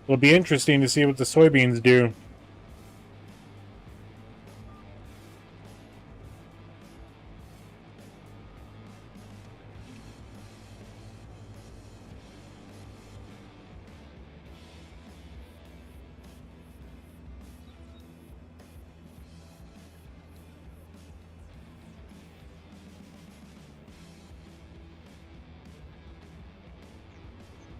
It'll be interesting to see what the soybeans do.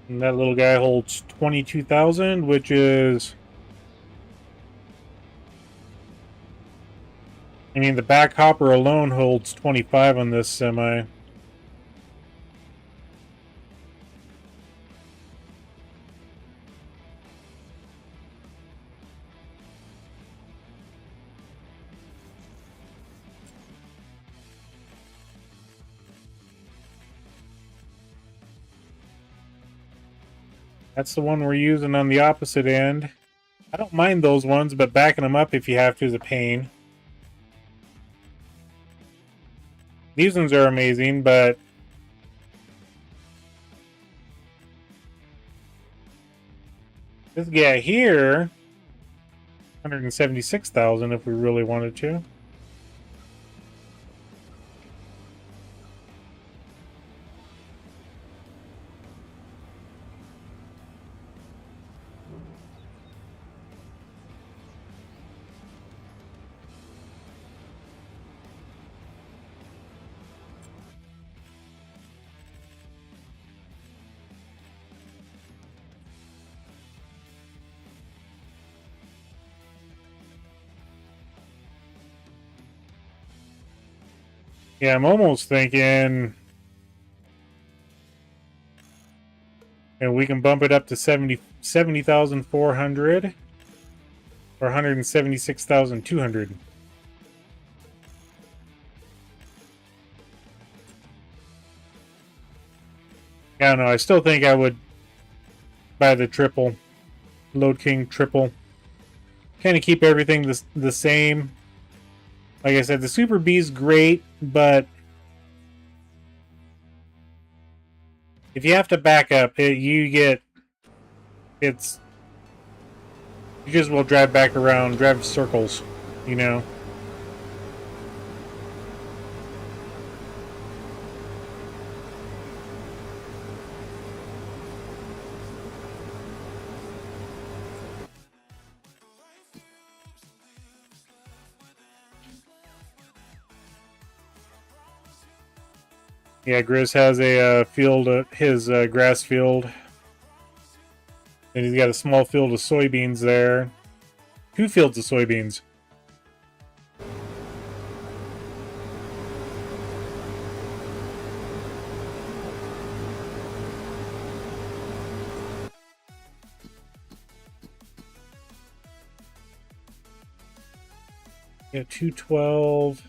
And that little guy holds 22,000, which is... I mean, the back hopper alone holds 25 on this semi. That's the one we're using on the opposite end. I don't mind those ones, but backing them up if you have to is a pain. These ones are amazing, but This guy here, 176,000 if we really wanted to. Yeah, I'm almost thinking, and we can bump it up to 70,400 or 176,200. I don't know. I still think I would buy the triple, Load King triple. Kind of keep everything the same. Like I said, the Super B's great, but if you have to back up, you just will drive back around, drive circles, you know. Yeah, Grizz has a field, his grass field. And he's got a small field of soybeans there. 2 fields of soybeans. Yeah, 212.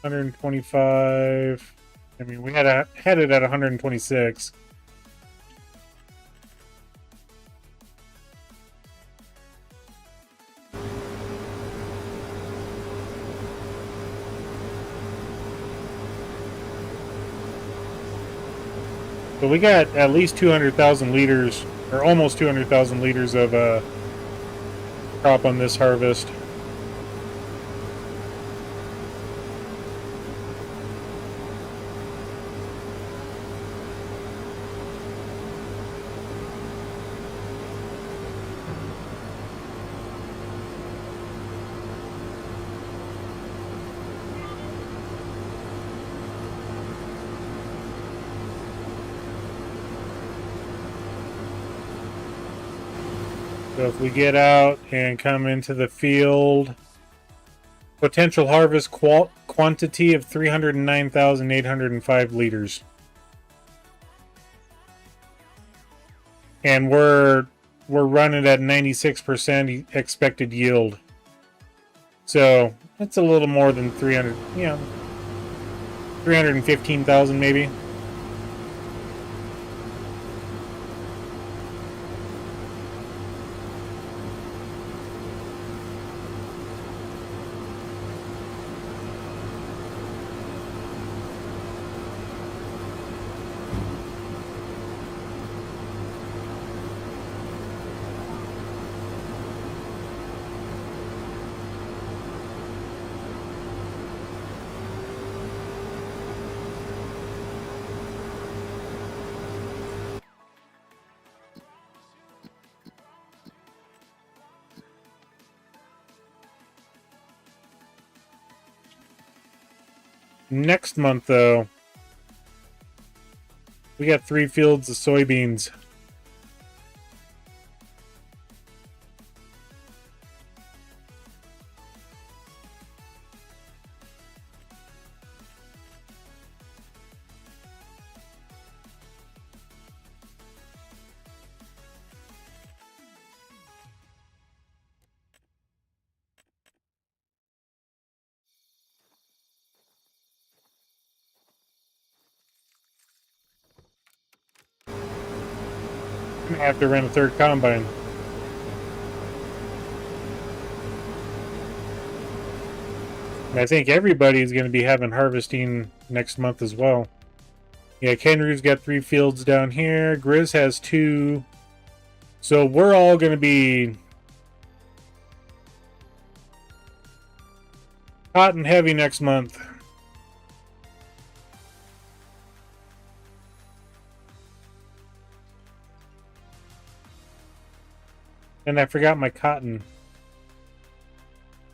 125. I mean, we had it at 126. So we got at least 200,000 liters, or almost 200,000 liters of crop on this harvest. So if we get out and come into the field, potential harvest quantity of 309,805 liters. And we're running at 96% expected yield. So that's a little more than 300, you know, 315,000 maybe. Next month, though, we got 3 fields of soybeans. I'm gonna have to rent a 3rd combine. And I think everybody's going to be having harvesting next month as well. Yeah, Kenry's got 3 fields down here. Grizz has 2. So we're all going to be hot and heavy next month. And I forgot my cotton.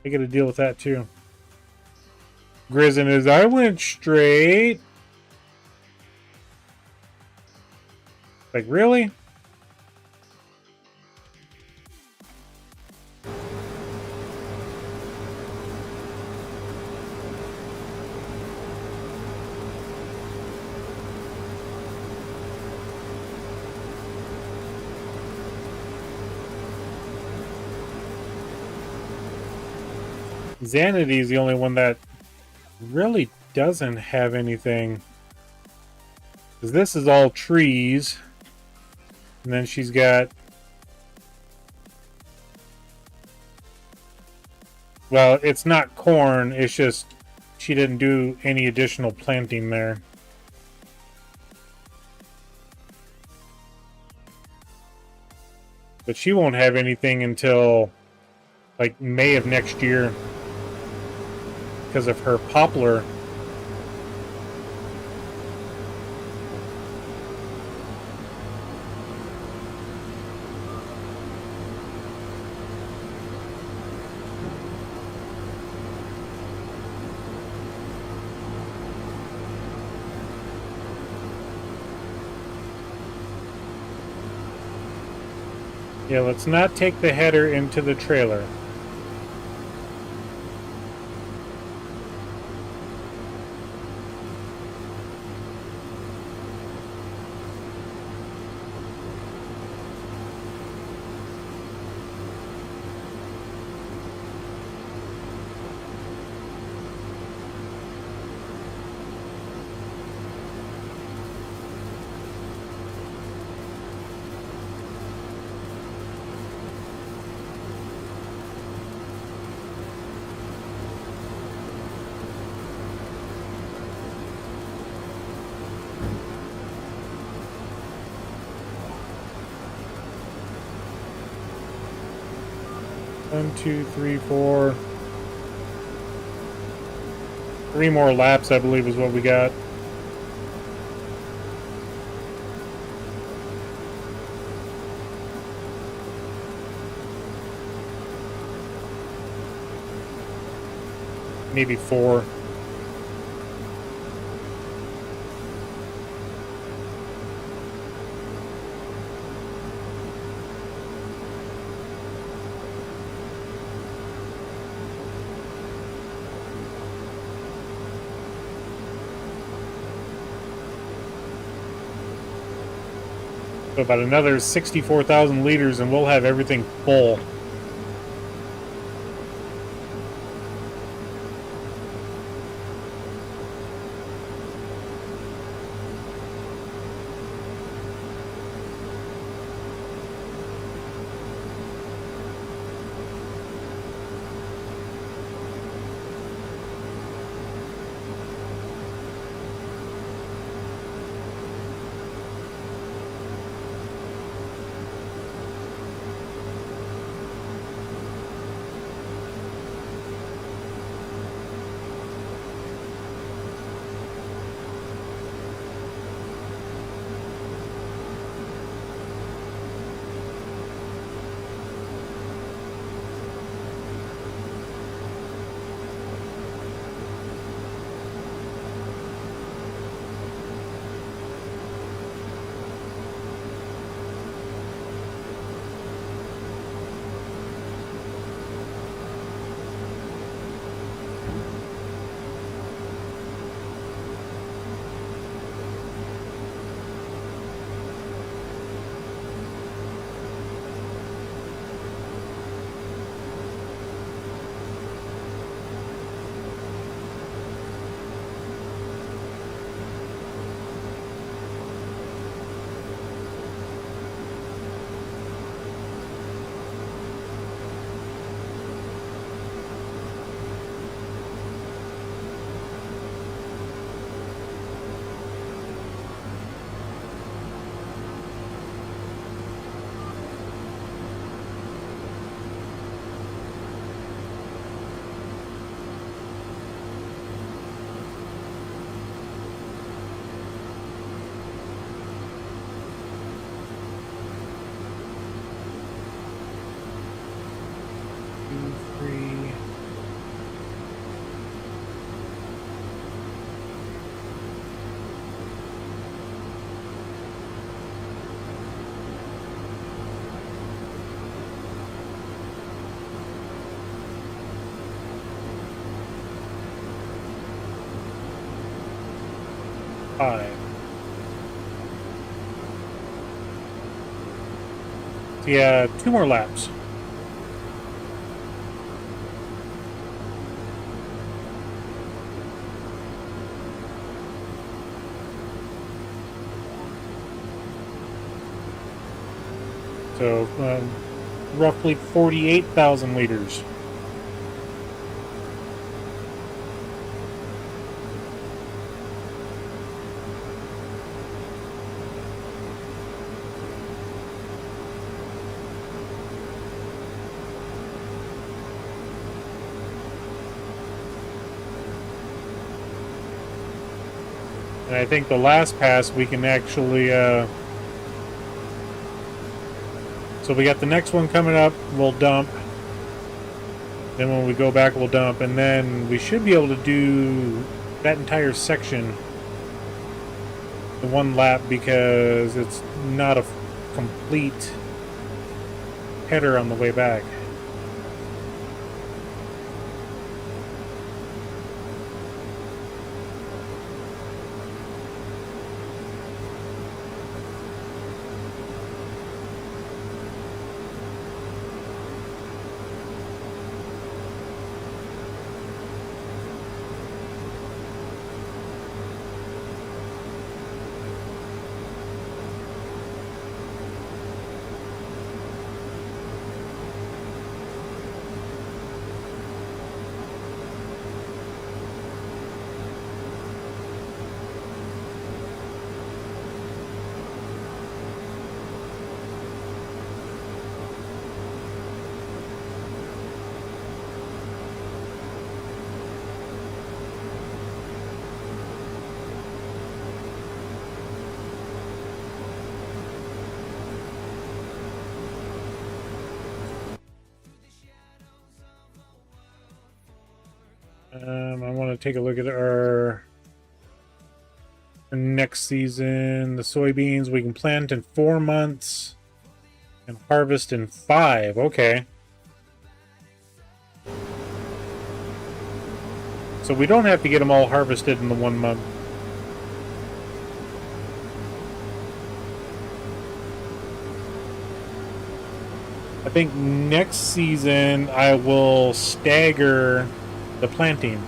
I got to deal with that too. Grizz is, I went straight. Like, really? Xanity is the only one that really doesn't have anything. Because this is all trees. And then she's got... Well, it's not corn. It's just she didn't do any additional planting there. But she won't have anything until like May of next year. Because of her poplar. Yeah, let's not take the header into the trailer. One, two, three, four. 3 more laps, I believe, is what we got. Maybe 4. So about another 64,000 liters and we'll have everything full. 5. So yeah, 2 more laps. So, roughly 48,000 liters. And I think the last pass we can actually, so we got the next one coming up, we'll dump. Then when we go back, we'll dump. And then we should be able to do that entire section the 1 lap because it's not a complete header on the way back. I want to take a look at our next season. The soybeans we can plant in 4 months and harvest in 5. Okay. So we don't have to get them all harvested in the 1 month. I think next season I will stagger the planting.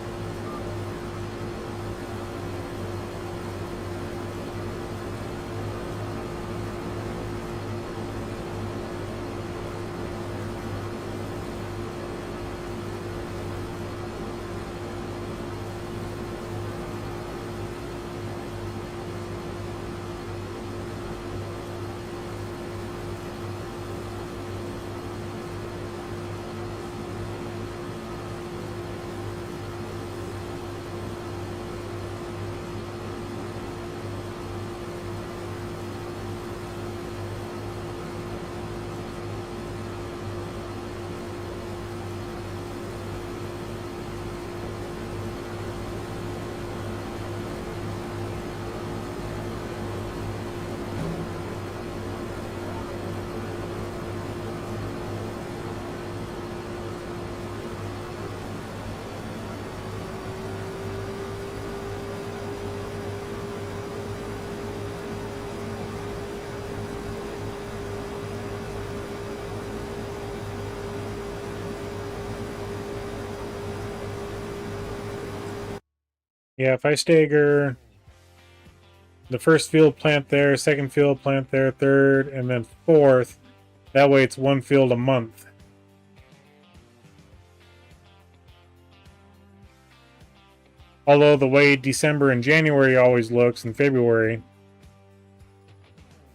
Yeah, if I stagger the first field plant there, second field plant there, third, and then fourth, that way it's 1 field a month. Although the way December and January always looks, and February,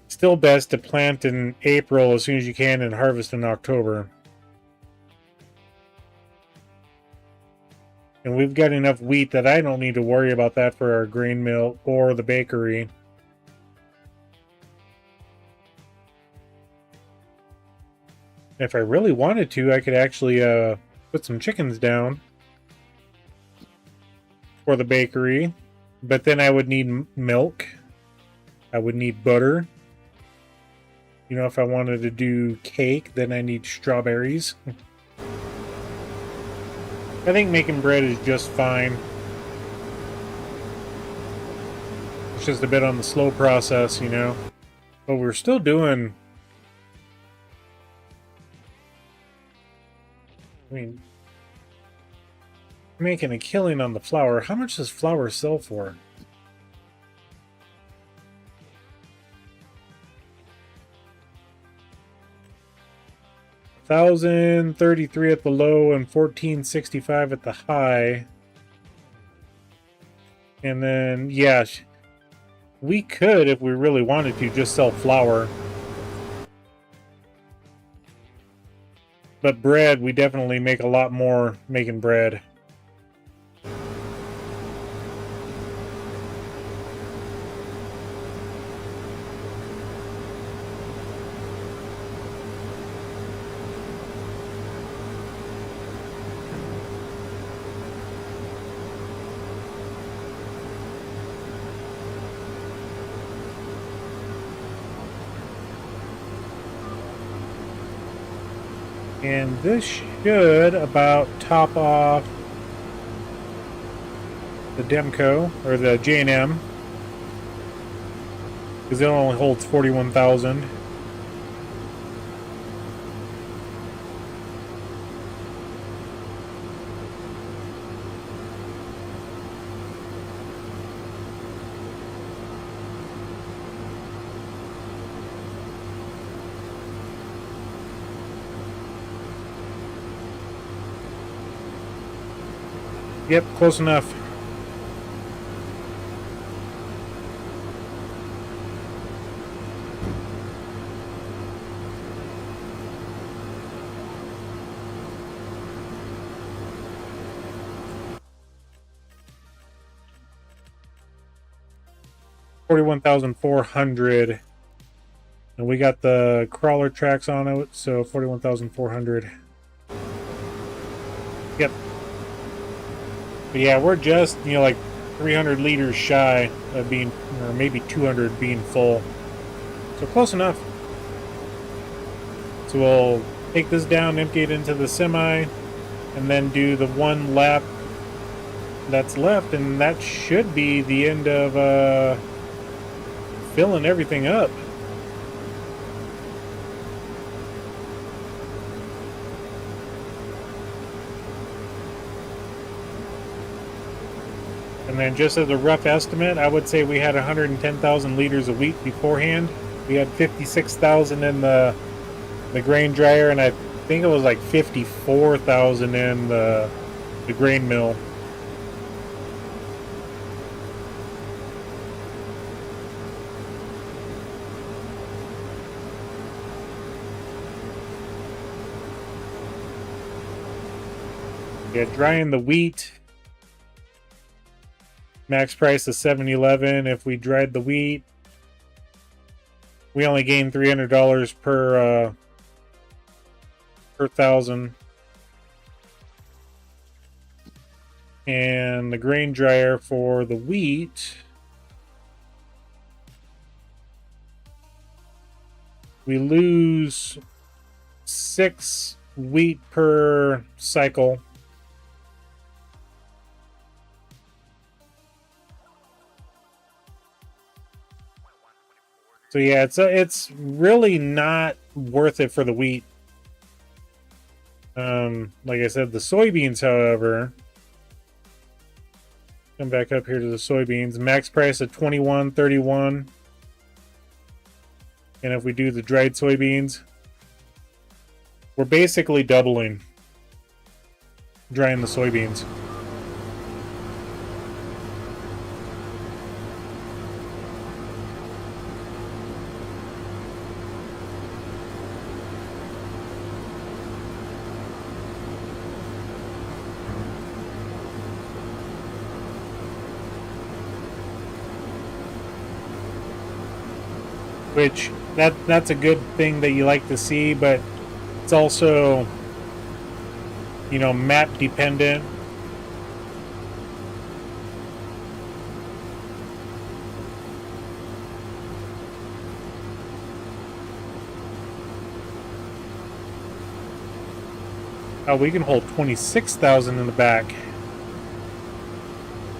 still best to plant in April as soon as you can and harvest in October. And we've got enough wheat that I don't need to worry about that for our grain mill or the bakery. If I really wanted to, I could actually put some chickens down for the bakery. But then I would need milk. I would need butter. You know, if I wanted to do cake, then I need strawberries. I think making bread is just fine. just a bit on the slow process, you know. But we're still doing... I mean... making a killing on the flour. How much does flour sell for? $1,033 at the low and $1,465 at the high. And then, yeah, we could, if we really wanted to, just sell flour. But bread, we definitely make a lot more making bread. And this should about top off the Demco, or the J&M, because it only holds 41,000. Yep, close enough. $41,400, and we got the crawler tracks on it, so 41,400. Yep. But yeah, we're just, you know, like 300 liters shy of being, or maybe 200 being full. So close enough. So we'll take this down, empty it into the semi, and then do the one lap that's left, and that should be the end of filling everything up. And then just as a rough estimate, I would say we had 110,000 liters of wheat beforehand. We had 56,000 in the grain dryer, and I think it was like 54,000 in the grain mill. Yeah, drying the wheat. Max price is $7.11. If we dried the wheat, we only gain $300 per thousand. And the grain dryer for the wheat, we lose 6 wheat per cycle. So yeah, it's really not worth it for the wheat. Like I said, the soybeans, however, come back up here to the soybeans. Max price at $21.31. And if we do the dried soybeans, we're basically doubling drying the soybeans. Which that's a good thing that you like to see, but it's also, you know, map dependent. Oh, we can hold 26,000 in the back.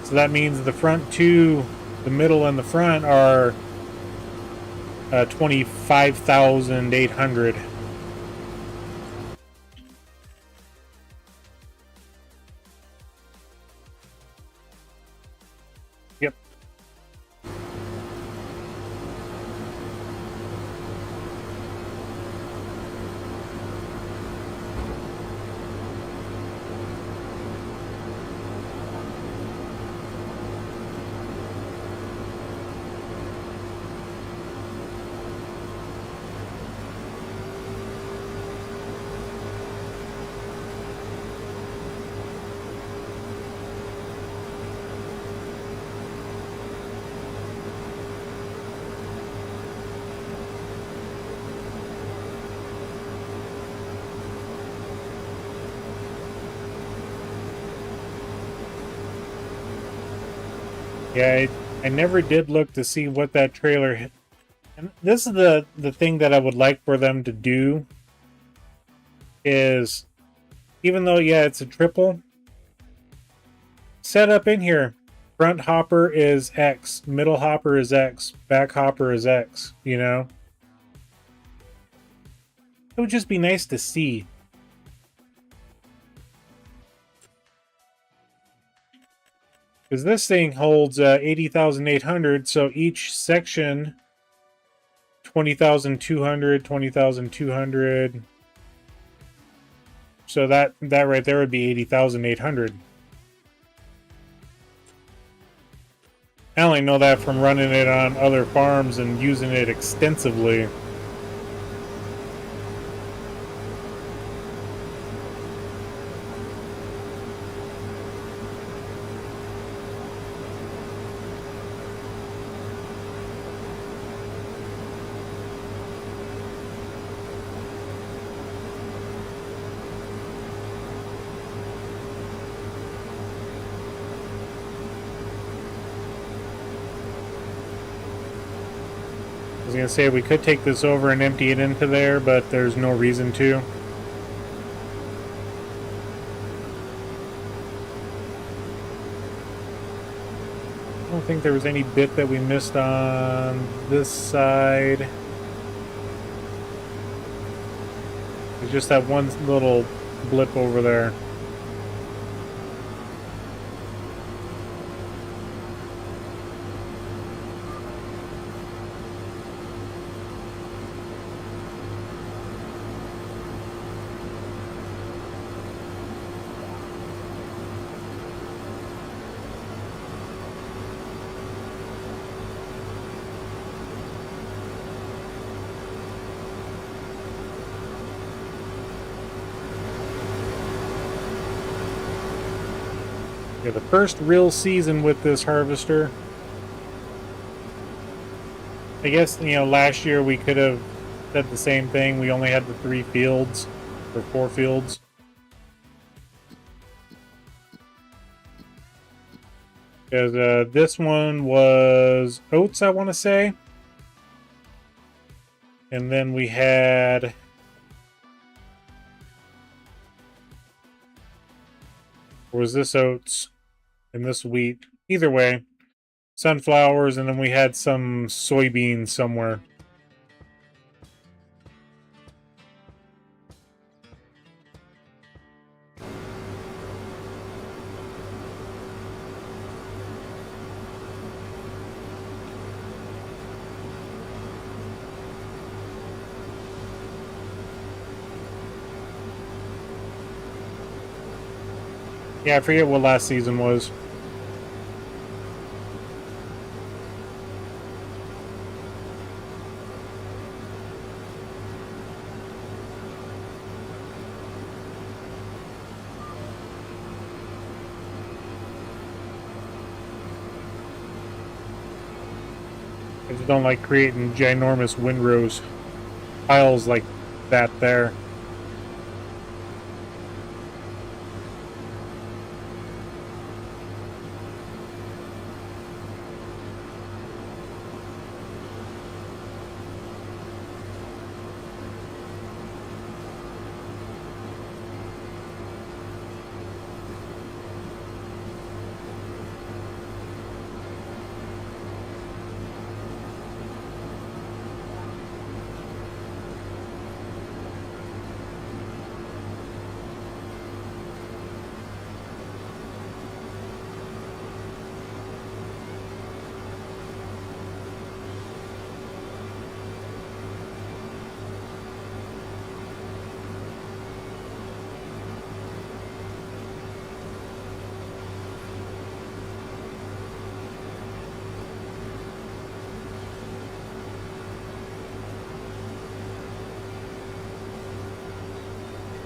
So that means the front two The middle and the front are 25,800. Yep. Yeah, I never did look to see what that trailer. And this is the thing that I would like for them to do. Is even though yeah it's a triple, set up in here. Front hopper is X, middle hopper is X, back hopper is X. You know, it would just be nice to see. Because this thing holds 80,800, so each section 20,200, 20,200. So that right there would be 80,800. I only know that from running it on other farms and using it extensively. I was gonna say we could take this over and empty it into there, but there's no reason to. I don't think there was any bit that we missed on this side. There's just that one little blip over there. Yeah, the first real season with this harvester. I guess, you know, last year we could have said the same thing. We only had the 3 fields, or 4 fields. Because this one was oats, I want to say. And then we had... Or was this oats and this wheat? Either way, sunflowers, and then we had some soybeans somewhere. Yeah, I forget what last season was. I just don't like creating ginormous windrows piles like that there.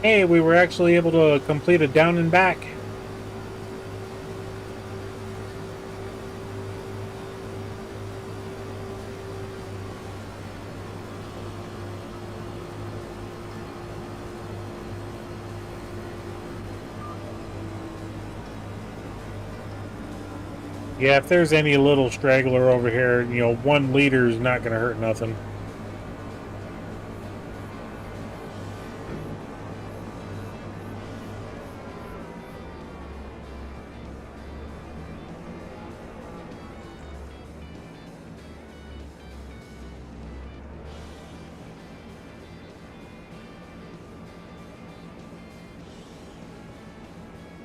Hey, we were actually able to complete a down and back. Yeah, if there's any little straggler over here, you know, 1 liter is not going to hurt nothing.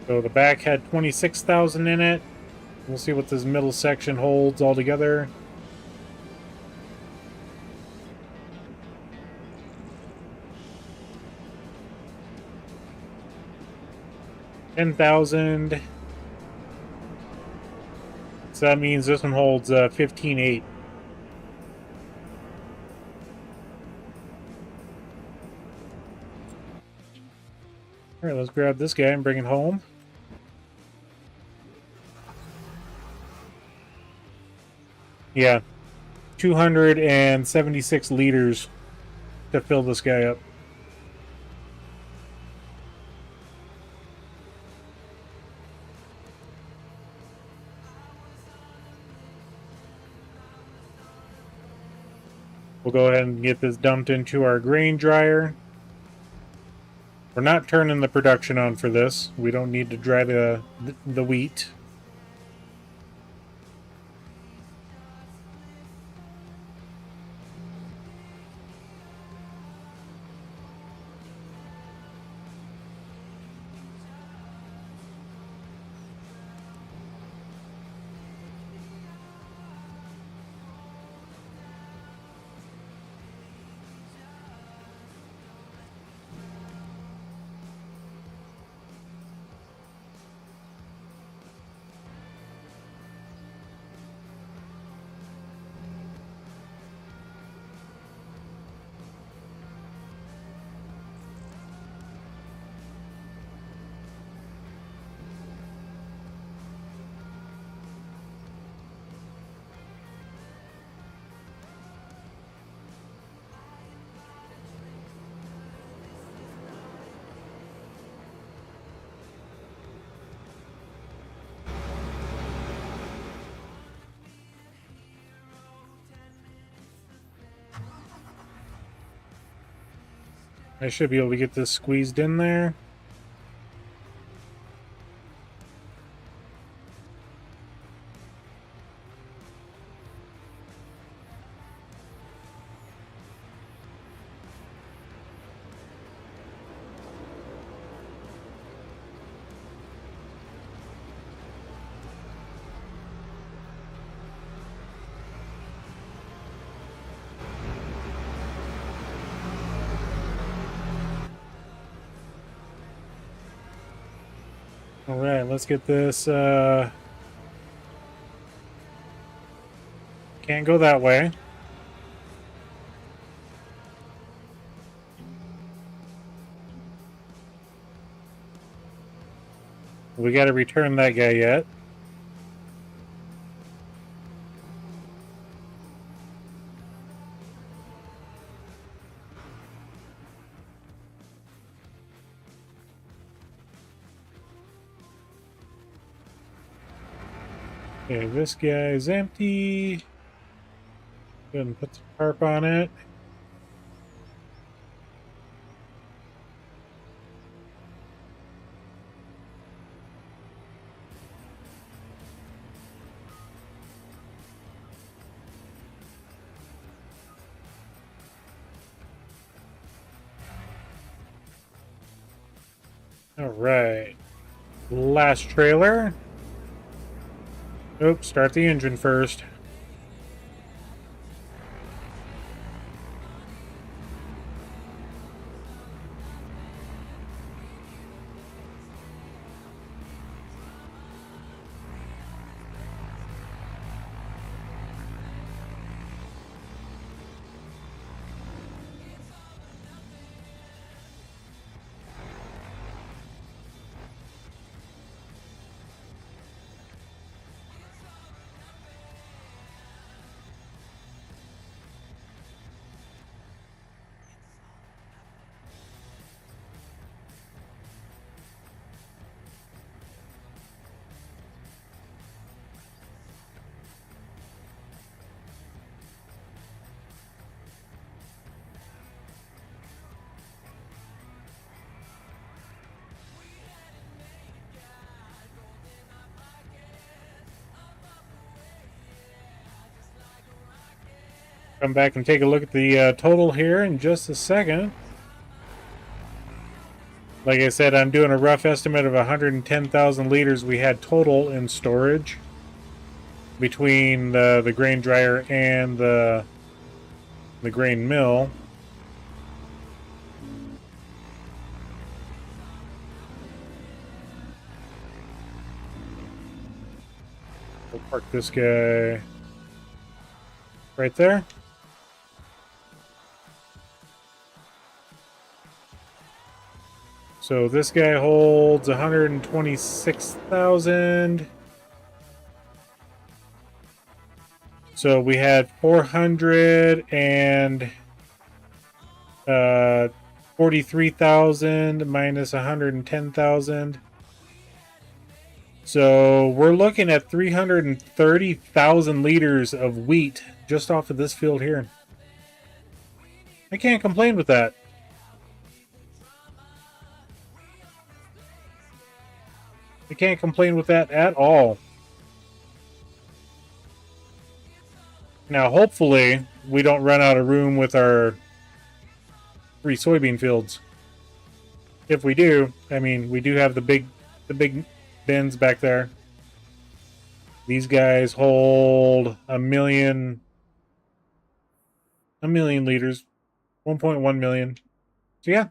So the back had 26,000 in it. We'll see what this middle section holds all together. $10,000. So that means this one holds 15.8. All right, let's grab this guy and bring it home. Yeah, 276 liters to fill this guy up. We'll go ahead and get this dumped into our grain dryer. We're not turning the production on for this. We don't need to dry the wheat. I should be able to get this squeezed in there. All right, let's get this. Can't go that way. We got to return that guy yet. Okay, this guy is empty. Go ahead and put the tarp on it. All right, last trailer. Oops, start the engine first. come back and take a look at the total here in just a second. Like I said, I'm doing a rough estimate of 110,000 liters we had total in storage between the grain dryer and the grain mill. We'll park this guy right there. So this guy holds 126,000. So we had 443,000 minus 110,000. So we're looking at 330,000 liters of wheat just off of this field here. I can't complain with that. I can't complain with that at all. Now, hopefully, we don't run out of room with our 3 soybean fields. If we do, I mean, we do have the big bins back there. These guys hold a million liters, 1.1 million. So yeah.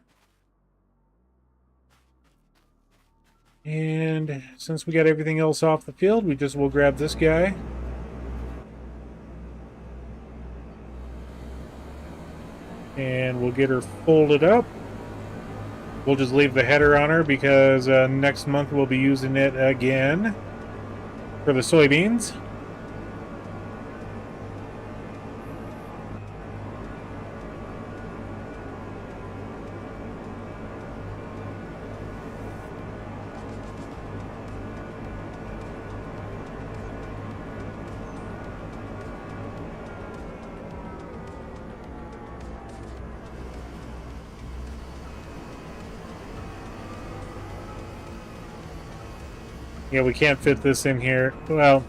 And since we got everything else off the field, we just will grab this guy. And we'll get her folded up. We'll just leave the header on her because next month we'll be using it again for the soybeans. Yeah, we can't fit this in here. Well,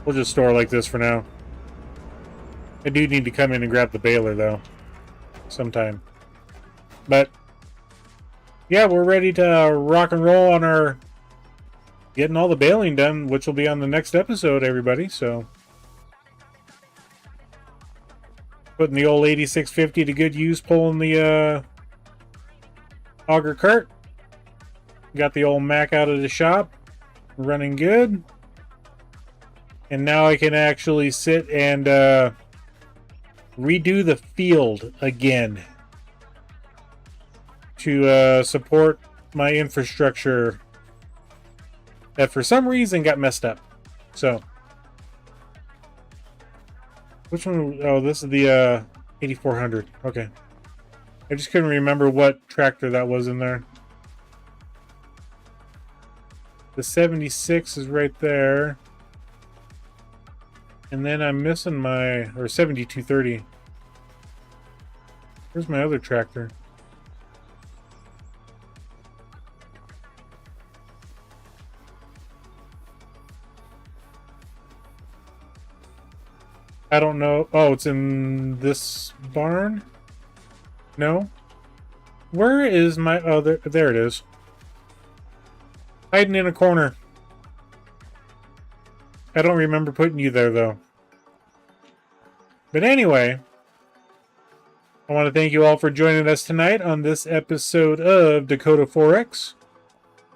we'll just store like this for now. I do need to come in and grab the baler, though, sometime. But, yeah, we're ready to rock and roll on our getting all the baling done, which will be on the next episode, everybody. So, putting the old 8650 to good use, pulling the auger cart. Got the old Mac out of the shop. Running good. And now I can actually sit and redo the field again to support my infrastructure that for some reason got messed up. So, which one? Oh, this is the 8400. Okay. I just couldn't remember what tractor that was in there. The 76 is right there. And then I'm missing my, or 7230. Where's my other tractor? I don't know. Oh, it's in this barn? No? Where is my other? There it is. Hiding in a corner. I don't remember putting you there, though. But anyway, I want to thank you all for joining us tonight on this episode of Dakota 4X.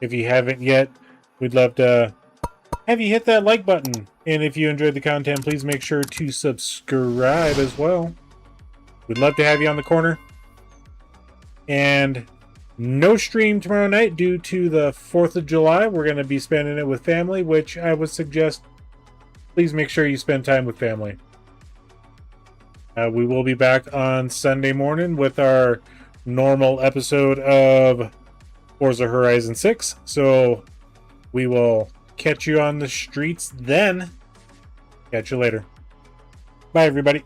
If you haven't yet, we'd love to have you hit that like button. And if you enjoyed the content, please make sure to subscribe as well. We'd love to have you on the corner. And no stream tomorrow night due to the 4th of July. We're going to be spending it with family, which I would suggest please make sure you spend time with family. We will be back on Sunday morning with our normal episode of Forza Horizon 6. So we will catch you on the streets then. Catch you later. Bye, everybody.